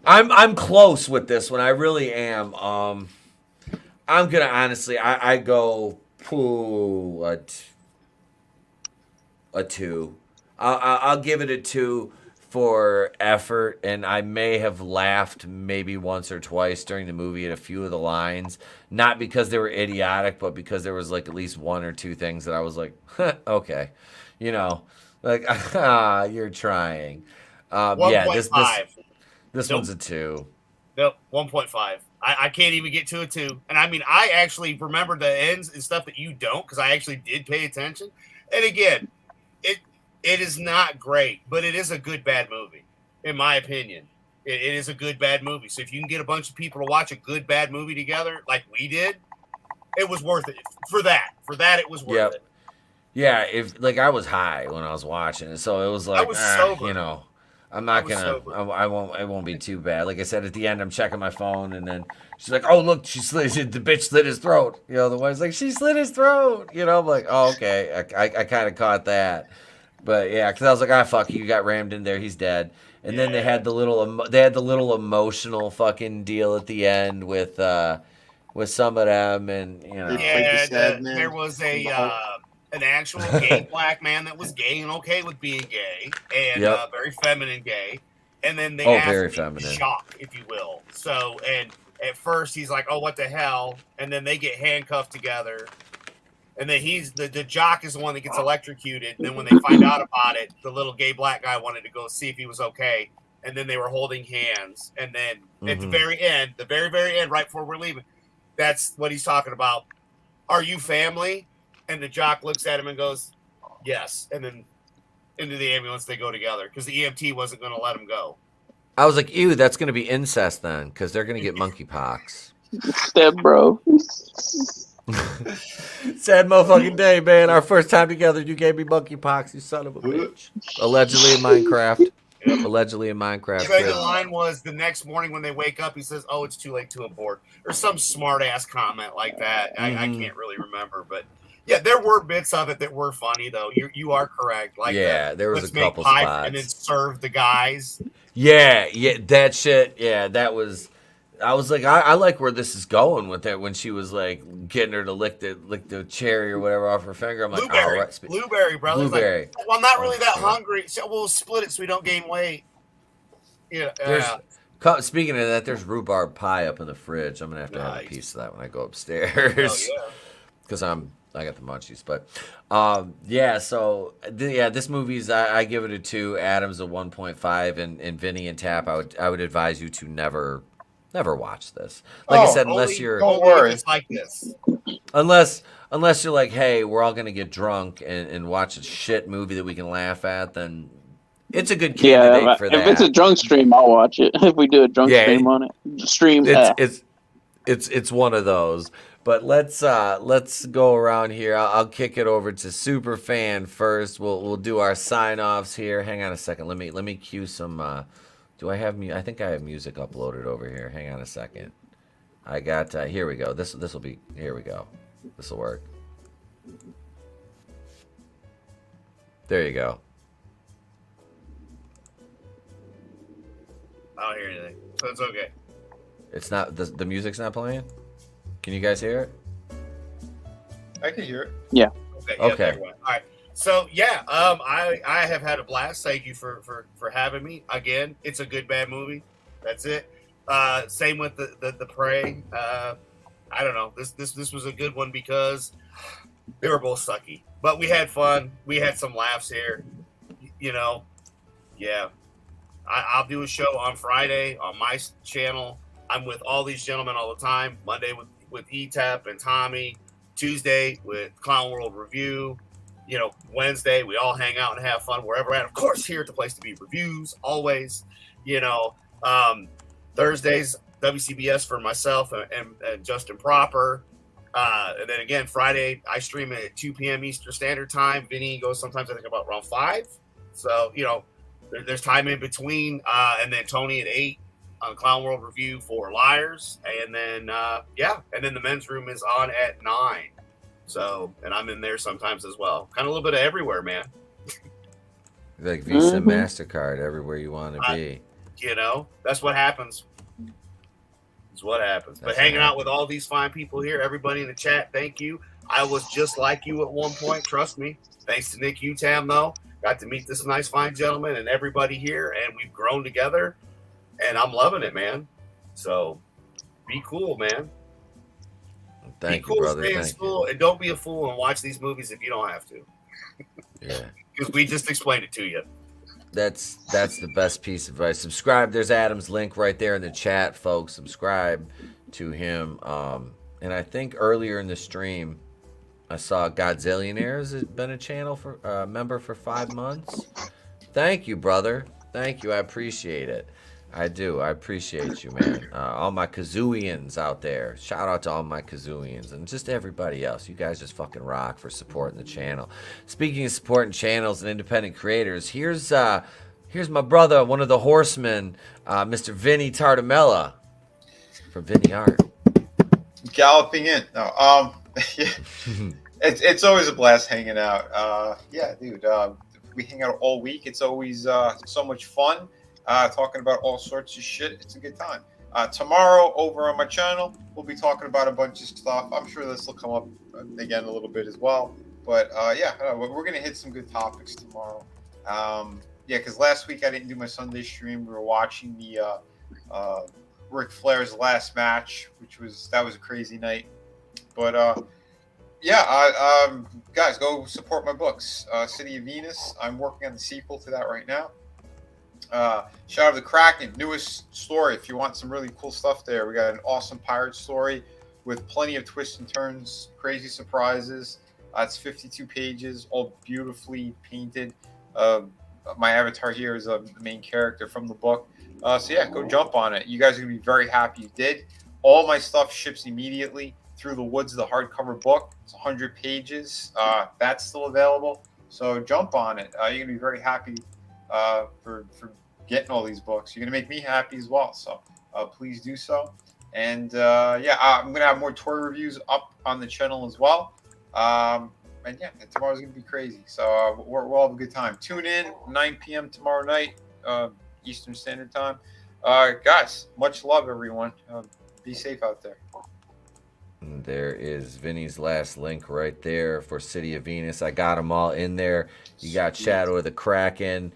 I'm close with this one. I really am. I'm gonna honestly, I go a 2. I'll give it a 2 for effort, and I may have laughed maybe once or twice during the movie at a few of the lines, not because they were idiotic, but because there was at least one or two things that I was like, okay, you're trying. Yeah, this one's a 2. Nope, 1.5. I can't even get to a 2. And I mean, I actually remember the ends and stuff that you don't, because I actually did pay attention. And again, it is not great, but it is a good bad movie, in my opinion. It is a good bad movie. So if you can get a bunch of people to watch a good bad movie together, like we did, it was worth it. For that, it was worth it. Yeah, if like I was high when I was watching it, so it was like, you know, I'm not gonna, I won't be too bad. Like I said, at the end, I'm checking my phone, and then she's like, "Oh, look, the bitch slit his throat." You know, the wife's like, "She slit his throat." You know, I'm like, "Oh, okay." I kind of caught that, but yeah, because I was like, "Ah, fuck, you got rammed in there. He's dead." And then they had the little emotional fucking deal at the end with some of them, and you know, there was an actual gay black man that was gay and okay with being gay, and very feminine gay. And then they very feminine. Shock, if you will. So, and at first he's like, "Oh, what the hell?" And then they get handcuffed together. And then the jock is the one that gets electrocuted. And then when they find out about it, the little gay black guy wanted to go see if he was okay. And then they were holding hands. And then at the very end, very end, right before we're leaving, that's what he's talking about. Are you family? And the jock looks at him and goes, yes. And then into the ambulance they go together because the EMT wasn't going to let him go. I was like, ew, that's going to be incest then because they're going to get monkeypox. Step bro. Sad motherfucking day, man. Our first time together, you gave me monkeypox, you son of a bitch. Allegedly in Minecraft. Allegedly in Minecraft. The line was the next morning when they wake up, he says, "Oh, it's too late to abort," or some smart ass comment like that. I can't really remember, but yeah, there were bits of it that were funny though. You are correct. Like there was a couple spots and then serve the guys. Yeah, that shit. Yeah, that was. I was like, I like where this is going with it when she was like getting her to lick the cherry or whatever off her finger. I'm like, blueberry, brother. Blueberry. Like, well, I'm not really that hungry, so we'll split it so we don't gain weight. Yeah. Speaking of that, there's rhubarb pie up in the fridge. I'm gonna have to have a piece of that when I go upstairs. Because I got the munchies. But this movie's I give it a 2. Adam's a 1.5, and Vinny and Tap, I would advise you to never watch this. Like I said, unless you're don't worry. It's like this. Unless you're like, hey, we're all gonna get drunk and watch a shit movie that we can laugh at, then it's a good candidate for that. If it's a drunk stream, I'll watch it. If we do a drunk stream on it, it's one of those. But let's go around here. I'll kick it over to Superfan first. We'll do our sign offs here. Hang on a second. Let me cue some. Do I have I think I have music uploaded over here. Hang on a second. I got here we go. This will be here we go. This will work. There you go. I don't hear anything, so it's okay. It's not the music's not playing. Can you guys hear it? I can hear it. Yeah. Okay. All right. So I have had a blast. Thank you for having me again. It's a good bad movie. That's it. Same with the Prey. I don't know. This was a good one because they were both sucky, but we had fun. We had some laughs here. You know, yeah. I'll do a show on Friday on my channel. I'm with all these gentlemen all the time. Monday with E-Tap and Tommy. Tuesday with Clown World Review. You know, Wednesday, we all hang out and have fun wherever we're at. Of course, here at the Place to Be Reviews, always. You know, Thursdays, WCBS for myself and Justin Proper. And then again, Friday, I stream at 2 p.m. Eastern Standard Time. Vinny goes sometimes, I think, about around 5. So, you know, there's time in between. And then Tony at 8 on Clown World Review for Liars. And then, and then the men's room is on at 9. So, and I'm in there sometimes as well. Kind of a little bit of everywhere, man. Like Visa, MasterCard, everywhere you want to be. You know, that's what happens. It's what happens. But hanging out with all these fine people here, everybody in the chat, thank you. I was just like you at one point, trust me. Thanks to Nick Utam, though. Got to meet this nice, fine gentleman and everybody here, and we've grown together, and I'm loving it, man. So, be cool, man. Thank you, brother. Thank you. And don't be a fool and watch these movies if you don't have to. Yeah. Because we just explained it to you. That's the best piece of advice. Subscribe. There's Adam's link right there in the chat, folks. Subscribe to him. And I think earlier in the stream, I saw Godzillionaires has been a channel for member for 5 months. Thank you, brother. Thank you. I appreciate it. I do. I appreciate you, man. All my Kazooians out there. Shout out to all my Kazooians and just everybody else. You guys just fucking rock for supporting the channel. Speaking of supporting channels and independent creators, here's my brother, one of the horsemen, Mr. Vinnie Tartamella from Vinnieart. Galloping in. No, it's always a blast hanging out. Yeah, dude. We hang out all week. It's always so much fun. Talking about all sorts of shit. It's a good time. Tomorrow over on my channel, we'll be talking about a bunch of stuff. I'm sure this will come up again a little bit as well. But yeah, we're going to hit some good topics tomorrow. Yeah, because last week I didn't do my Sunday stream. We were watching the Ric Flair's last match, that was a crazy night. But yeah, guys, go support my books. City of Venus. I'm working on the sequel to that right now. Shout out to the Kraken, newest story. If you want some really cool stuff there, we got an awesome pirate story with plenty of twists and turns, crazy surprises. It's 52 pages, all beautifully painted. My avatar here is the main character from the book. So yeah, go jump on it. You guys are gonna be very happy you did. All my stuff ships immediately. Through the Woods, the hardcover book. It's 100 pages. That's still available. So jump on it. You're gonna be very happy for getting all these books. You're gonna make me happy as well. So please do so. And yeah, I'm gonna have more toy reviews up on the channel as well. And yeah, tomorrow's gonna be crazy. So we'll have a good time. Tune in 9 p.m. tomorrow night, Eastern Standard Time. Guys, much love, everyone. Be safe out there. There is Vinny's last link right there for City of Venus. I got them all in there. You got Shadow of the Kraken,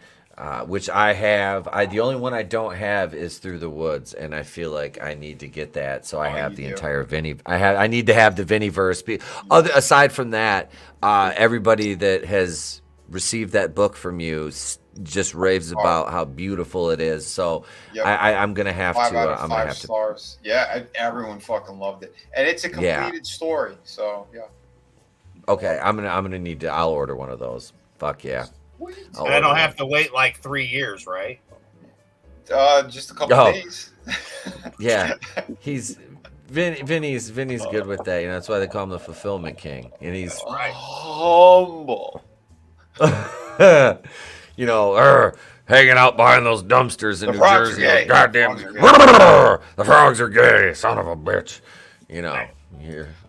which I have. The only one I don't have is Through the Woods, and I feel like I need to get that. So I have the entire Vinny. I need to have the Vinnyverse. Aside from that, everybody that has received that book from you just raves about how beautiful it is. So yep. I'm gonna have 5 to. out of I'm 5 gonna have stars. Yeah, everyone fucking loved it, and it's a completed story. So yeah. Okay, I'm gonna need to. I'll order one of those. Fuck yeah. And I don't have to wait like 3 years, right? Just a couple days. Yeah, Vinny's good with that. You know, that's why they call him the Fulfillment King, and he's humble. You know, hanging out behind those dumpsters in New Jersey. Goddamn, the frogs are gay, son of a bitch. You know,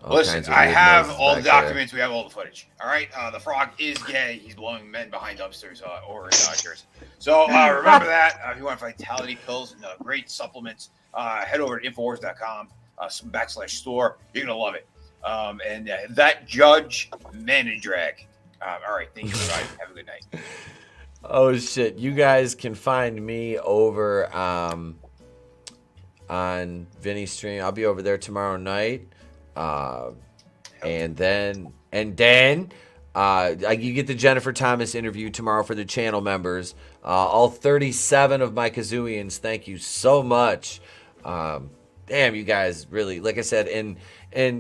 listen, I have all the documents. We have all the footage. All right, the frog is gay. He's blowing men behind dumpsters over in Jersey. So remember that. If you want vitality pills and great supplements, head over to Infowars.com /store. You're gonna love it. And that Judge Men in Drag. All right, thank you, everybody. Have a good night. Oh shit! You guys can find me over on Vinny's stream. I'll be over there tomorrow night, and then you get the Jennifer Thomas interview tomorrow for the channel members. All 37 of my Kazooians, thank you so much. Damn, you guys really, like I said, and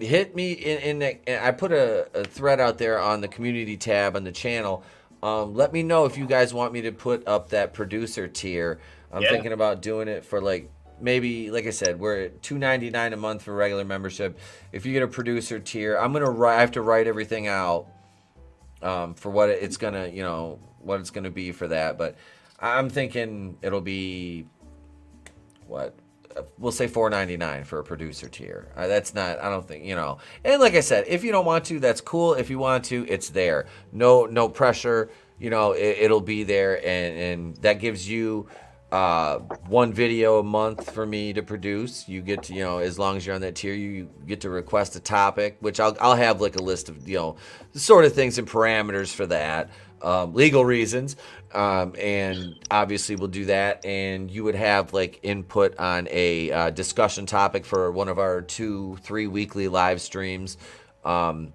hit me in I put a thread out there on the community tab on the channel. Let me know if you guys want me to put up that producer tier. I'm thinking about doing it for like maybe, like I said, we're at $2.99 a month for regular membership. If you get a producer tier, I have to write everything out for what it's gonna, what it's gonna be for that. But I'm thinking it'll be we'll say $4.99 for a producer tier. That's not, I don't think, And like I said, if you don't want to, that's cool. If you want to, it's there. No pressure. It'll be there, and that gives you one video a month for me to produce. You get to, as long as you're on that tier, you get to request a topic, which I'll have like a list of, the sort of things and parameters for that. Legal reasons, and obviously we'll do that, and you would have like input on a discussion topic for one of our 2-3 weekly live streams, and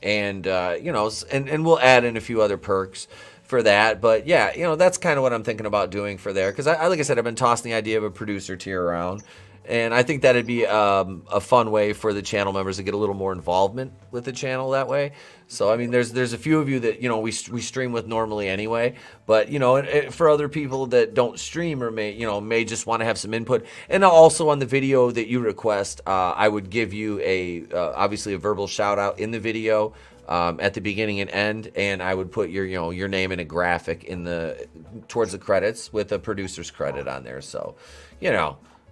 we'll add in a few other perks for that. But yeah, that's kind of what I'm thinking about doing for there. Because like I said, I've been tossing the idea of a producer tier around. And I think that'd be a fun way for the channel members to get a little more involvement with the channel that way. So, I mean, there's a few of you that, we stream with normally anyway. But, for other people that don't stream or may just want to have some input. And also on the video that you request, I would give you obviously a verbal shout out in the video at the beginning and end. And I would put your name in a graphic towards the credits with a producer's credit on there. So,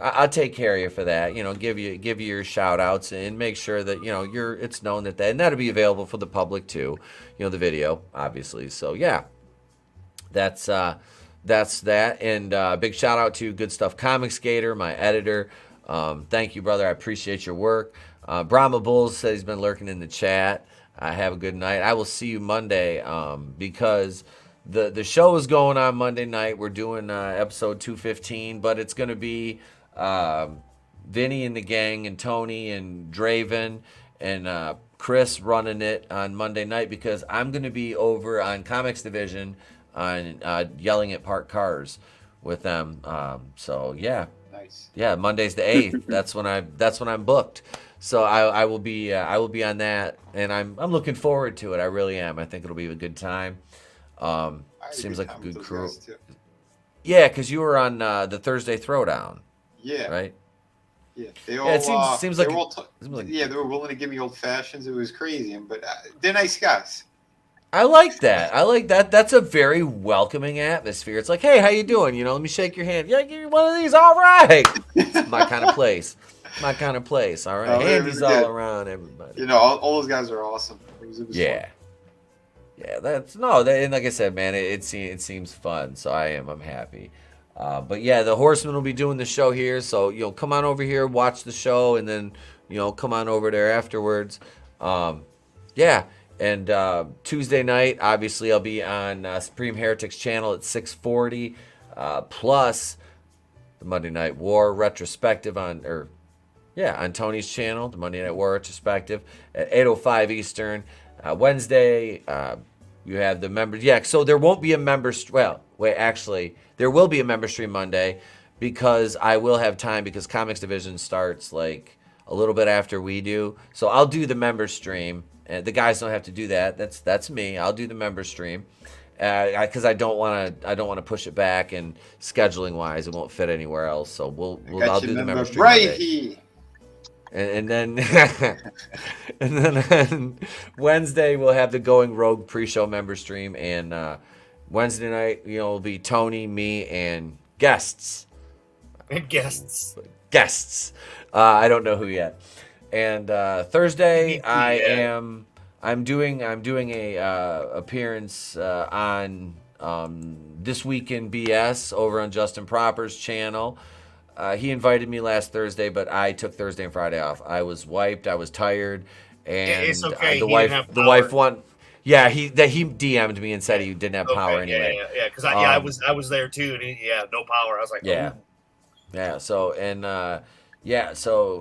I'll take care of you for that. Give you your shout outs and make sure that it's known and that'll be available for the public too. The video, obviously. So yeah, that's that. And big shout out to Good Stuff Comic Skater, my editor. Thank you, brother. I appreciate your work. Brahma Bulls said he's been lurking in the chat. Have a good night. I will see you Monday because the show is going on Monday night. We're doing episode 215, but it's going to be Vinny and the gang and Tony and Draven and Chris running it on Monday night because I'm going to be over on Comics Division on yelling at parked cars with them. So yeah, nice. Yeah, Monday's the 8th. that's when I'm booked. So I will be on that, and I'm looking forward to it. I really am. I think it'll be a good time. Seems like a good crew. Yeah, because you were on the Thursday Throwdown. Yeah. Right. Yeah. They all. It seems like. They were willing to give me old fashions. It was crazy, but they're nice guys. I like that. That's a very welcoming atmosphere. It's like, hey, how you doing? Let me shake your hand. Yeah, give me one of these. All right. It's my kind of place. All right. Handies all around everybody. All those guys are awesome. It was yeah. Fun. Yeah, and like I said, man, it seems fun. So I'm happy. But yeah, the Horsemen will be doing the show here. So come on over here, watch the show, and then come on over there afterwards. Yeah, and Tuesday night, obviously, I'll be on Supreme Heretics channel at 6:40, plus the Monday Night War retrospective on Tony's channel, the Monday Night War retrospective at 8:05 Eastern. Wednesday, you have the members. Yeah, so there won't be a member. Actually, there will be a member stream Monday because I will have time because Comics Division starts like a little bit after we do. So I'll do the member stream. And the guys don't have to do that. That's me. I'll do the member stream because I don't want to push it back, and scheduling wise, it won't fit anywhere else. So I'll do the member stream right here. And then on Wednesday we'll have the Going Rogue pre-show member stream, and Wednesday night will be Tony, me, and guests. Guests. I don't know who yet. And Thursday I'm doing a appearance on This Week in BS over on Justin Proper's channel. He invited me last Thursday, but I took Thursday and Friday off. I was wiped. I was tired, and it's okay. The wife won. Yeah, he DM'd me and said he didn't have power anyway. Yeah. Because I was there too, and no power. I was like, yeah. So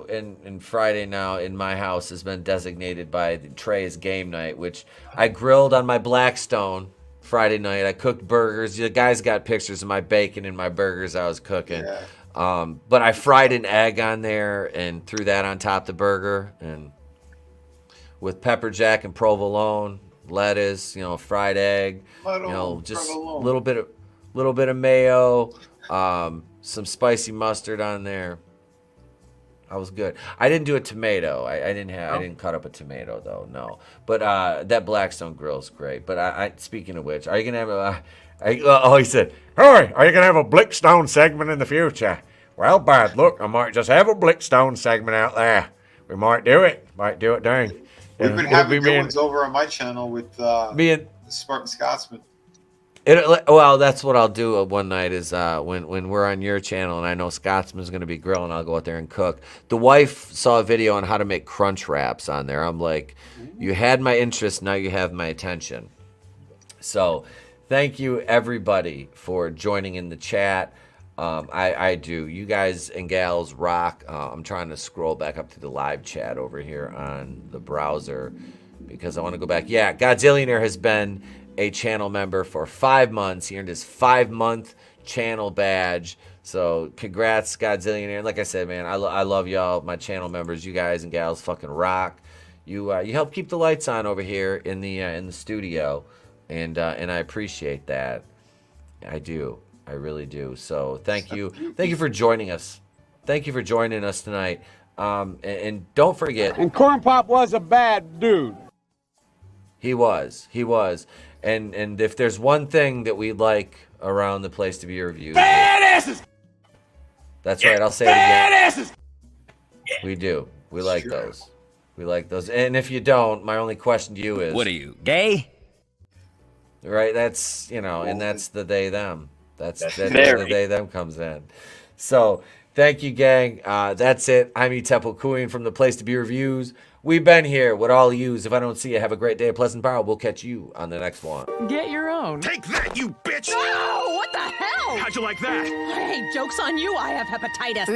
and Friday now in my house has been designated by Trey's game night, which I grilled on my Blackstone Friday night. I cooked burgers. The guys got pictures of my bacon and my burgers I was cooking. Yeah. But I fried an egg on there and threw that on top of the burger, and with pepper jack and provolone, lettuce, fried egg, just a little bit of mayo, some spicy mustard on there. I was good. I didn't do a tomato. I didn't cut up a tomato though. No, but that Blackstone grill is great. But I speaking of which, are you gonna have he said, "Hi, are you gonna have a Blickstone segment in the future?" Well, bad luck. I might just have a Blickstone segment out there. We might do it. Dang. We've been having good ones over on my channel with Spartan Scotsman. Well, that's what I'll do one night is when we're on your channel and I know Scotsman's going to be grilling, I'll go out there and cook. The wife saw a video on how to make crunch wraps on there. I'm like, you had my interest, now you have my attention. So thank you, everybody, for joining in the chat. I do. You guys and gals rock. I'm trying to scroll back up to the live chat over here on the browser because I want to go back. Yeah, Godzillionaire has been a channel member for 5 months. He earned his 5-month channel badge. So congrats, Godzillionaire. Like I said, man, I love y'all, my channel members. You guys and gals fucking rock. You help keep the lights on over here in the studio, and I appreciate that. I do. I really do. So thank you for joining us. Thank you for joining us tonight. And don't forget. And Corn Pop was a bad dude. He was. And if there's one thing that we like around the Place to Be Reviews, Badasses. That's right. I'll say it again. Badasses. We do. We like those. We like those. And if you don't, my only question to you is, what are you, gay? Right. That's and that's the they them. That's where the they them comes in. So thank you, gang. That's it. I'm Temple Queen from the Place to Be Reviews. We've been here with all of yous. If I don't see you, have a great day at Pleasant Power. We'll catch you on the next one. Get your own. Take that, you bitch! No! What the hell? How'd you like that? Hey, joke's on you. I have hepatitis.